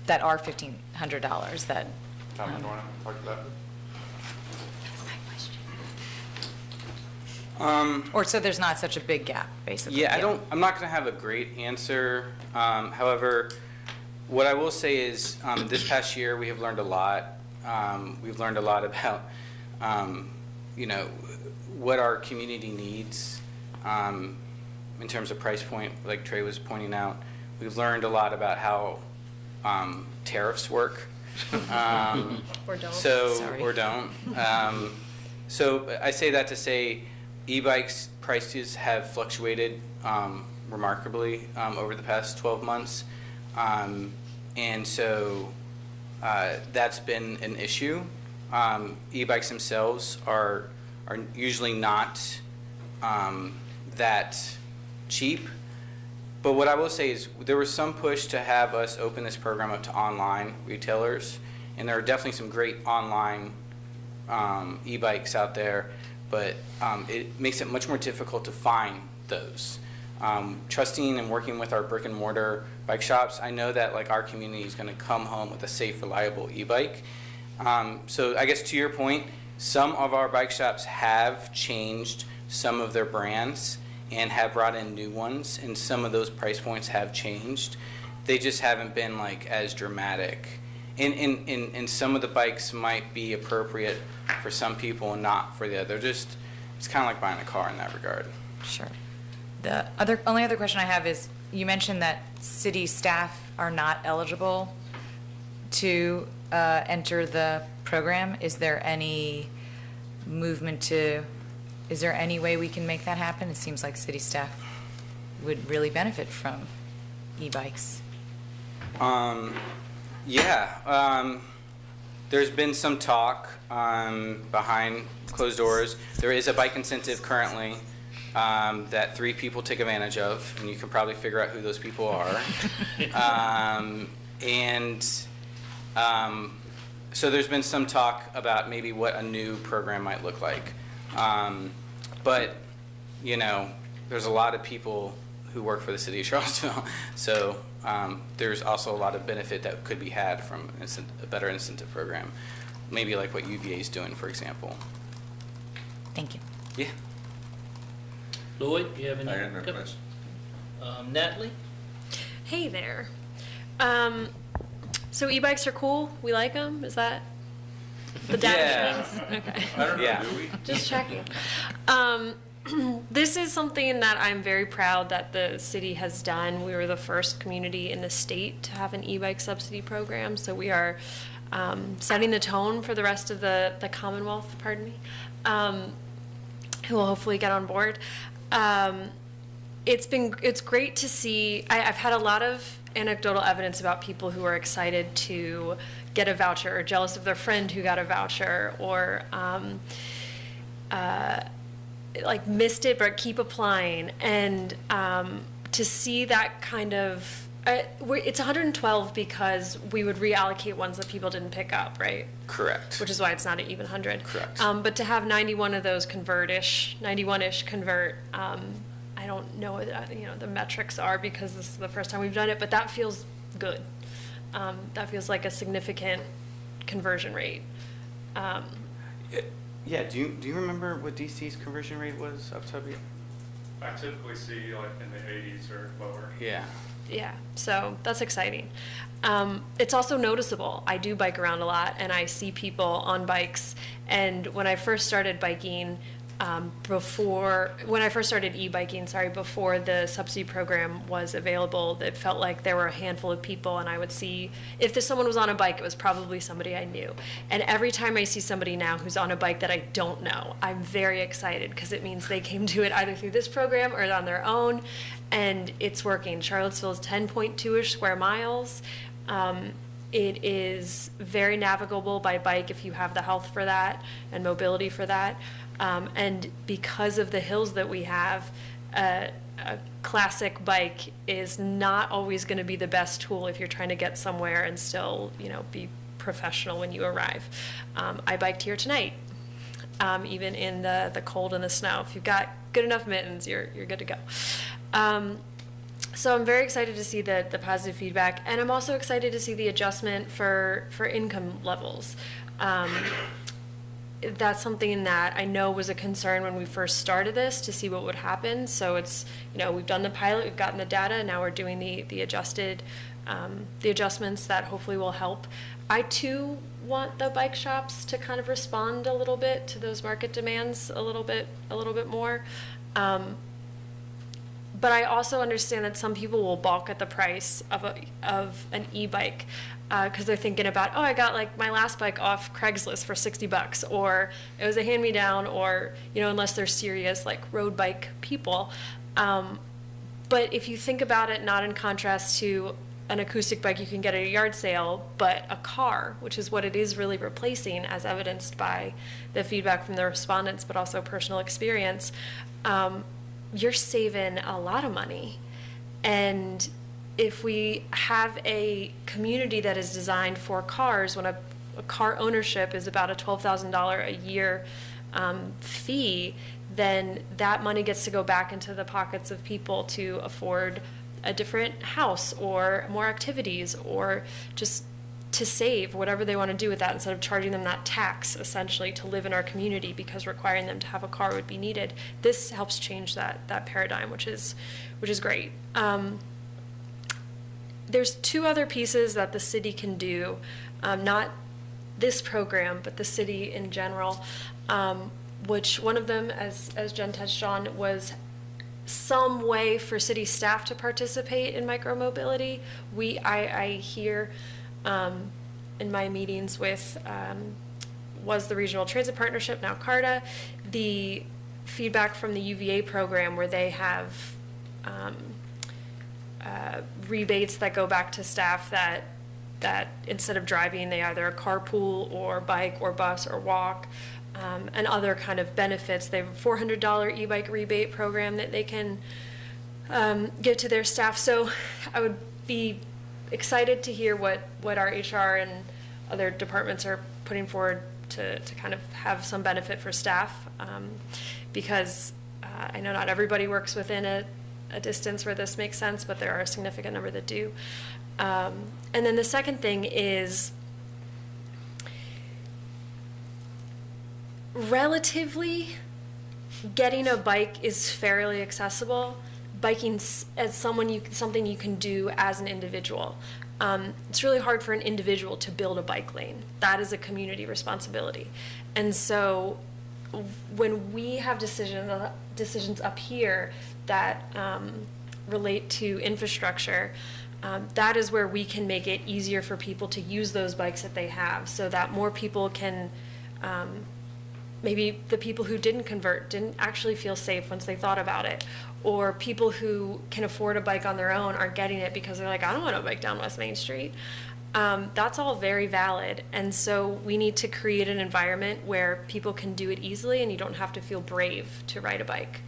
are $1,500? That Tom, you want to talk to that? or so there's not such a big gap, basically. Yeah, I'm not going to have a great answer. However, what I will say is this past year we have learned a lot. We've learned a lot about, what our community needs in terms of price point, like Trey was pointing out. We've learned a lot about how tariffs work. Or don't. Or don't. So I say that to say e-bikes prices have fluctuated remarkably over the past 12 months. And so that's been an issue. E-bikes themselves are usually not that cheap. But what I will say is there was some push to have us open this program up to online retailers, and there are definitely some great online e-bikes out there, but it makes it much more difficult to find those. Trusting and working with our brick and mortar bike shops, I know that like our community is going to come home with a safe, reliable e-bike. So I guess to your point, some of our bike shops have changed some of their brands and have brought in new ones, and some of those price points have changed. They just haven't been like as dramatic. And some of the bikes might be appropriate for some people and not for the other. It's kind of like buying a car in that regard. Sure. The only other question I have is, you mentioned that city staff are not eligible to enter the program. Is there any is there any way we can make that happen? It seems like city staff would really benefit from e-bikes. There's been some talk behind closed doors. There is a bike incentive currently that 3 people take advantage of, and you can probably figure out who those people are. So there's been some talk about maybe what a new program might look like. But, you know, there's a lot of people who work for the city of Charlottesville, so there's also a lot of benefit that could be had from a better incentive program, maybe like what UVA is doing, for example. Thank you. Yeah. Lloyd, do you have any? I have no question. Natalie? Hey there. So e-bikes are cool. We like them. Is that the data means? Okay. I don't know, Yeah. do we? Just checking. This is something that I'm very proud that the city has done. We were the first community in the state to have an e-bike subsidy program, so we are setting the tone for the rest of the Commonwealth, pardon me, who will hopefully get on board. It's great to see. I've had a lot of anecdotal evidence about people who are excited to get a voucher or jealous of their friend who got a voucher, or like missed it but keep applying. And to see that kind of it's 112 because we would reallocate ones that people didn't pick up, right? Correct. Which is why it's not an even 100. Correct. But to have 91 of those 91-ish convert, I don't know what the metrics are because this is the first time we've done it, but that feels good. That feels like a significant conversion rate. Yeah, do you remember what DC's conversion rate was up top? I typically see like in the 80s or lower. Yeah. Yeah, so that's exciting. It's also noticeable. I do bike around a lot, and I see people on bikes. And when I first started biking, before the subsidy program was available, it felt like there were a handful of people, and I would see, if someone was on a bike, it was probably somebody I knew. And every time I see somebody now who's on a bike that I don't know, I'm very excited because it means they came to it either through this program or on their own, and it's working. Charlottesville is 10.2-ish square miles. It is very navigable by bike if you have the health for that and mobility for that. And because of the hills that we have, a classic bike is not always going to be the best tool if you're trying to get somewhere and still, be professional when you arrive. I biked here tonight, even in the cold and the snow. If you've got good enough mittens, you're good to go. So I'm very excited to see the positive feedback, and I'm also excited to see the adjustment for income levels. That's something that I know was a concern when we first started this, to see what would happen. So it's, we've done the pilot, we've gotten the data, and now we're doing the adjustments that hopefully will help. I too want the bike shops to kind of respond a little bit to those market demands a little bit more. But I also understand that some people will balk at the price of an e-bike because they're thinking about, I got like my last bike off Craigslist for $60, or it was a hand-me-down, or unless they're serious like road bike people. But if you think about it, not in contrast to an acoustic bike you can get at a yard sale, but a car, which is what it is really replacing, as evidenced by the feedback from the respondents, but also personal experience. You're saving a lot of money. And if we have a community that is designed for cars, when a car ownership is about a $12,000 a year fee, then that money gets to go back into the pockets of people to afford a different house or more activities, or just to save whatever they want to do with that, instead of charging them that tax essentially to live in our community, because requiring them to have a car would be needed. This helps change that paradigm, which is great. There's two other pieces that the city can do, not this program, but the city in general, which one of them, as Jen touched on, was some way for city staff to participate in micromobility. I hear in my meetings with was the Regional Transit Partnership, now CARTA, the feedback from the UVA program, where they have rebates that go back to staff that instead of driving, they either carpool or bike or bus or walk, and other kind of benefits. They have a $400 e-bike rebate program that they can give to their staff. So I would be excited to hear what our HR and other departments are putting forward to kind of have some benefit for staff, because I know not everybody works within a distance where this makes sense, but there are a significant number that do. And then the second thing is, relatively, getting a bike is fairly accessible. Biking as something you can do as an individual. It's really hard for an individual to build a bike lane. That is a community responsibility. And so when we have decisions up here that relate to infrastructure, that is where we can make it easier for people to use those bikes that they have, so that more people can, maybe the people who didn't convert didn't actually feel safe once they thought about it, or people who can afford a bike on their own aren't getting it because they're like, I don't want to bike down West Main Street. That's all very valid. And so we need to create an environment where people can do it easily and you don't have to feel brave to ride a bike.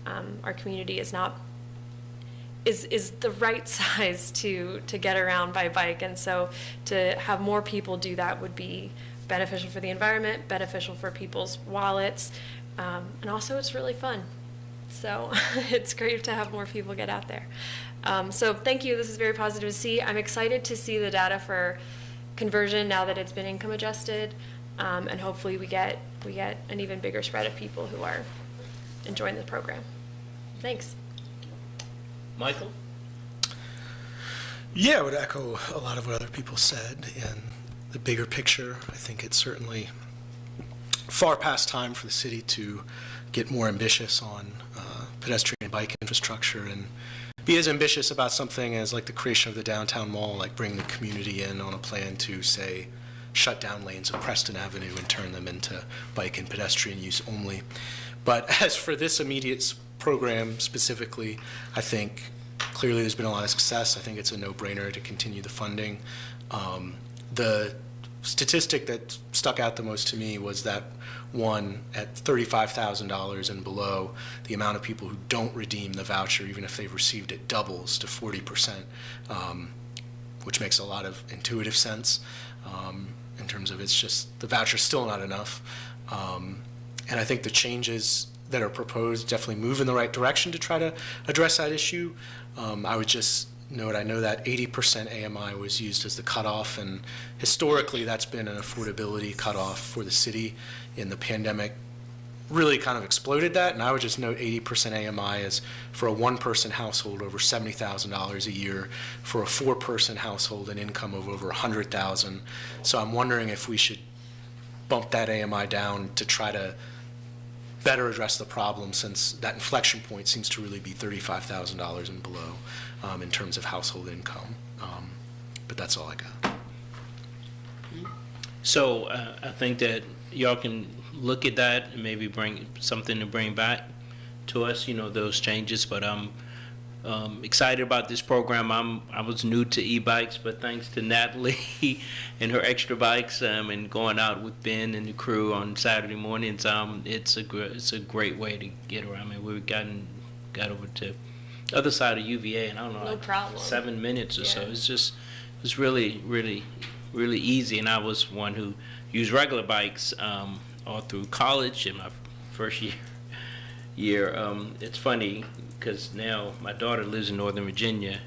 Our community is the right size to get around by bike, and so to have more people do that would be beneficial for the environment, beneficial for people's wallets, and also it's really fun. So it's great to have more people get out there. So thank you. This is very positive to see. I'm excited to see the data for conversion now that it's been income adjusted, and hopefully we get an even bigger spread of people who are enjoying the program. Thanks. Michael? Yeah, I would echo a lot of what other people said. In the bigger picture, I think it's certainly far past time for the city to get more ambitious on pedestrian and bike infrastructure, and be as ambitious about something as like the creation of the downtown mall, like bring the community in on a plan to, say, shut down lanes of Preston Avenue and turn them into bike and pedestrian use only. But as for this immediate program specifically, I think clearly there's been a lot of success. I think it's a no-brainer to continue the funding. The statistic that stuck out the most to me was that one, at $35,000 and below, the amount of people who don't redeem the voucher, even if they've received it, doubles to 40%, which makes a lot of intuitive sense in terms of it's just the voucher's still not enough. And I think the changes that are proposed definitely move in the right direction to try to address that issue. I would just note, I know that 80% AMI was used as the cutoff, and historically that's been an affordability cutoff for the city. In the pandemic, really kind of exploded that, and I would just note 80% AMI is for a one-person household over $70,000 a year, for a four-person household an income of over $100,000. So I'm wondering if we should bump that AMI down to try to better address the problem, since that inflection point seems to really be $35,000 and below in terms of household income. But that's all I got. So I think that y'all can look at that and maybe bring something to bring back to us, those changes. But I'm excited about this program. I was new to e-bikes, but thanks to Natalie and her extra bikes and going out with Ben and the crew on Saturday mornings, it's a great way to get around. I mean, we've got over to other side of UVA, and I don't know, No like problem. 7 minutes or so. Yeah. It was really, really, really easy. And I was one who used regular bikes all through college in my first year. It's funny because now my daughter lives in Northern Virginia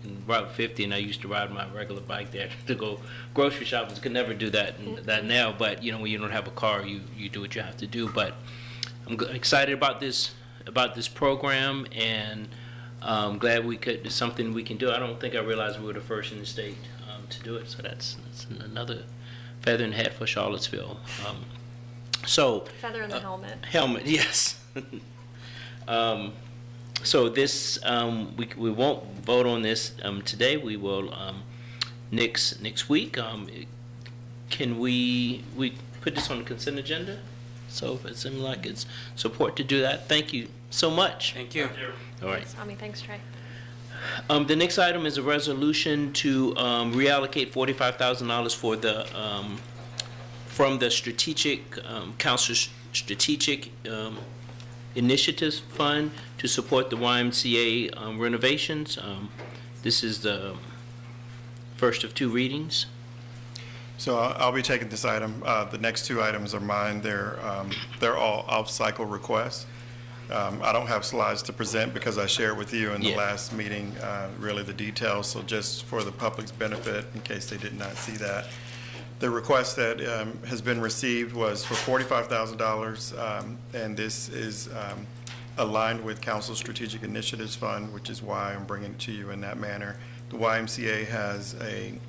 in Route 50, and I used to ride my regular bike there to go grocery shopping. Could never do that now, but you know, when you don't have a car, you do what you have to do. But I'm excited about this program, and I'm glad it's something we can do. I don't think I realized we were the first in the state to do it, so that's another feather in the hat for Charlottesville. Feather in the helmet. Helmet, yes. So this, we won't vote on this today. We will next week. Can we put this on the consent agenda? So if it seems like it's support to do that, thank you so much. Thank you. All right. Thanks, Tommy. Thanks, Trey. The next item is a resolution to reallocate $45,000 for the from the strategic council's strategic initiatives fund to support the YMCA renovations. This is the first of 2 readings. So I'll be taking this item. The next 2 items are mine. They're all off-cycle requests. I don't have slides to present because I shared with you in the last meeting really the details. So just for the public's benefit, in case they did not see that, the request that has been received was for $45,000, and this is aligned with Council Strategic Initiatives Fund, which is why I'm bringing it to you in that manner. The YMCA has an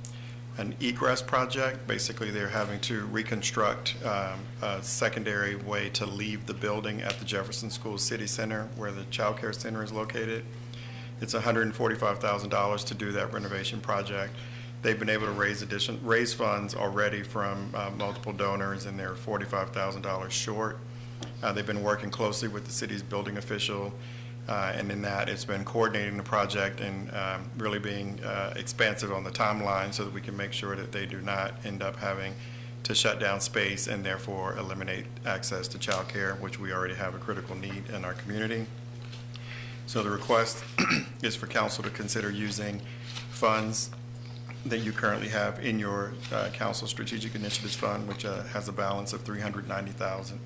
egress project. Basically, they're having to reconstruct a secondary way to leave the building at the Jefferson School City Center where the child care center is located. It's $145,000 to do that renovation project. They've been able to raise funds already from multiple donors, and they're $45,000 short. They've been working closely with the city's building official, and in that, it's been coordinating the project and really being expansive on the timeline so that we can make sure that they do not end up having to shut down space and therefore eliminate access to child care, which we already have a critical need in our community. So the request is for council to consider using funds that you currently have in your council strategic initiatives fund, which has a balance of $390,000.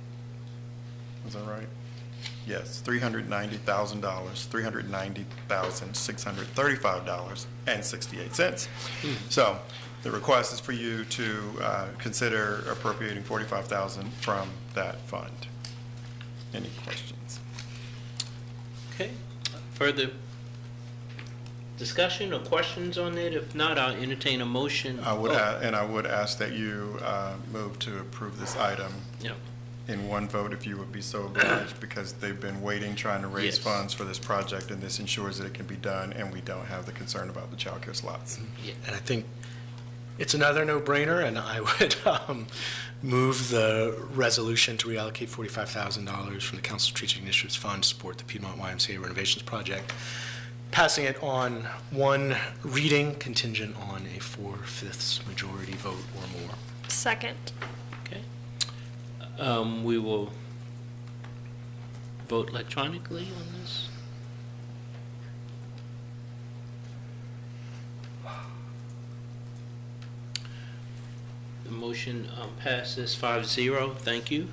Is that right? Yes, $390,000, $390,635.68. So the request is for you to consider appropriating $45,000 from that fund. Any questions? Okay. Further discussion or questions on it? If not, I'll entertain a motion. I would ask that you move to approve this item in one vote, if you would be so obliged, because they've been waiting, trying to raise funds for this project, and this ensures that it can be done, and we don't have the concern about the child care slots. And I think it's another no-brainer, and I would move the resolution to reallocate $45,000 from the Council Strategic Initiatives Fund to support the Piedmont YMCA renovations project, passing it on 1 reading contingent on a 4/5 majority vote or more. Second. Okay. We will vote electronically on this. The motion passes 5-0. Thank you.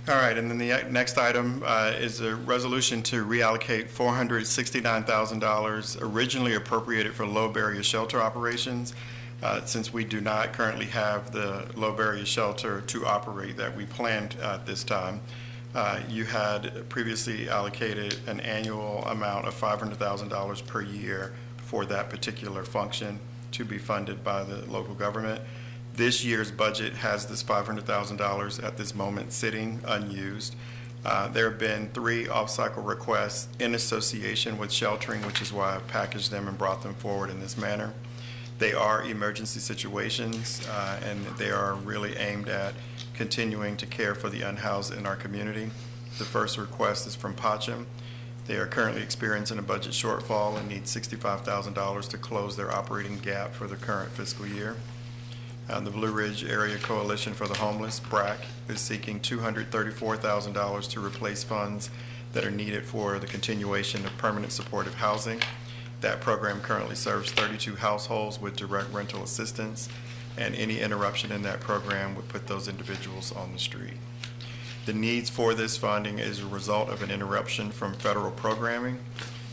All right, and then the next item is a resolution to reallocate $469,000 originally appropriated for low barrier shelter operations. Since we do not currently have the low barrier shelter to operate that we planned at this time, you had previously allocated an annual amount of $500,000 per year for that particular function to be funded by the local government. This year's budget has this $500,000 at this moment sitting unused. There have been 3 off-cycle requests in association with sheltering, which is why I've packaged them and brought them forward in this manner. They are emergency situations, and they are really aimed at continuing to care for the unhoused in our community. The first request is from Pacham. They are currently experiencing a budget shortfall and need $65,000 to close their operating gap for the current fiscal year. The Blue Ridge Area Coalition for the Homeless, BRAC, is seeking $234,000 to replace funds that are needed for the continuation of permanent supportive housing. That program currently serves 32 households with direct rental assistance, and any interruption in that program would put those individuals on the street. The needs for this funding is a result of an interruption from federal programming.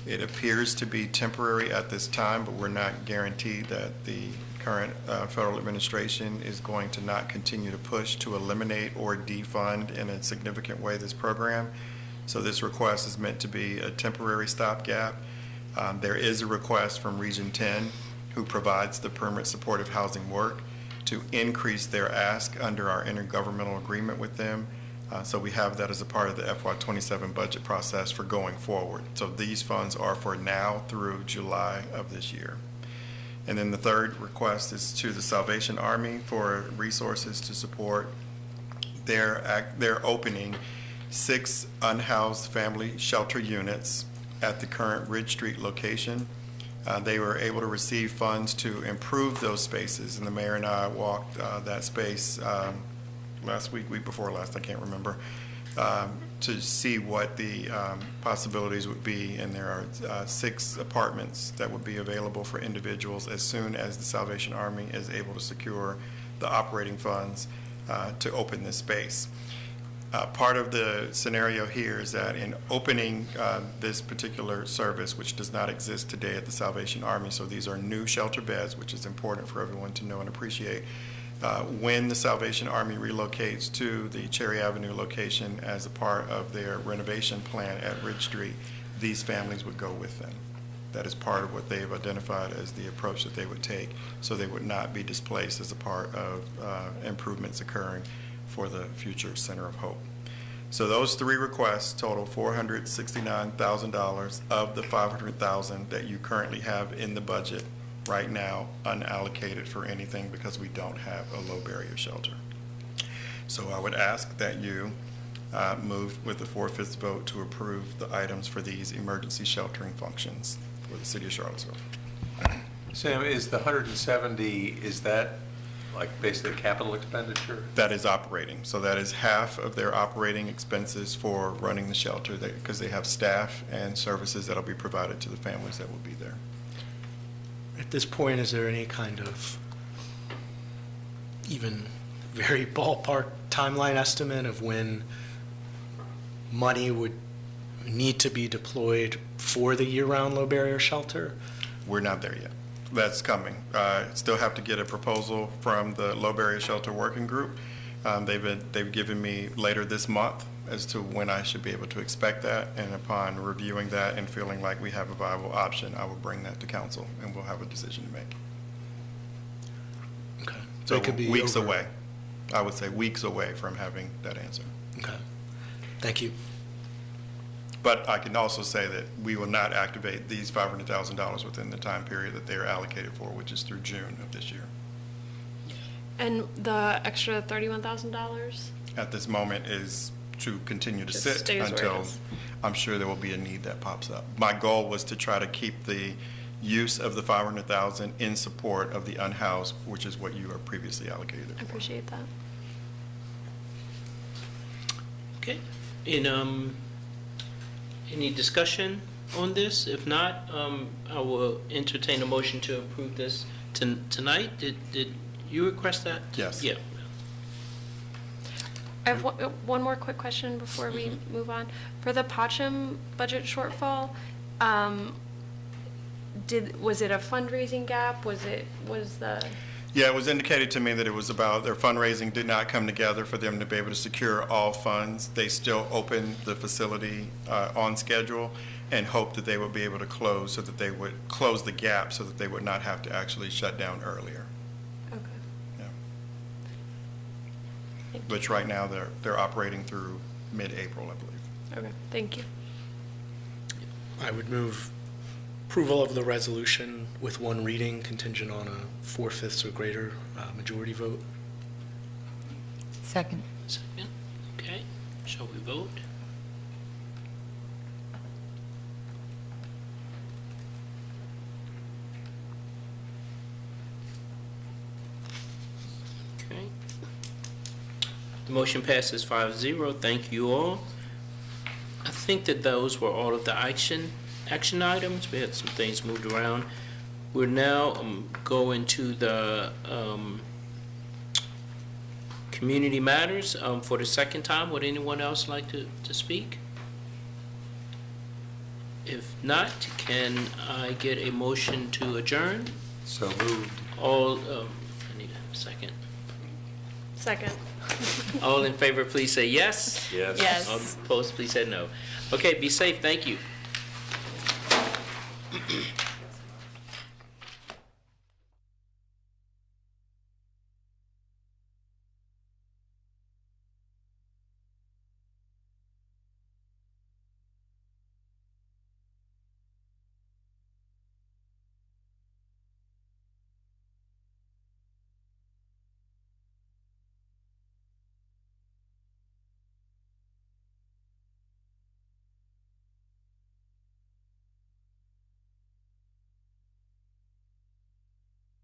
It appears to be temporary at this time, but we're not guaranteed that the current federal administration is going to not continue to push to eliminate or defund in a significant way this program. So this request is meant to be a temporary stopgap. There is a request from Region 10, who provides the permanent supportive housing work, to increase their ask under our intergovernmental agreement with them. So we have that as a part of the FY27 budget process for going forward. So these funds are for now through July of this year. And then the third request is to the Salvation Army for resources to support their opening 6 unhoused family shelter units at the current Ridge Street location. They were able to receive funds to improve those spaces, and the mayor and I walked that space last week before last, I can't remember, to see what the possibilities would be. And there are 6 apartments that would be available for individuals as soon as the Salvation Army is able to secure the operating funds to open this space. Part of the scenario here is that in opening this particular service, which does not exist today at the Salvation Army, so these are new shelter beds, which is important for everyone to know and appreciate. When the Salvation Army relocates to the Cherry Avenue location as a part of their renovation plan at Ridge Street, these families would go with them. That is part of what they've identified as the approach that they would take, so they would not be displaced as a part of improvements occurring for the future Center of Hope. So those 3 requests total $469,000 of the $500,000 that you currently have in the budget right now, unallocated for anything because we don't have a low barrier shelter. So I would ask that you move with a 4/5 vote to approve the items for these emergency sheltering functions for the city of Charlottesville. Sam, is the 170, is that like basically capital expenditure? That is operating. So that is half of their operating expenses for running the shelter, because they have staff and services that'll be provided to the families that will be there. At this point, is there any kind of even very ballpark timeline estimate of when money would need to be deployed for the year-round low barrier shelter? We're not there yet. That's coming. Still have to get a proposal from the low barrier shelter working group. They've given me later this month as to when I should be able to expect that, and upon reviewing that and feeling like we have a viable option, I will bring that to council and we'll have a decision to make. Okay. So it could be weeks over. away. I would say weeks away from having that answer. Okay. Thank you. But I can also say that we will not activate these $500,000 within the time period that they are allocated for, which is through June of this year. And the extra $31,000? At this moment is to continue to Just sit stays where it until is. I'm sure there will be a need that pops up. My goal was to try to keep the use of the $500,000 in support of the unhoused, which is what you are previously allocated I for. appreciate that. Okay. Any discussion on this? If not, I will entertain a motion to approve this tonight. Did you request that? Yes. Yeah. I have one more quick question before we move on. For the Pacham budget shortfall, was it a fundraising gap? Was the? Yeah, it was indicated to me that it was about their fundraising did not come together for them to be able to secure all funds. They still opened the facility on schedule and hoped that they would be able to close so that they would close the gap so that they would not have to actually shut down earlier. Okay. Yeah. Which right now they're operating through mid-April, I believe. Okay, thank you. I would move approval of the resolution with one reading contingent on a 4/5 or greater majority vote. Second. Second. Okay. Shall we vote? Okay. The motion passes 5-0. Thank you all. think that those were all of the action items. We had some things moved around. We're now going to the community matters for the second time. Would anyone else like to speak? If not, can I get a motion to adjourn? So moved. All, I need a second. Second. All in favor, please say yes. Yes. Yes. All opposed, please say no. Okay, be safe. Thank you.